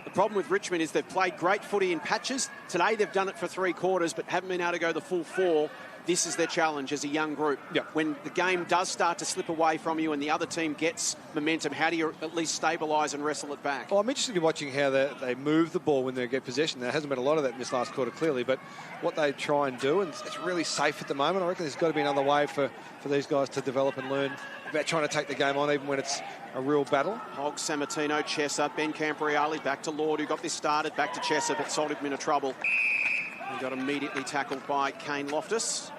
the problem with Richmond is they've played great footy in patches. Today they've done it for 3 quarters, but haven't been able to go the full 4. this is their challenge as a young group. Yep. When the game does start to slip away from you and the other team gets momentum, how do you at least stabilise and wrestle it back? Well, I'm interested in watching how they move the ball when they get possession. There hasn't been a lot of that in this last quarter, clearly, but what they try and do, and it's really safe at the moment. I reckon there's got to be another way for these guys to develop and learn about trying to take the game on, even when it's a real battle. Hogg, Sammartino, Chesser, Ben Campriali, back to Lord, who got this started, back to Chesser, but sold him into trouble. He got immediately tackled by Kane Loftus.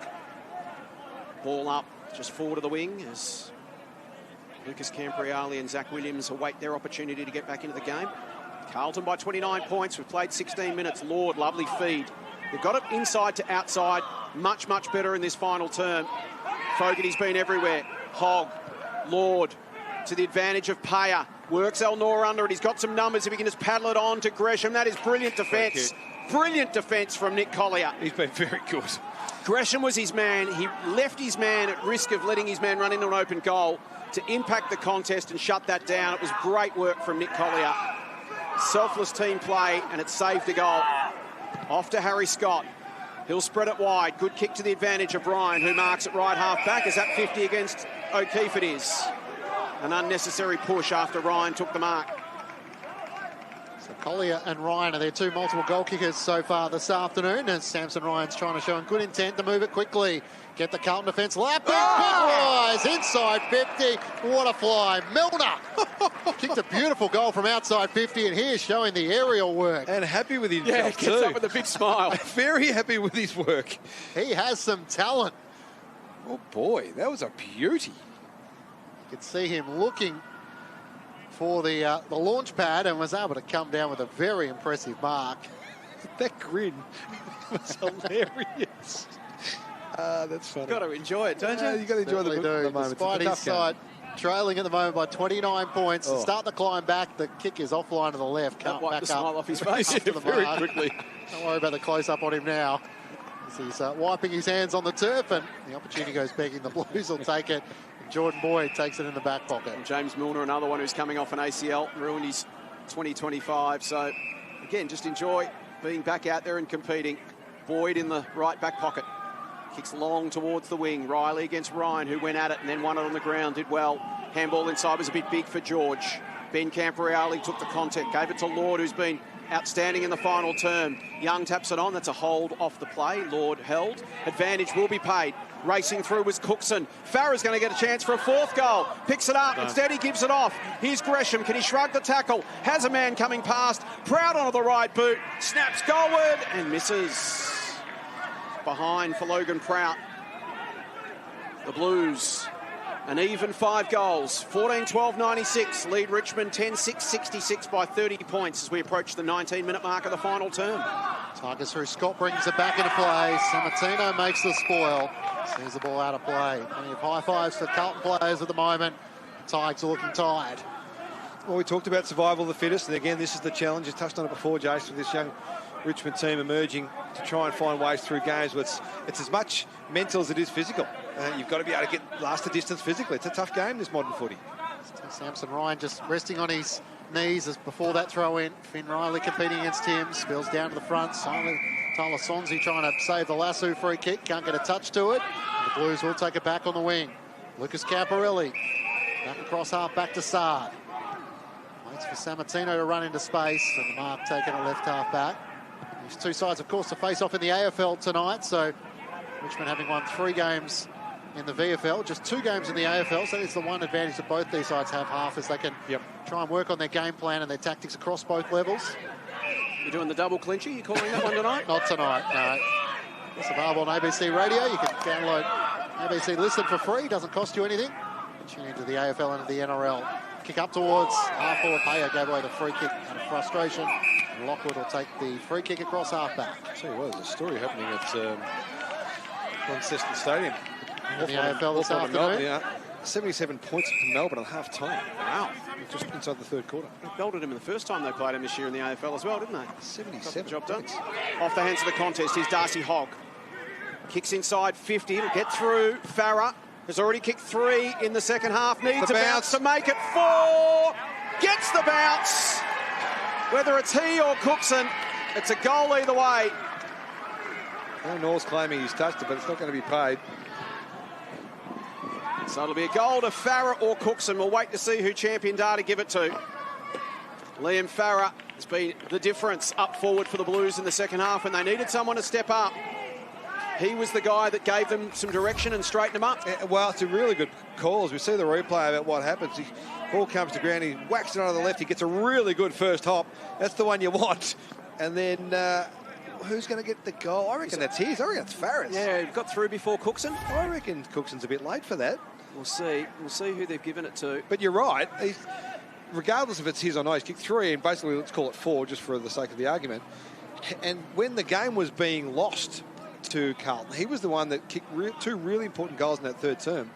Ball up, just forward of the wing as Lucas Campriali and Zach Williams await their opportunity to get back into the game. Carlton by 29 points. We've played 16 minutes. Lord, lovely feed. They've got it inside to outside. Much, much better in this final term. Fogarty's been everywhere. Hogg, Lord, to the advantage of Payer. Works Elnor under it. He's got some numbers. If he can just paddle it on to Gresham. That is brilliant defence. Brilliant defence from Nick Collier. He's been very good. Gresham was his man. He left his man at risk of letting his man run into an open goal to impact the contest and shut that down. It was great work from Nick Collier. Selfless team play, and it saved the goal. Off to Harry Scott. He'll spread it wide. Good kick to the advantage of Ryan, who marks it right half back. Is that 50 against O'Keefe? It is. An unnecessary push after Ryan took the mark. So Collier and Ryan are their two multiple goal kickers so far this afternoon, and Samson Ryan's trying to show good intent to move it quickly. Get the Carlton defence lapping. Rise inside 50. What a fly. Milner kicked a beautiful goal from outside 50, and here's showing the aerial work. And happy with himself, Yeah, gets up with a big smile. Very happy with his work. He has some talent. Oh, boy, that was a beauty. You could see him looking for the launch pad and was able to come down with a very impressive mark. That grin was hilarious. That's funny. Got to enjoy it, don't you? You got to enjoy the moment. Despite his side trailing at the moment by 29 points, to start the climb back, the kick is offline to the left. Can't wipe back the smile up off his face very quickly. Don't worry about the close-up on him now. As he's wiping his hands on the turf, and the opportunity goes begging. The Blues will take it. Jordan Boyd takes it in the back pocket. And James Milner, another one who's coming off an ACL, ruined his 2025. So, again, just enjoy being back out there and competing. Boyd in the right back pocket. Kicks long towards the wing. Riley against Ryan, who went at it and then won it on the ground, did well. Handball inside was a bit big for George. Ben Campriali took the contact, gave it to Lord, who's been outstanding in the final term. Young taps it on. That's a hold off the play. Lord held. Advantage will be paid. Racing through was Cookson. Farah's going to get a chance for a fourth goal. Picks it up. Instead, he gives it off. Here's Gresham. Can he shrug the tackle? Has a man coming past. Proud onto the right boot. Snaps goalward and misses. Behind for Logan Prout. The Blues, an even 5 goals. 14-12-96. Lead Richmond 10-6-66 by 30 points as we approach the 19-minute mark of the final term. Tigers through. Scott brings it back into play. Sammartino makes the spoil. Sees the ball out of play. Plenty of high fives for Carlton players at the moment. Tigers are looking tired. Well, we talked about survival of the fittest, and again, this is the challenge. You touched on it before, Jace, with this young Richmond team emerging to try and find ways through games. It's as much mental as it is physical. You've got to be able to get last the distance physically. It's a tough game, this modern footy. Samson Ryan just resting on his knees as before that throw in. Finn Riley competing against him. Spills down to the front. Tyler Sonsi trying to save the lasso free kick. Can't get a touch to it. And the Blues will take it back on the wing. Lucas Camparelli back across half, back to Sard. Waits for Sammartino to run into space, and the mark taken a left half back. These two sides, of course, to face off in the AFL tonight. So Richmond having won 3 games in the VFL, just 2 games in the AFL. So it's the one advantage that both these sides have half, as they can try and work on their game plan and their tactics across both levels. You're doing the double clincher? You calling that one tonight? Not tonight, no. It's available on ABC Radio. You can download ABC Listen for free. Doesn't cost you anything. Tune into the AFL and the NRL. Kick up towards half-forward. Payer gave away the free kick out of frustration. Lockwood will take the free kick across half-back. I'll tell you what, there's a story happening at Launceston Stadium. In the AFL this afternoon. 77 points to Melbourne at half-time. Wow. Just inside the third quarter. They belted him in the first time they played him this year in the AFL as well, didn't they? 77 job done. points. Off the hands of the contest, here's Darcy Hogg. Kicks inside 50, it'll get through. Farah has already kicked 3 in the second half. Needs a bounce to make it 4. Gets the bounce. Whether it's he or Cookson, it's a goal either way. North's claiming he's touched it, but it's not going to be paid. So it'll be a goal to Farah or Cookson. We'll wait to see who champion data give it to. Liam Farah has been the difference up forward for the Blues in the second half when they needed someone to step up. He was the guy that gave them some direction and straightened them up. Well, it's a really good call. As we see the replay about what happens. Ball comes to ground, he whacks it onto the left, he gets a really good first hop. That's the one you want. And then who's going to get the goal? I reckon that's his. I reckon it's Farah's. Yeah, got through before Cookson. I reckon Cookson's a bit late for that. We'll see. We'll see who they've given it to. But you're right. Regardless if it's his or not, he's kicked 3 and basically let's call it 4 just for the sake of the argument. And when the game was being lost to Carlton, he was the one that kicked 2 really important goals in that third term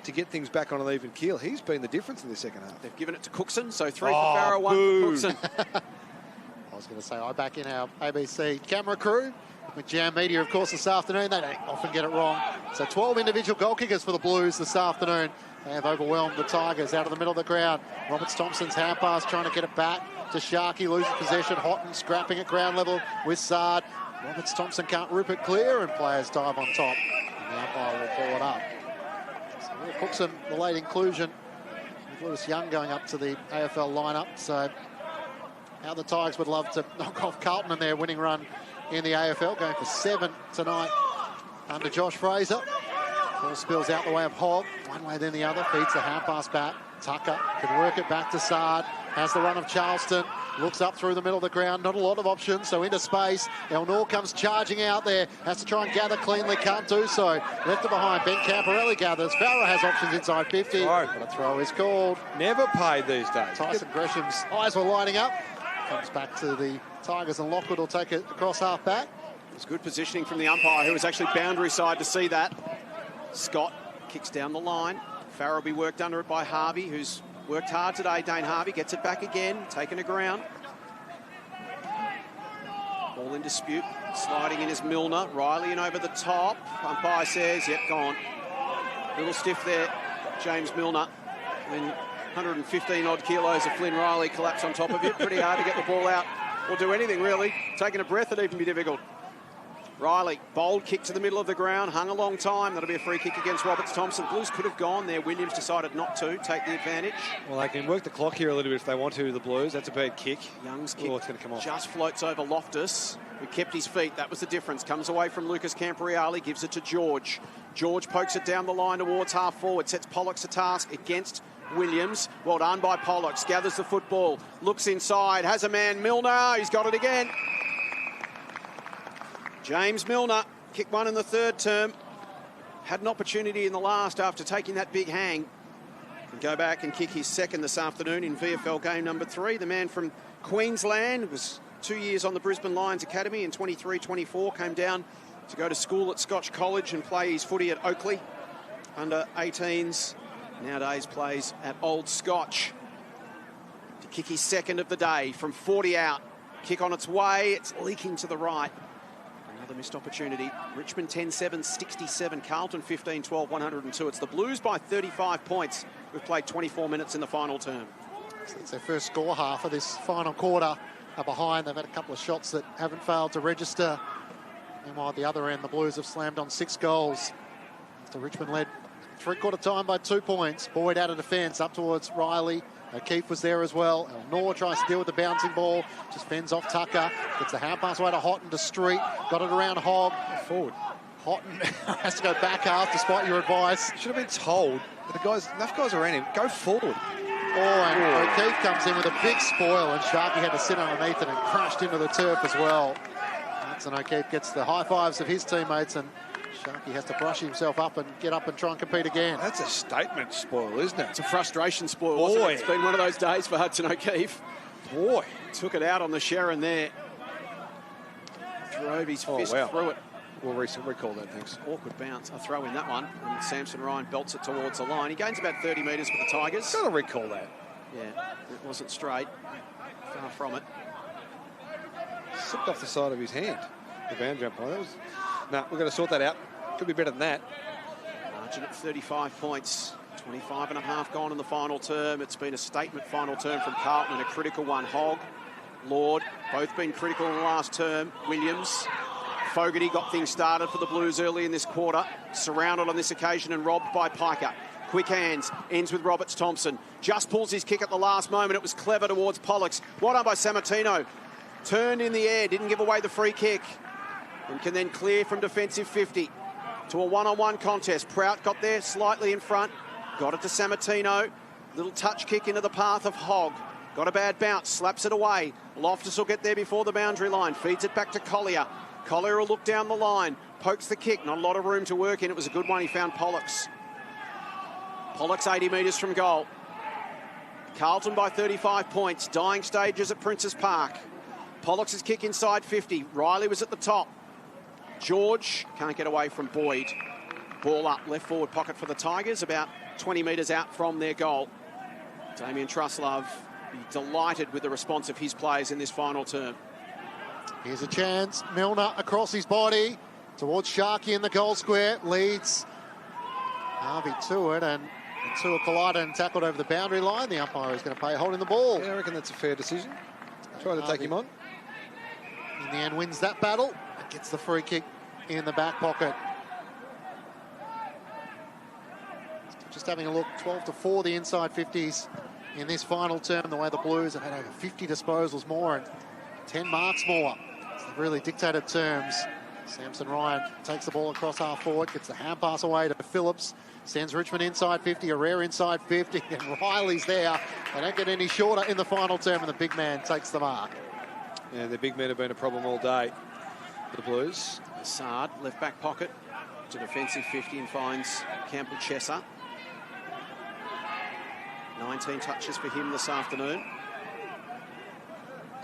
to get things back on an even keel. He's been the difference in the second half. They've given it to Cookson, so 3 for Farah, 1 for Cookson. I was going to say, I back in our ABC camera crew with Jam Media, of course, this afternoon. They don't often get it wrong. So 12 individual goal kickers for the Blues this afternoon. They have overwhelmed the Tigers out of the middle of the ground. Roberts Thompson's hand pass, trying to get it back to Sharkey, losing possession. Houghton scrapping at ground level with Sard. Roberts Thompson can't rip it clear, and players dive on top. And the umpire will pull it up. So Will Cookson, the late inclusion, with Lewis Young going up to the AFL lineup. So how the Tigers would love to knock off Carlton in their winning run in the AFL, going for 7 tonight under Josh Fraser. Ball spills out the way of Hogg, one way then the other, feeds the hand pass back. Tucker can work it back to Sard, has the run of Charleston, looks up through the middle of the ground, not a lot of options, so into space. El Nor comes charging out there, has to try and gather cleanly, can't do so. Left it behind, Ben Camporelli gathers. Farah has options inside 50, but a throw is called. Never paid these days. Tyson Gresham's eyes were lighting up. Comes back to the Tigers, and Lockwood will take it across half back. It was good positioning from the umpire, who was actually boundary side to see that. Scott kicks down the line. Farah will be worked under it by Harvey, who's worked hard today. Dane Harvey gets it back again, taken to ground. Ball in dispute. Sliding in is Milner. Riley in over the top. Umpire says, yep, gone. Little stiff there, James Milner. When 115 odd kilos of Flynn Riley collapse on top of it. Pretty hard to get the ball out or do anything, really. Taking a breath, it'd even be difficult. Riley, bold kick to the middle of the ground, hung a long time. That'll be a free kick against Roberts Thompson. Blues could have gone there. Williams decided not to take the advantage. Well, they can work the clock here a little bit if they want to, the Blues. That's a bad kick. Young's kick it's going to come off. Just floats over Loftus, who kept his feet. That was the difference. Comes away from Lucas Camporelli, gives it to George. George pokes it down the line towards half forward, sets Pollux a task against Williams. Well done by Pollux. Gathers the football, looks inside, has a man, Milner. He's got it again. James Milner. Kick 1 in the third term. Had an opportunity in the last after taking that big hang. Can go back and kick his second this afternoon in VFL game number 3. The man from Queensland was 2 years on the Brisbane Lions Academy in 23-24. Came down to go to school at Scotch College and play his footy at Oakley. Under 18s. Nowadays plays at Old Scotch. To kick his second of the day from 40 out. Kick on its way. It's leaking to the right. Another missed opportunity. Richmond 10-7, 67. Carlton 15-12, 102. It's the Blues by 35 points. We've played 24 minutes in the final term. So it's their first score half of this final quarter. Are behind. They've had a couple of shots that haven't failed to register. Meanwhile, at the other end, the Blues have slammed on 6 goals. After Richmond led three-quarter time by 2 points. Boyd out of defence, up towards Riley. O'Keefe was there as well. El Nor tries to deal with the bouncing ball. Just fends off Tucker. Gets the hand pass away to Houghton to Street. Got it around Hogg. Forward. Houghton has to go back half despite your advice. Should have been told. But enough guys around him. Go forward. Oh, and O'Keefe comes in with a big spoil, and Sharkey had to sit underneath it and crashed into the turf as well. And O'Keefe gets the high fives of his teammates, and Sharkey has to brush himself up and get up and try and compete again. That's a statement spoil, isn't it? It's a frustration spoil, wasn't it? It's been one of those days for Hudson O'Keefe. Boy. Took it out on the Sharon there. Drove his fist through it. We'll recall that, thanks. Awkward bounce. I throw in that one. And Samson Ryan belts it towards the line. He gains about 30 metres for the Tigers. Got to recall that. Yeah, it wasn't straight. Far from it. Slipped off the side of his hand. The boundary umpire. No, we're going to sort that out. Could be better than that. Margin at 35 points. 25 and a half gone in the final term. It's been a statement final term from Carlton and a critical one. Hogg, Lord, both been critical in the last term. Williams, Fogarty got things started for the Blues early in this quarter. Surrounded on this occasion and robbed by Piker. Quick hands, ends with Roberts-Thompson. Just pulls his kick at the last moment. It was clever towards Pollux. Well done by Sammartino. Turned in the air, didn't give away the free kick. And can then clear from defensive 50 to a one-on-one contest. Prout got there slightly in front. Got it to Sammartino. Little touch kick into the path of Hogg. Got a bad bounce, slaps it away. Loftus will get there before the boundary line. Feeds it back to Collier. Collier will look down the line. Pokes the kick, not a lot of room to work in. It was a good one, he found Pollux. Pollux 80 metres from goal. Carlton by 35 points. Dying stages at Princes Park. Pollux's kick inside 50. Riley was at the top. George can't get away from Boyd. Ball up, left forward pocket for the Tigers, about 20 metres out from their goal. Damien Truslove be delighted with the response of his players in this final term. Here's a chance. Milner across his body towards Sharkey in the goal square. Leads Harvey to it, and Tua collided and tackled over the boundary line. The umpire is going to play holding the ball. Yeah, I reckon that's a fair decision. Try to take him on. In the end, wins that battle and gets the free kick in the back pocket. Just having a look, 12-4 the inside 50s in this final term. The way the Blues have had over 50 disposals more and 10 marks more. It's really dictated terms. Samson Ryan takes the ball across half forward, gets the hand pass away to Phillips, sends Richmond inside 50, a rare inside 50, and Riley's there. They don't get any shorter in the final term, and the big man takes the mark. Yeah, the big men have been a problem all day for the Blues. Assad, left back pocket to defensive 50 and finds Campbell Chesser. 19 touches for him this afternoon.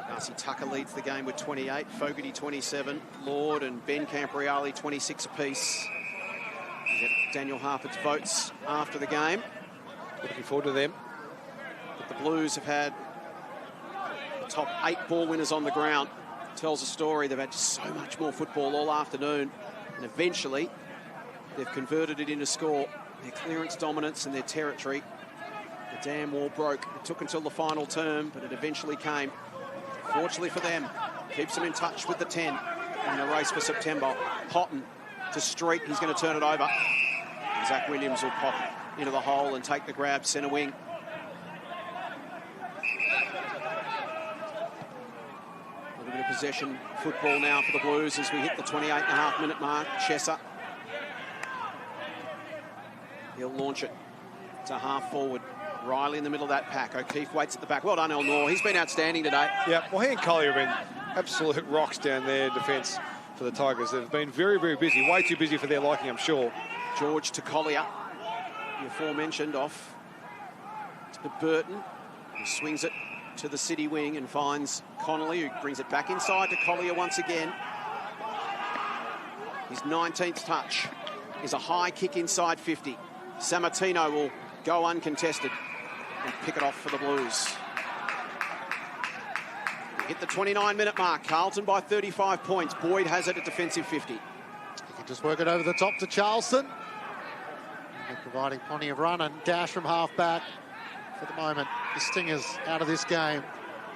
Darcy Tucker leads the game with 28, Fogarty 27, Lord and Ben Campriali 26 apiece. You get Daniel Harper's votes after the game. Looking forward to them. But the Blues have had the top 8 ball winners on the ground. Tells a story. They've had so much more football all afternoon, and eventually they've converted it into score. Their clearance dominance and their territory. The dam wall broke. It took until the final term, but it eventually came. Fortunately for them, keeps them in touch with the 10 in the race for September. Houghton to Street, he's going to turn it over. And Zach Williams will pop into the hole and take the grab, centre wing. A little bit of possession football now for the Blues as we hit the 28.5-minute mark. Chesser. He'll launch it to half forward. Riley in the middle of that pack. O'Keefe waits at the back. Well done, Elnor. He's been outstanding today. Yeah, well, he and Collier have been absolute rocks down there defence for the Tigers. They've been very, very busy. Way too busy for their liking, I'm sure. George to Collier. The aforementioned off to Burton, who swings it to the city wing and finds Connolly, who brings it back inside to Collier once again. His 19th touch is a high kick inside 50. Sammartino will go uncontested and pick it off for the Blues. We hit the 29-minute mark. Carlton by 35 points. Boyd has it at defensive 50. He can just work it over the top to Charleston. They're providing plenty of run and dash from half-back. For the moment, the Stingers out of this game.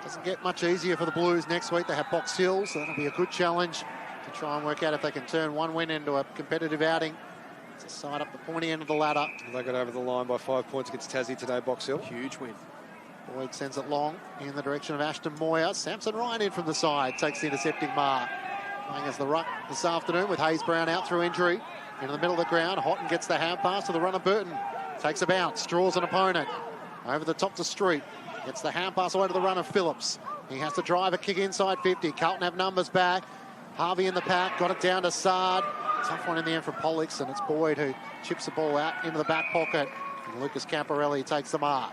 Doesn't get much easier for the Blues next week. They have Box Hill, so that'll be a good challenge to try and work out if they can turn one win into a competitive outing. To side up the pointy end of the ladder. They got over the line by 5 points against Tassie today, Box Hill. Huge win. Boyd sends it long in the direction of Ashton Moyer. Samson Ryan in from the side, takes the intercepting mark. Playing as the ruck this afternoon with Hayes Brown out through injury. Into the middle of the ground, Houghton gets the hand pass to the runner Burton. Takes a bounce, draws an opponent. Over the top to Street. Gets the hand pass away to the runner Phillips. He has to drive a kick inside 50. Carlton have numbers back. Harvey in the pack, got it down to Sard. Tough one in the end for Pollux, and it's Boyd who chips the ball out into the back pocket. And Lucas Camparelli takes the mark.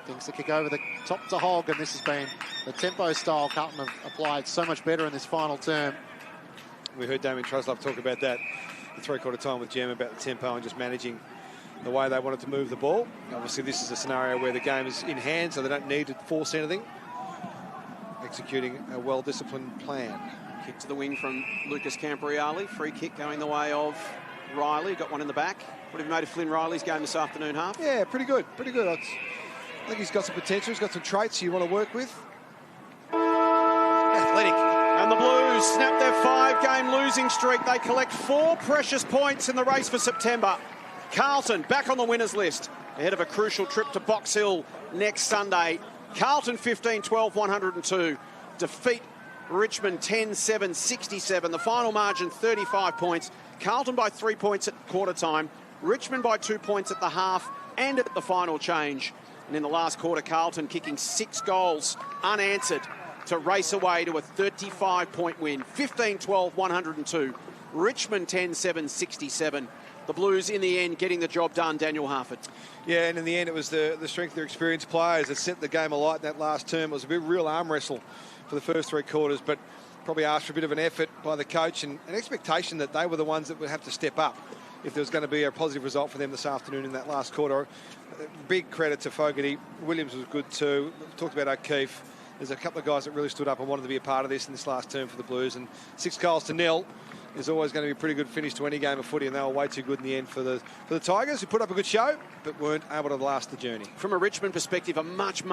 Thinks to kick over the top to Hogg, and this has been the tempo style Carlton have applied so much better in this final term. We heard Damien Truslove talk about that the three-quarter time with Gem about the tempo and just managing the way they wanted to move the ball. Obviously, this is a scenario where the game is in hand, so they don't need to force anything. Executing a well-disciplined plan. Kick to the wing from Lucas Campriali. Free kick going the way of Riley. Got one in the back. What have you made of Flynn Riley's game this afternoon, Half? Yeah, pretty good. Pretty good. I think he's got some potential. He's got some traits you want to work with. Athletic. And the Blues Blues snap their 5-game losing streak. They collect 4 precious points in the race for September. Carlton back on the winners list ahead of a crucial trip to Box Hill next Sunday. Carlton 15-12-102. Defeat Richmond 10-7-67. The final margin 35 points. Carlton by 3 points at quarter time. Richmond by 2 points at the half and at the final change. And in the last quarter, Carlton kicking 6 goals unanswered to race away to a 35-point win. 15-12-102. Richmond 10-7-67. The Blues, in the end, getting the job done, Daniel Harford. Yeah, and in the end, it was the strength of their experienced players that set the game alight in that last term. It was a bit real arm wrestle for the first 3 quarters, but probably asked for a bit of an effort by the coach and an expectation that they were the ones that would have to step up if there was going to be a positive result for them this afternoon in that last quarter. Big credit to Fogarty. Williams was good too. We talked about O'Keefe. There's a couple of guys that really stood up and wanted to be a part of this in this last term for the Blues. And 6 goals to nil is always going to be a pretty good finish to any game of footy, and they were way too good in the end for the Tigers, who put up a good show but weren't able to last the journey. From a Richmond perspective, a much